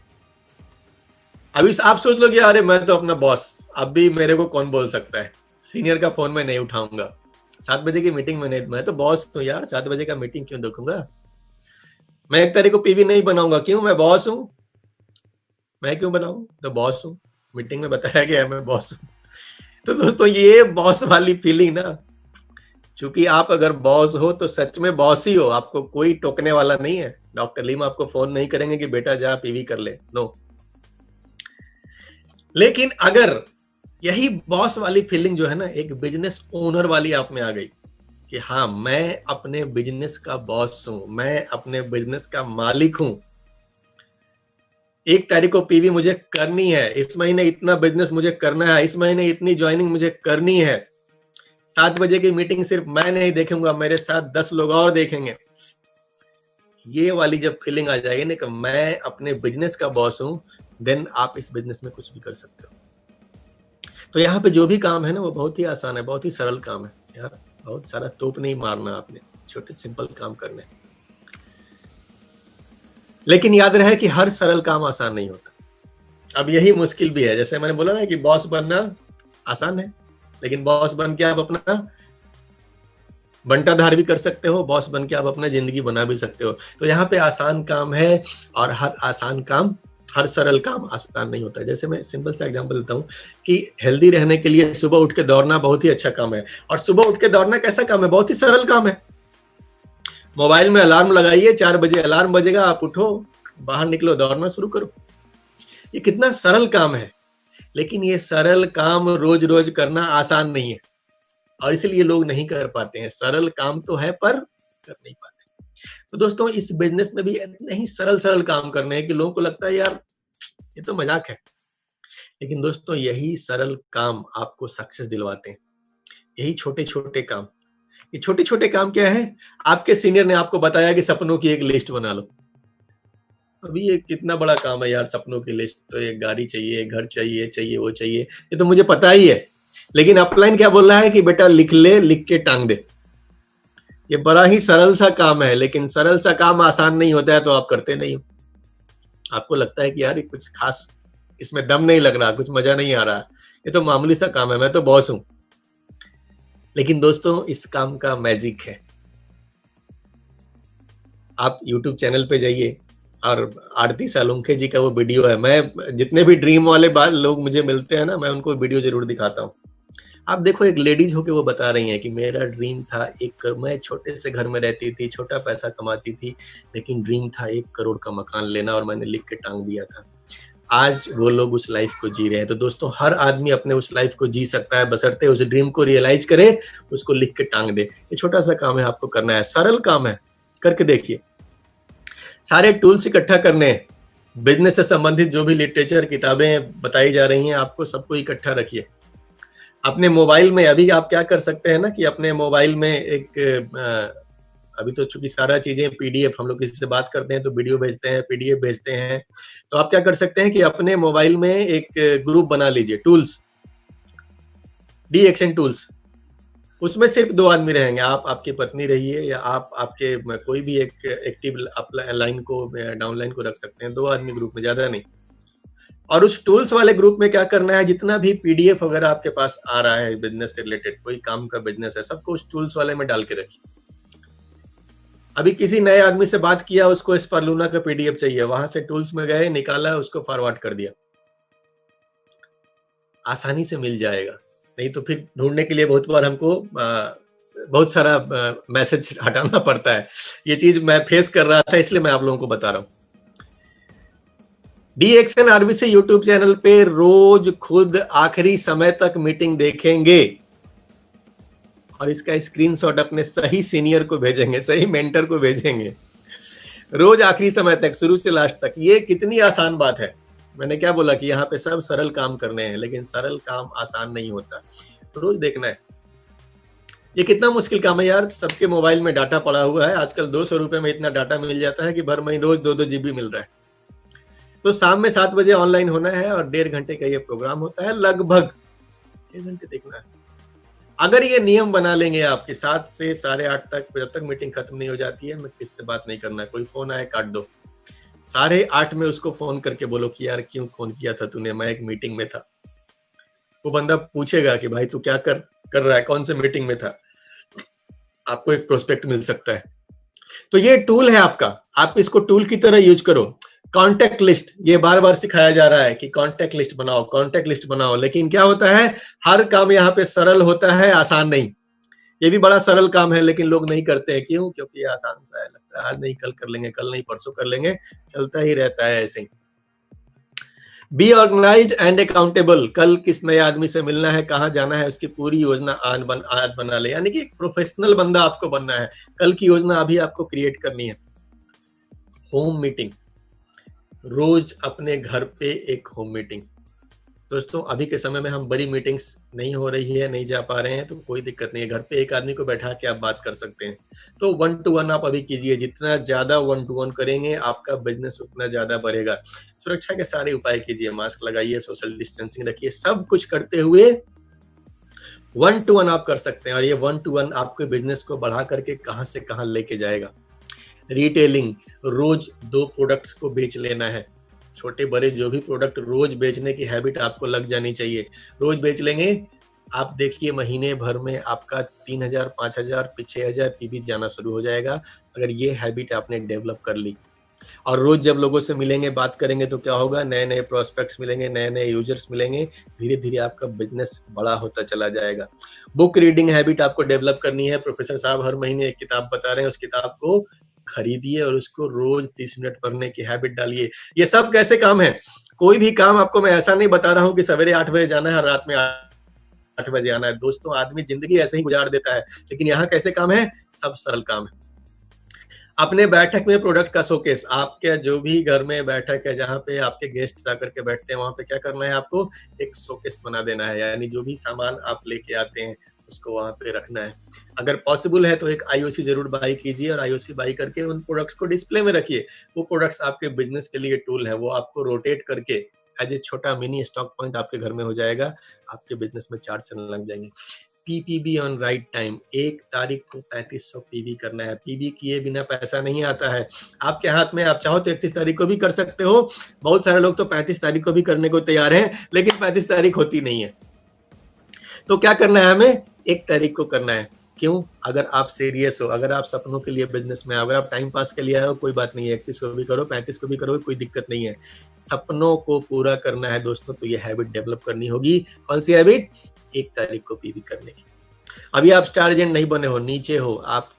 अभी आप सोच लो कि अरे मैं तो अपना बॉस, अब भी मेरे को कौन बोल सकता है, सीनियर का फोन में नहीं उठाऊंगा, 7 बजे की मीटिंग में नहीं, मैं तो बॉस हूं यार, 7 बजे का मीटिंग क्यों देखूंगा, मैं एक तारीख को पीवी नहीं बनाऊंगा, क्यों, मैं बॉस हूं, मैं क्यों बनाऊं, तो बॉस हूं, मीटिंग में बताया गया मैं बॉस हूं। तो दोस्तों, ये बॉस वाली फीलिंग ना, चूंकि आप अगर बॉस हो तो सच में बॉस ही हो, आपको कोई टोकने वाला नहीं है। डॉक्टर लीम आपको फोन नहीं करेंगे कि बेटा जा पीवी कर ले, नो। लेकिन अगर यही बॉस वाली फीलिंग जो है ना, एक बिजनेस ओनर वाली आप में आ गई कि हाँ, मैं अपने बिजनेस का बॉस हूं, मैं अपने बिजनेस का मालिक हूं, 1 तारीख को पीवी मुझे करनी है, इस महीने इतना बिजनेस मुझे करना है, इस महीने इतनी ज्वाइनिंग मुझे करनी है, 7 बजे की मीटिंग सिर्फ मैं नहीं देखूंगा, मेरे साथ 10 लोग और देखेंगे। ये वाली जब फीलिंग आ जाएगी ना कि मैं अपने बिजनेस का बॉस हूं, देन आप इस बिजनेस में कुछ भी कर सकते हो। तो यहाँ पे जो भी काम है ना, वो बहुत ही आसान है, बहुत ही सरल काम है यार, बहुत सारा तोप नहीं मारना आपने, छोटे सिंपल काम करने। लेकिन याद रहे कि हर सरल काम आसान नहीं होता। अब यही मुश्किल भी है, जैसे मैंने बोला ना कि बॉस बनना आसान है, लेकिन बॉस बन के आप अपना बंटाधार भी कर सकते हो, बॉस बन के आप अपना जिंदगी बना भी सकते हो। तो यहाँ पे आसान काम है, और हर आसान काम, हर सरल काम आसान नहीं होता है। जैसे मैं सिंपल सा एग्जांपल देता हूँ कि हेल्दी रहने के लिए सुबह उठ के दौड़ना बहुत ही अच्छा काम है। और सुबह उठ के दौड़ना कैसा काम है? बहुत ही सरल काम है। मोबाइल में अलार्म लगाइए, 4 बजे अलार्म बजेगा, आप उठो, बाहर निकलो, दौड़ना शुरू करो। ये कितना सरल काम है, लेकिन ये सरल काम रोज रोज करना आसान नहीं है, और इसलिए लोग नहीं कर पाते हैं। सरल काम तो है पर कर नहीं पाते। तो दोस्तों, इस बिजनेस में भी इतने ही सरल काम करने हैं कि लोगों को लगता है यार ये तो मजाक है, लेकिन दोस्तों यही सरल काम आपको सक्सेस दिलवाते हैं। यही छोटे छोटे काम, ये छोटे छोटे काम क्या है? आपके सीनियर ने आपको बताया कि सपनों की एक लिस्ट बना लो। अभी ये कितना बड़ा काम है यार, सपनों की लिस्ट, तो एक गाड़ी चाहिए, घर चाहिए, वो चाहिए, ये तो मुझे पता ही है। लेकिन अपलाइन क्या बोल रहा है कि बेटा लिख ले, लिख के टांग दे। ये बड़ा ही सरल सा काम है, लेकिन सरल सा काम आसान नहीं होता है, तो आप करते नहीं हो। आपको लगता है कि यार ये कुछ खास इसमें दम नहीं लग रहा, कुछ मजा नहीं आ रहा, ये तो मामूली सा काम है, मैं तो बॉस हूं। लेकिन दोस्तों, इस काम का मैजिक है। आप YouTube चैनल पे जाइए, और आरती सालुंखे जी का वो वीडियो है। मैं जितने भी ड्रीम वाले बात लोग मुझे मिलते हैं ना, मैं उनको वीडियो जरूर दिखाता हूँ। आप देखो, एक लेडीज होके वो बता रही हैं कि मेरा ड्रीम था मैं छोटे से घर में रहती थी, छोटा पैसा कमाती थी, लेकिन ड्रीम था 1 करोड़ का मकान लेना और मैंने लिख के टांग दिया था। आज वो लोग उस लाइफ को जी रहे हैं। तो दोस्तों, हर आदमी अपने उस लाइफ को जी सकता है, बशर्ते उस ड्रीम को रियलाइज करे, उसको लिख के टांग दे। ये छोटा सा काम है, आपको करना है, सरल काम है, करके देखिए। सारे टूल्स इकट्ठा करने हैं, बिजनेस से संबंधित जो भी लिटरेचर किताबें बताई जा रही हैं आपको, सबको इकट्ठा रखिए। अपने मोबाइल में अभी आप क्या कर सकते हैं ना, कि अपने मोबाइल में अभी तो चूंकि सारा चीजें पीडीएफ, हम लोग किसी से बात करते हैं तो वीडियो भेजते हैं, पीडीएफ भेजते हैं, तो आप क्या कर सकते हैं कि अपने मोबाइल में एक ग्रुप बना लीजिए, टूल्स, डी एक्शन टूल्स। उसमें सिर्फ 2 आदमी रहेंगे, आप आपकी पत्नी रहिए, या आप आपके कोई भी एक एक्टिव लाइन को, डाउनलाइन को रख सकते हैं। 2 आदमी ग्रुप में, ज्यादा नहीं। और उस टूल्स वाले ग्रुप में क्या करना है, जितना भी पीडीएफ वगैरह आपके पास आ रहा है बिजनेस से रिलेटेड, कोई काम का बिजनेस है, सबको उस टूल्स वाले में डाल के रखिए। अभी किसी नए आदमी से बात किया, उसको स्पार्लूना का पीडीएफ चाहिए, वहां से टूल्स में गए, निकाला, उसको फॉरवर्ड कर दिया, आसानी से मिल जाएगा। नहीं तो फिर ढूंढने के लिए बहुत बार हमको बहुत सारा मैसेज हटाना पड़ता है। ये चीज मैं फेस कर रहा था, इसलिए मैं आप लोगों को बता रहा हूं। डीएक्शन आरबीसी यूट्यूब चैनल पे रोज खुद आखिरी समय तक मीटिंग देखेंगे और इसका स्क्रीनशॉट अपने सही सीनियर को भेजेंगे, सही मेंटर को भेजेंगे, रोज आखिरी समय तक, शुरू से लास्ट तक। ये कितनी आसान बात है। मैंने क्या बोला कि यहाँ पे सब सरल काम करने हैं, लेकिन सरल काम आसान नहीं होता, तो रोज देखना है। ये कितना मुश्किल काम है यार। सबके मोबाइल में डाटा पड़ा हुआ है, आजकल 200 रुपए में इतना डाटा मिल जाता है कि भर महीने रोज 2-2 जीबी मिल रहा है। तो शाम में 7 बजे ऑनलाइन होना है और 1.5 घंटे का ये प्रोग्राम होता है, लगभग 1 घंटे देखना है। अगर ये नियम बना लेंगे आपके 7 से 8:30 तक, जब तक मीटिंग खत्म नहीं हो जाती है, मैं किससे बात नहीं करना है, कोई फोन आए काट दो, 8:30 में उसको फोन करके बोलो कि यार क्यों फोन किया था तूने, मैं एक मीटिंग में था। वो बंदा पूछेगा कि भाई तू क्या कर रहा है, कौन से मीटिंग में था, आपको एक प्रोस्पेक्ट मिल सकता है। तो ये टूल है आपका, आप इसको टूल की तरह यूज करो। कॉन्टेक्ट लिस्ट, ये बार बार सिखाया जा रहा है कि कॉन्टेक्ट लिस्ट बनाओ, कॉन्टेक्ट लिस्ट बनाओ, लेकिन क्या होता है, हर काम यहाँ पे सरल होता है, आसान नहीं। ये भी बड़ा सरल काम है, लेकिन लोग नहीं करते हैं। क्यों? क्योंकि ये आसान सा है, लगता है आज नहीं कल कर लेंगे, कल नहीं परसों कर लेंगे, चलता ही रहता है ऐसे ही। Be organised and accountable. कल किस नए आदमी से मिलना है, कहाँ जाना है, उसकी पूरी योजना आज बना ले। यानी कि एक प्रोफेशनल बंदा आपको बनना है, कल की योजना अभी आपको क्रिएट करनी है। होम मीटिंग, रोज अपने घर पे एक होम मीटिंग। दोस्तों, अभी के समय में हम बड़ी मीटिंग्स नहीं हो रही है, नहीं जा पा रहे हैं, तो कोई दिक्कत नहीं है, घर पे एक आदमी को बैठा के आप बात कर सकते हैं। तो 1-to-1 आप अभी कीजिए, जितना ज्यादा 1-to-1 करेंगे आपका बिजनेस उतना ज्यादा बढ़ेगा। सुरक्षा के सारे उपाय कीजिए, मास्क लगाइए, सोशल डिस्टेंसिंग रखिए, सब कुछ करते हुए 1-to-1 आप कर सकते हैं। और ये 1-to-1 आपके बिजनेस को बढ़ा करके कहां से कहां लेके जाएगा। रिटेलिंग, रोज 2 प्रोडक्ट्स को बेच लेना है, छोटे बड़े जो भी प्रोडक्ट, रोज बेचने की हैबिट आपको लग जानी चाहिए। रोज बेच लेंगे, आप देखिए महीने भर में आपका 3,000, 5,000, 6,000 पीवी जाना शुरू हो जाएगा, अगर ये हैबिट आपने डेवलप कर ली। और रोज जब लोगों से मिलेंगे, बात करेंगे, तो क्या होगा, नए नए प्रोस्पेक्ट्स मिलेंगे, नए नए यूजर्स मिलेंगे, धीरे धीरे आपका बिजनेस बड़ा होता चला जाएगा। बुक रीडिंग हैबिट आपको डेवलप करनी है। प्रोफेसर साहब हर महीने एक किताब बता रहे हैं, उस किताब को खरीदिए और उसको रोज 30 मिनट पढ़ने की हैबिट डालिए। ये सब कैसे काम है? कोई भी काम आपको मैं ऐसा नहीं बता रहा हूँ कि सवेरे 8 बजे जाना है और रात में 8 बजे आना है। दोस्तों, आदमी जिंदगी ऐसे ही गुजार देता है, लेकिन यहाँ कैसे काम है? सब सरल काम है। अपने बैठक में प्रोडक्ट का शोकेस, आपके जो भी घर में बैठक है, जहाँ पे आपके गेस्ट जाकर के बैठते हैं, वहां पे क्या करना है, आपको एक शोकेस बना देना है। यानी जो भी सामान आप लेके आते हैं उसको वहां पे रखना है। अगर पॉसिबल है तो एक आईओसी जरूर बाई कीजिए और आईओसी बाई करके उन प्रोडक्ट्स को डिस्प्ले में रखिए। वो प्रोडक्ट्स आपके बिजनेस के लिए टूल है, वो आपको रोटेट करके एज ए छोटा मिनी स्टॉक पॉइंट आपके घर में हो जाएगा, आपके बिजनेस में 4 चलने लग जाएंगे। पीपीबी ऑन राइट टाइम, 1 तारीख को 3500 पीबी करना है। पीबी किए बिना पैसा नहीं आता है आपके हाथ में। आप चाहो तो 31 तारीख को भी कर सकते हो, बहुत सारे लोग तो 35 तारीख को भी करने को तैयार हैं, लेकिन 35 तारीख होती नहीं है। तो क्या करना है हमें? 1 तारीख को करना है। क्यों? अगर आप सीरियस हो, अगर आप सपनों के लिए बिजनेस में, अगर आप टाइम पास के लिए आए हो, कोई बात नहीं है, 31 को भी करो, 35 को भी करो, कोई दिक्कत नहीं है। सपनों को पूरा करना है दोस्तों, तो ये हैबिट डेवलप करनी होगी। कौन सी हैबिट? 1 तारीख को पीवी करने की। अभी आप स्टार एजेंट नहीं बने हो, नीचे हो, आप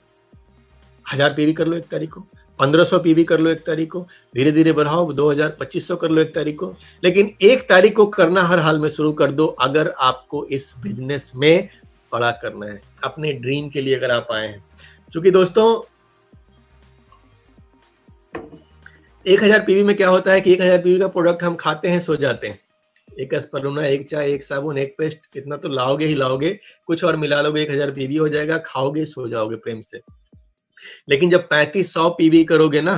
1000 पीवी कर लो 1 तारीख को, 1500 पीवी कर लो 1 तारीख को, धीरे धीरे बढ़ाओ, 2000, 2500 कर लो 1 तारीख को, लेकिन 1 तारीख को करना हर हाल में शुरू कर दो। अगर आपको इस बिजनेस में बड़ा करना है, अपने ड्रीम के लिए अगर आप आए हैं, क्योंकि दोस्तों 1000 पीवी में क्या होता है कि 1000 पीवी का प्रोडक्ट हम खाते हैं, सो जाते हैं। एक एस्परुना, एक चाय, एक साबुन, एक पेस्ट, इतना तो लाओगे ही लाओगे, कुछ और मिला लोगे, 1000 पीवी हो जाएगा, खाओगे, सो जाओगे प्रेम से। लेकिन जब 3500 पीवी करोगे ना,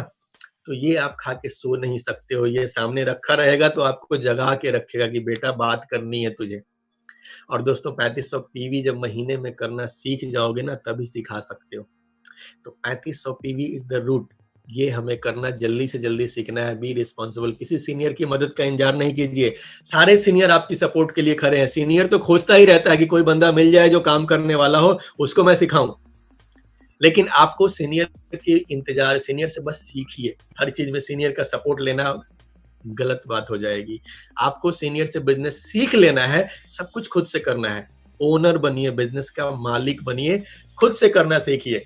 तो ये आप खा के सो नहीं सकते हो, ये सामने रखा रहेगा तो आपको जगा के रखेगा कि बेटा बात करनी है तुझे। और दोस्तों 3500 पीवी जब महीने में करना सीख जाओगे ना, तभी सिखा सकते हो। तो 3500 पीवी इज द रूट, ये हमें करना जल्दी से जल्दी सीखना है। बी रिस्पॉन्सिबल, किसी सीनियर की मदद का इंतजार नहीं कीजिए। सारे सीनियर आपकी सपोर्ट के लिए खड़े हैं। सीनियर तो खोजता ही रहता है कि कोई बंदा मिल जाए जो काम करने वाला हो, उसको मैं सिखाऊं। लेकिन आपको सीनियर की इंतजार, सीनियर से बस सीखिए। हर चीज में सीनियर का सपोर्ट लेना गलत बात हो जाएगी। आपको सीनियर से बिजनेस सीख लेना है, सब कुछ खुद से करना है। ओनर बनिए, बिजनेस का मालिक बनिए, खुद से करना सीखिए।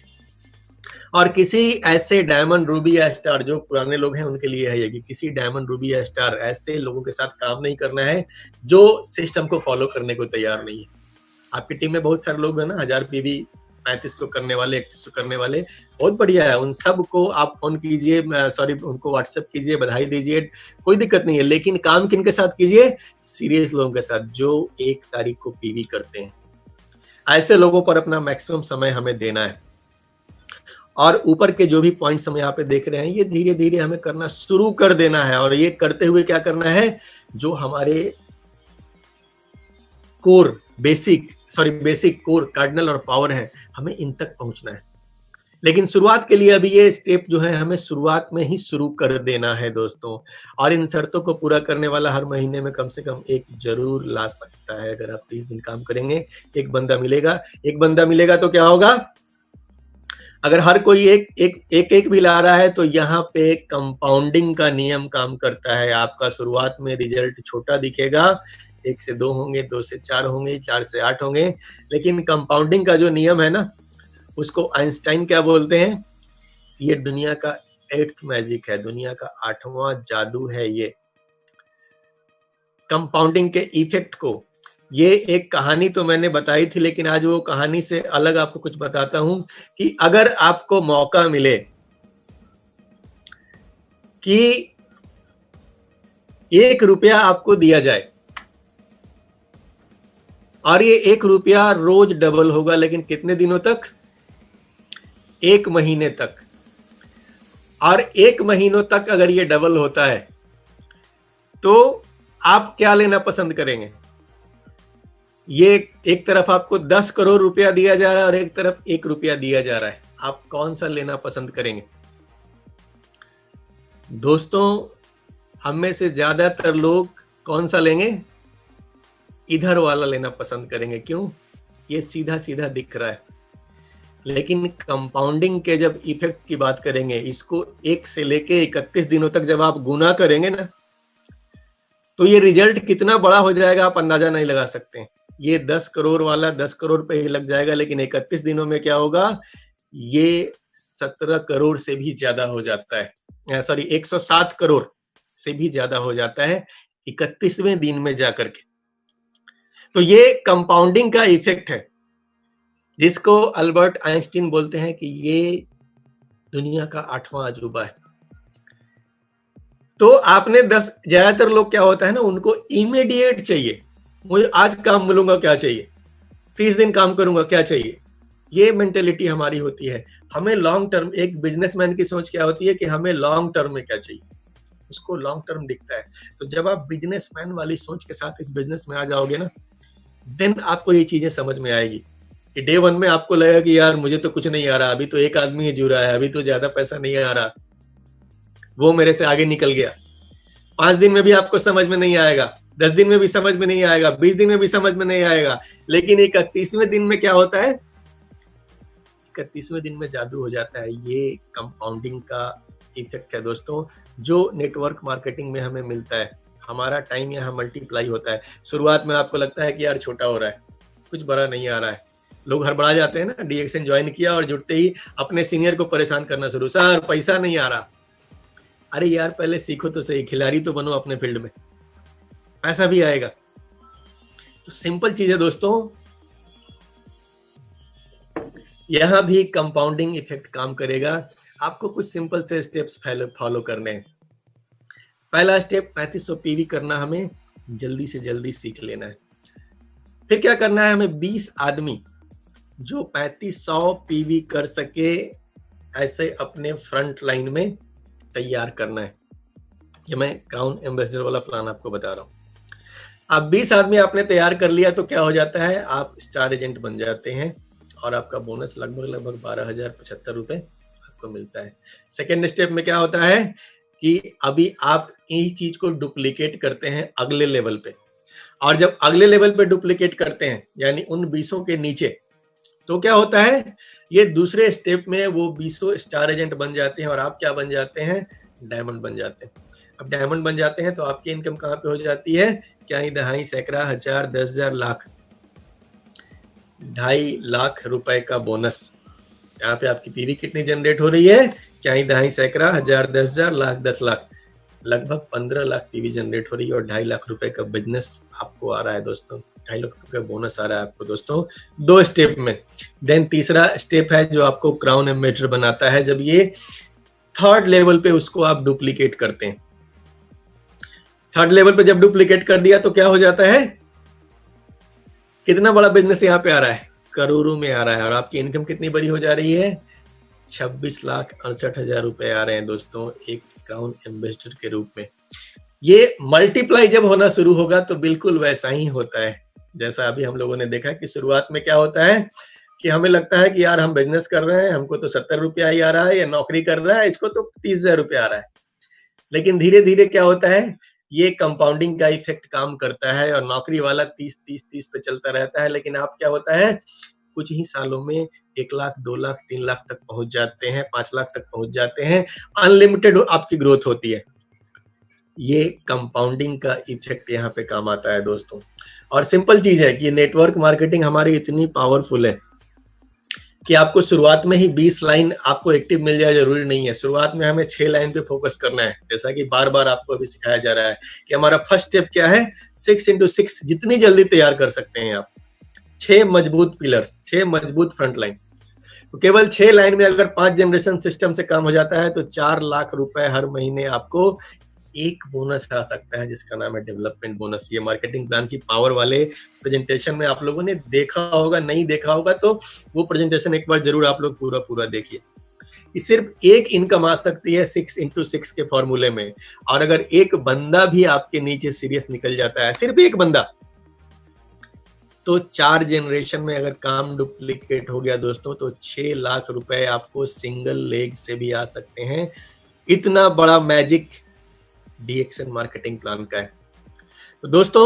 और किसी ऐसे डायमंड, रूबी या स्टार, जो पुराने लोग हैं उनके लिए है ये कि किसी डायमंड, रूबी या स्टार ऐसे लोगों के साथ काम नहीं करना है जो सिस्टम को फॉलो करने को तैयार नहीं है। आपकी टीम में बहुत सारे लोग हैं ना, 1000 पीवी, 35 को करने वाले, 31 को करने वाले, बहुत बढ़िया है। उन सब को आप फोन कीजिए, सॉरी उनको व्हाट्सएप कीजिए, बधाई दीजिए, कोई दिक्कत नहीं है। लेकिन काम किन के साथ कीजिए? सीरियस लोगों के साथ, जो 1 तारीख को पीवी करते हैं। ऐसे लोगों पर अपना मैक्सिमम समय हमें देना है। और ऊपर के जो भी पॉइंट्स हम यहाँ पे देख रहे हैं, ये धीरे धीरे हमें करना शुरू कर देना है। और ये करते हुए क्या करना है? जो हमारे कोर, बेसिक कोर, कार्डिनल और पावर है, हमें इन तक पहुंचना है। लेकिन शुरुआत के लिए अभी ये स्टेप जो है हमें शुरुआत में ही शुरू कर देना है दोस्तों। और इन शर्तों को पूरा करने वाला हर महीने में कम से कम एक जरूर ला सकता है। अगर आप 30 दिन काम करेंगे, एक बंदा मिलेगा। एक बंदा मिलेगा तो क्या होगा? अगर हर कोई एक भी ला रहा है तो यहाँ पे कंपाउंडिंग का नियम काम करता है। आपका शुरुआत में रिजल्ट छोटा दिखेगा, 1 से 2 होंगे, 2 से 4 होंगे, 4 से 8 होंगे, लेकिन कंपाउंडिंग का जो नियम है ना, उसको आइंस्टाइन क्या बोलते हैं? ये दुनिया का 8th मैजिक है, दुनिया का 8वां जादू है ये, कंपाउंडिंग के इफेक्ट को। ये एक कहानी तो मैंने बताई थी, लेकिन आज वो कहानी से अलग आपको कुछ बताता हूं कि अगर आपको मौका मिले कि 1 रुपया आपको दिया जाए और ये 1 रुपया रोज डबल होगा, लेकिन कितने दिनों तक? 1 महीने तक। और 1 महीनों तक अगर ये डबल होता है तो आप क्या लेना पसंद करेंगे? ये एक तरफ आपको 10 करोड़ रुपया दिया जा रहा है और एक तरफ 1 रुपया दिया जा रहा है, आप कौन सा लेना पसंद करेंगे? दोस्तों हम में से ज्यादातर लोग कौन सा लेंगे? इधर वाला लेना पसंद करेंगे। क्यों? ये सीधा सीधा दिख रहा है। लेकिन कंपाउंडिंग के जब इफेक्ट की बात करेंगे, इसको 1 से लेके 31 दिनों तक जब आप गुना करेंगे ना, तो ये रिजल्ट कितना बड़ा हो जाएगा आप अंदाजा नहीं लगा सकते। ये 10 करोड़ वाला 10 करोड़ पे ही लग जाएगा, लेकिन 31 दिनों में क्या होगा? ये 17 करोड़ से भी ज्यादा हो जाता है। सॉरी, 107 करोड़ से भी ज्यादा हो जाता है 31वें दिन में जाकर के। तो ये कंपाउंडिंग का इफेक्ट है, जिसको अल्बर्ट आइंस्टीन बोलते हैं कि ये दुनिया का 8वां अजूबा है। तो आपने 10, ज्यादातर लोग क्या होता है ना, उनको इमीडिएट चाहिए। मुझे आज काम मिलूंगा, क्या चाहिए? 30 दिन काम करूंगा, क्या चाहिए? ये मेंटेलिटी हमारी होती है। हमें लॉन्ग टर्म, एक बिजनेसमैन की सोच क्या होती है कि हमें लॉन्ग टर्म में क्या चाहिए, उसको लॉन्ग टर्म दिखता है। तो जब आप बिजनेसमैन वाली सोच के साथ इस बिजनेस में आ जाओगे ना, देन आपको ये चीजें समझ में आएगी कि डे 1 में आपको लगेगा कि यार मुझे तो कुछ नहीं आ रहा, अभी तो एक आदमी ही जुड़ा है, अभी तो ज्यादा पैसा नहीं आ रहा, वो मेरे से आगे निकल गया। 5 दिन में भी आपको समझ में नहीं आएगा, 10 दिन में भी समझ में नहीं आएगा, 20 दिन में भी समझ में नहीं आएगा। लेकिन 31वें दिन में क्या होता है? 31वें दिन में जादू हो जाता है। ये कंपाउंडिंग का इफेक्ट है दोस्तों, जो नेटवर्क मार्केटिंग में हमें मिलता है। हमारा टाइम यहाँ मल्टीप्लाई होता है। शुरुआत में आपको लगता है कि यार छोटा हो रहा है, कुछ बड़ा नहीं आ रहा है, लोग हड़बड़ा जाते हैं ना, डीएक्सएन ज्वाइन किया और जुड़ते ही अपने सीनियर को परेशान करना शुरू, सर पैसा नहीं आ रहा। अरे यार पहले सीखो तो सही, खिलाड़ी तो बनो अपने फील्ड में, पैसा भी आएगा। तो सिंपल चीज है दोस्तों, यहां भी कंपाउंडिंग इफेक्ट काम करेगा। आपको कुछ सिंपल से स्टेप्स फॉलो करने हैं। पहला स्टेप 3500 पीवी करना हमें जल्दी से जल्दी सीख लेना है। फिर क्या करना है, हमें 20 आदमी जो 3500 पीवी कर सके ऐसे अपने फ्रंट लाइन में तैयार करना है। ये मैं क्राउन एम्बेसडर वाला प्लान आपको बता रहा हूं। अब 20 आदमी आपने तैयार कर लिया तो क्या हो जाता है, आप स्टार एजेंट बन जाते हैं और आपका बोनस लगभग 12,075 रुपए आपको मिलता है। सेकेंड स्टेप में क्या होता है कि अभी आप इस चीज को डुप्लीकेट करते हैं अगले लेवल पे, और जब अगले लेवल पे डुप्लीकेट करते हैं यानी उन 20 के नीचे, तो क्या होता है, ये दूसरे स्टेप में वो 20 स्टार एजेंट बन जाते हैं और आप क्या बन जाते हैं, डायमंड बन जाते हैं। अब डायमंड बन जाते हैं तो आपकी इनकम कहाँ पे हो जाती है, क्या ही दहाई सैकड़ा हजार 10,000 लाख, 2.5 लाख रुपए का बोनस। यहाँ पे आपकी पीवी कितनी जनरेट हो रही है, क्या ही दहाई सैकड़ा हजार 10,000 लाख 10 लाख, लगभग 15 लाख पीवी जनरेट हो रही है और 2.5 लाख रुपए का बिजनेस आपको आ रहा है दोस्तों, 2.5 लाख रुपए का बोनस आ रहा है आपको दोस्तों 2 स्टेप में। देन तीसरा स्टेप है जो आपको क्राउन एम्बेसडर बनाता है, जब ये थर्ड लेवल पे उसको आप डुप्लीकेट करते हैं। थर्ड लेवल पे जब डुप्लीकेट कर दिया तो क्या हो जाता है, कितना बड़ा बिजनेस यहाँ पे आ रहा है, करोड़ों में आ रहा है, और आपकी इनकम कितनी बड़ी हो जा रही है, 26,68,000 रुपए आ रहे हैं दोस्तों एक क्राउन एम्बेसडर के रूप में। ये मल्टीप्लाई जब होना शुरू होगा तो बिल्कुल वैसा ही होता है जैसा अभी हम लोगों ने देखा कि शुरुआत में क्या होता है कि हमें लगता है कि यार हम बिजनेस कर रहे हैं, हमको तो 70 रुपया ही आ रहा है, या नौकरी कर रहा है इसको तो 30,000 रुपया आ रहा है। लेकिन धीरे धीरे क्या होता है, ये कंपाउंडिंग का इफेक्ट काम करता है और नौकरी वाला 30 पे चलता रहता है। लेकिन आप क्या होता है, कुछ ही सालों में 1 लाख 2 लाख 3 लाख तक पहुंच जाते हैं, 5 लाख तक पहुंच जाते हैं, अनलिमिटेड आपकी ग्रोथ होती है। ये कंपाउंडिंग का इफेक्ट यहाँ पे काम आता है दोस्तों। और सिंपल चीज है कि नेटवर्क मार्केटिंग हमारी इतनी पावरफुल है कि आपको शुरुआत में ही 20 लाइन आपको एक्टिव मिल जाए जरूरी नहीं है। शुरुआत में हमें 6 लाइन पे फोकस करना है, जैसा कि बार बार आपको अभी सिखाया जा रहा है कि हमारा फर्स्ट स्टेप क्या है, 6x6 जितनी जल्दी तैयार कर सकते हैं आप, 6 मजबूत पिलर्स, 6 मजबूत फ्रंट लाइन। तो केवल 6 लाइन में अगर 5 जनरेशन सिस्टम से काम हो जाता है तो 4 लाख रुपए हर महीने आपको एक बोनस आ सकता है जिसका नाम है डेवलपमेंट बोनस। ये मार्केटिंग प्लान की पावर वाले प्रेजेंटेशन में आप लोगों ने देखा होगा, नहीं देखा होगा तो वो प्रेजेंटेशन एक बार जरूर आप लोग पूरा देखिए। कि सिर्फ एक इनकम आ सकती है 6x6 के फॉर्मूले में, और अगर एक बंदा भी आपके नीचे सीरियस निकल जाता है, सिर्फ एक बंदा, तो 4 जनरेशन में अगर काम डुप्लीकेट हो गया दोस्तों तो 6 लाख रुपए आपको सिंगल लेग से भी आ सकते हैं। इतना बड़ा मैजिक डीएक्सएन मार्केटिंग प्लान का है। तो दोस्तों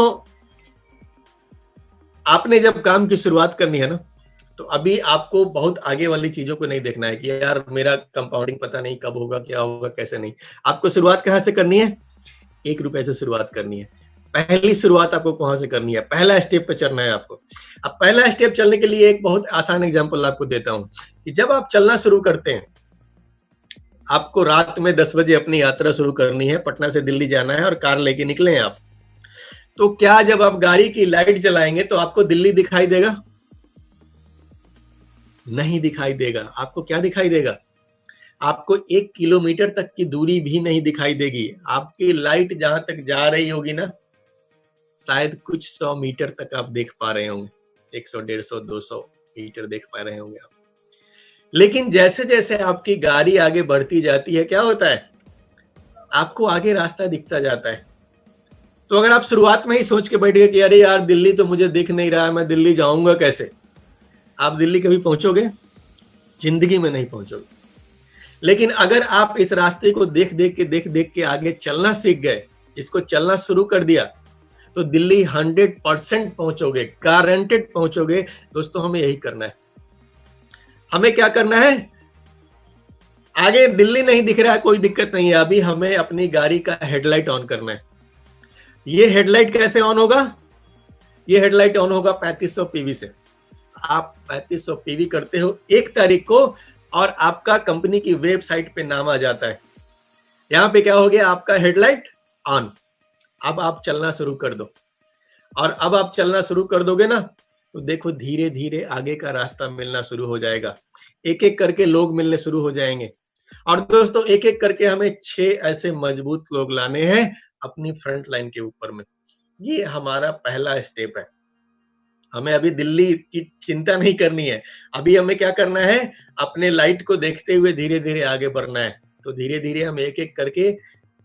आपने जब काम की शुरुआत करनी है ना, तो अभी आपको बहुत आगे वाली चीजों को नहीं देखना है कि यार मेरा कंपाउंडिंग पता नहीं कब होगा, क्या होगा, कैसे नहीं। आपको शुरुआत कहां से करनी है, 1 रुपए से शुरुआत करनी है। पहली शुरुआत आपको कहां से करनी है, पहला स्टेप पे चलना है आपको। अब पहला स्टेप चलने के लिए एक बहुत आसान एग्जांपल आपको देता हूं कि जब आप चलना शुरू करते हैं, आपको रात में 10 बजे अपनी यात्रा शुरू करनी है, पटना से दिल्ली जाना है और कार लेके निकले हैं आप, तो क्या जब आप गाड़ी की लाइट जलाएंगे तो आपको दिल्ली दिखाई देगा? नहीं दिखाई देगा। आपको क्या दिखाई देगा? आपको 1 किलोमीटर तक की दूरी भी नहीं दिखाई देगी। आपकी लाइट जहां तक जा रही होगी ना, शायद कुछ 100 मीटर तक आप देख पा रहे होंगे, 100, 150, 200 मीटर देख पा रहे होंगे आप। लेकिन जैसे जैसे आपकी गाड़ी आगे बढ़ती जाती है, क्या होता है, आपको आगे रास्ता दिखता जाता है। तो अगर आप शुरुआत में ही सोच के बैठ गए कि अरे यार दिल्ली तो मुझे दिख नहीं रहा है, मैं दिल्ली जाऊंगा कैसे, आप दिल्ली कभी पहुंचोगे? जिंदगी में नहीं पहुंचोगे। लेकिन अगर आप इस रास्ते को देख देख के आगे चलना सीख गए, इसको चलना शुरू कर दिया, तो दिल्ली 100% पहुंचोगे, गारंटेड पहुंचोगे। दोस्तों हमें यही करना है, हमें क्या करना है, आगे दिल्ली नहीं दिख रहा है, कोई दिक्कत नहीं है, अभी हमें अपनी गाड़ी का हेडलाइट ऑन करना है। ये हेडलाइट कैसे ऑन होगा, ये हेडलाइट ऑन होगा 3500 पीवी से। आप 3500 पीवी करते हो 1 तारीख को और आपका कंपनी की वेबसाइट पे नाम आ जाता है। यहां पे क्या हो गया, आपका हेडलाइट ऑन। अब आप चलना शुरू कर दो, और अब आप चलना शुरू कर दोगे ना, तो देखो धीरे धीरे आगे का रास्ता मिलना शुरू हो जाएगा, एक एक करके लोग मिलने शुरू हो जाएंगे। और दोस्तों एक एक करके हमें 6 ऐसे मजबूत लोग लाने हैं अपनी फ्रंट लाइन के ऊपर में। ये हमारा पहला स्टेप है। हमें अभी दिल्ली की चिंता नहीं करनी है, अभी हमें क्या करना है, अपने लाइट को देखते हुए धीरे धीरे आगे बढ़ना है। तो धीरे धीरे हम एक एक करके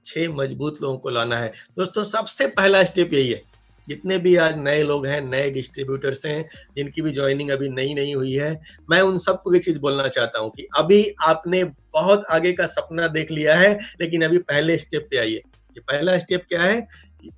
6 मजबूत लोगों को लाना है। दोस्तों सबसे पहला स्टेप यही है, जितने भी आज नए लोग हैं, नए डिस्ट्रीब्यूटर्स हैं, जिनकी भी ज्वाइनिंग अभी नई नई हुई है, मैं उन सबको एक चीज बोलना चाहता हूँ कि अभी आपने बहुत आगे का सपना देख लिया है, लेकिन अभी पहले स्टेप पे आइए। ये पहला स्टेप क्या है,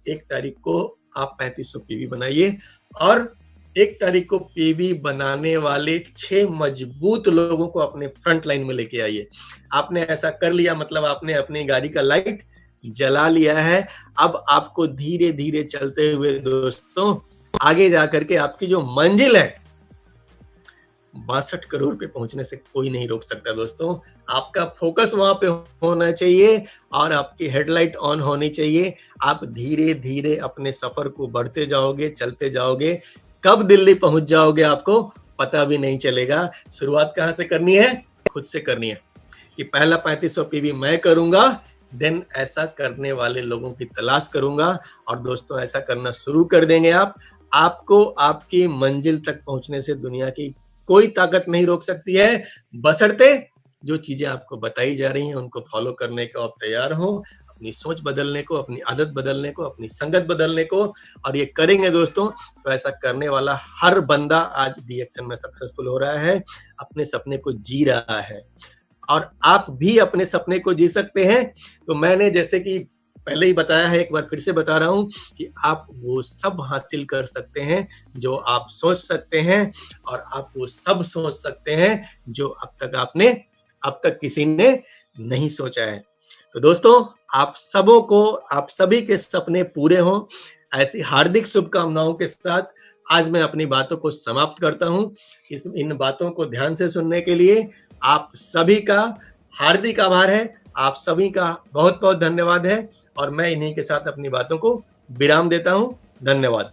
1 तारीख को आप 3500 पीवी बनाइए, और 1 तारीख को पीवी बनाने वाले 6 मजबूत लोगों को अपने फ्रंट लाइन में लेके आइए। आपने ऐसा कर लिया मतलब आपने अपनी गाड़ी का लाइट जला लिया है। अब आपको धीरे धीरे चलते हुए दोस्तों आगे जाकर के आपकी जो मंजिल है 62 करोड़ पे पहुंचने से कोई नहीं रोक सकता। दोस्तों आपका फोकस वहां पे होना चाहिए और आपकी हेडलाइट ऑन होनी चाहिए। आप धीरे धीरे अपने सफर को बढ़ते जाओगे, चलते जाओगे, कब दिल्ली पहुंच जाओगे आपको पता भी नहीं चलेगा। शुरुआत कहां से करनी है, खुद से करनी है कि पहला 3500 पीवी मैं करूंगा, देन ऐसा करने वाले लोगों की तलाश करूंगा, और दोस्तों ऐसा करना शुरू कर देंगे आप। आपको आपकी मंजिल तक पहुंचने से दुनिया की कोई ताकत नहीं रोक सकती है, बशर्ते जो चीजें आपको बताई जा रही हैं उनको फॉलो करने को आप तैयार हो, अपनी सोच बदलने को, अपनी आदत बदलने को, अपनी संगत बदलने को। और ये करेंगे दोस्तों तो ऐसा करने वाला हर बंदा आज डीएक्शन में सक्सेसफुल हो रहा है, अपने सपने को जी रहा है, और आप भी अपने सपने को जी सकते हैं। तो मैंने जैसे कि पहले ही बताया है, एक बार फिर से बता रहा हूं कि आप वो सब हासिल कर सकते हैं जो आप सोच सकते हैं, और आप वो सब सोच सकते हैं जो अब तक किसी ने नहीं सोचा है। तो दोस्तों आप सबों को, आप सभी के सपने पूरे हों, ऐसी हार्दिक शुभकामनाओं के साथ आज मैं अपनी बातों को समाप्त करता हूं। इन बातों को ध्यान से सुनने के लिए आप सभी का हार्दिक आभार है, आप सभी का बहुत बहुत धन्यवाद है, और मैं इन्हीं के साथ अपनी बातों को विराम देता हूं। धन्यवाद।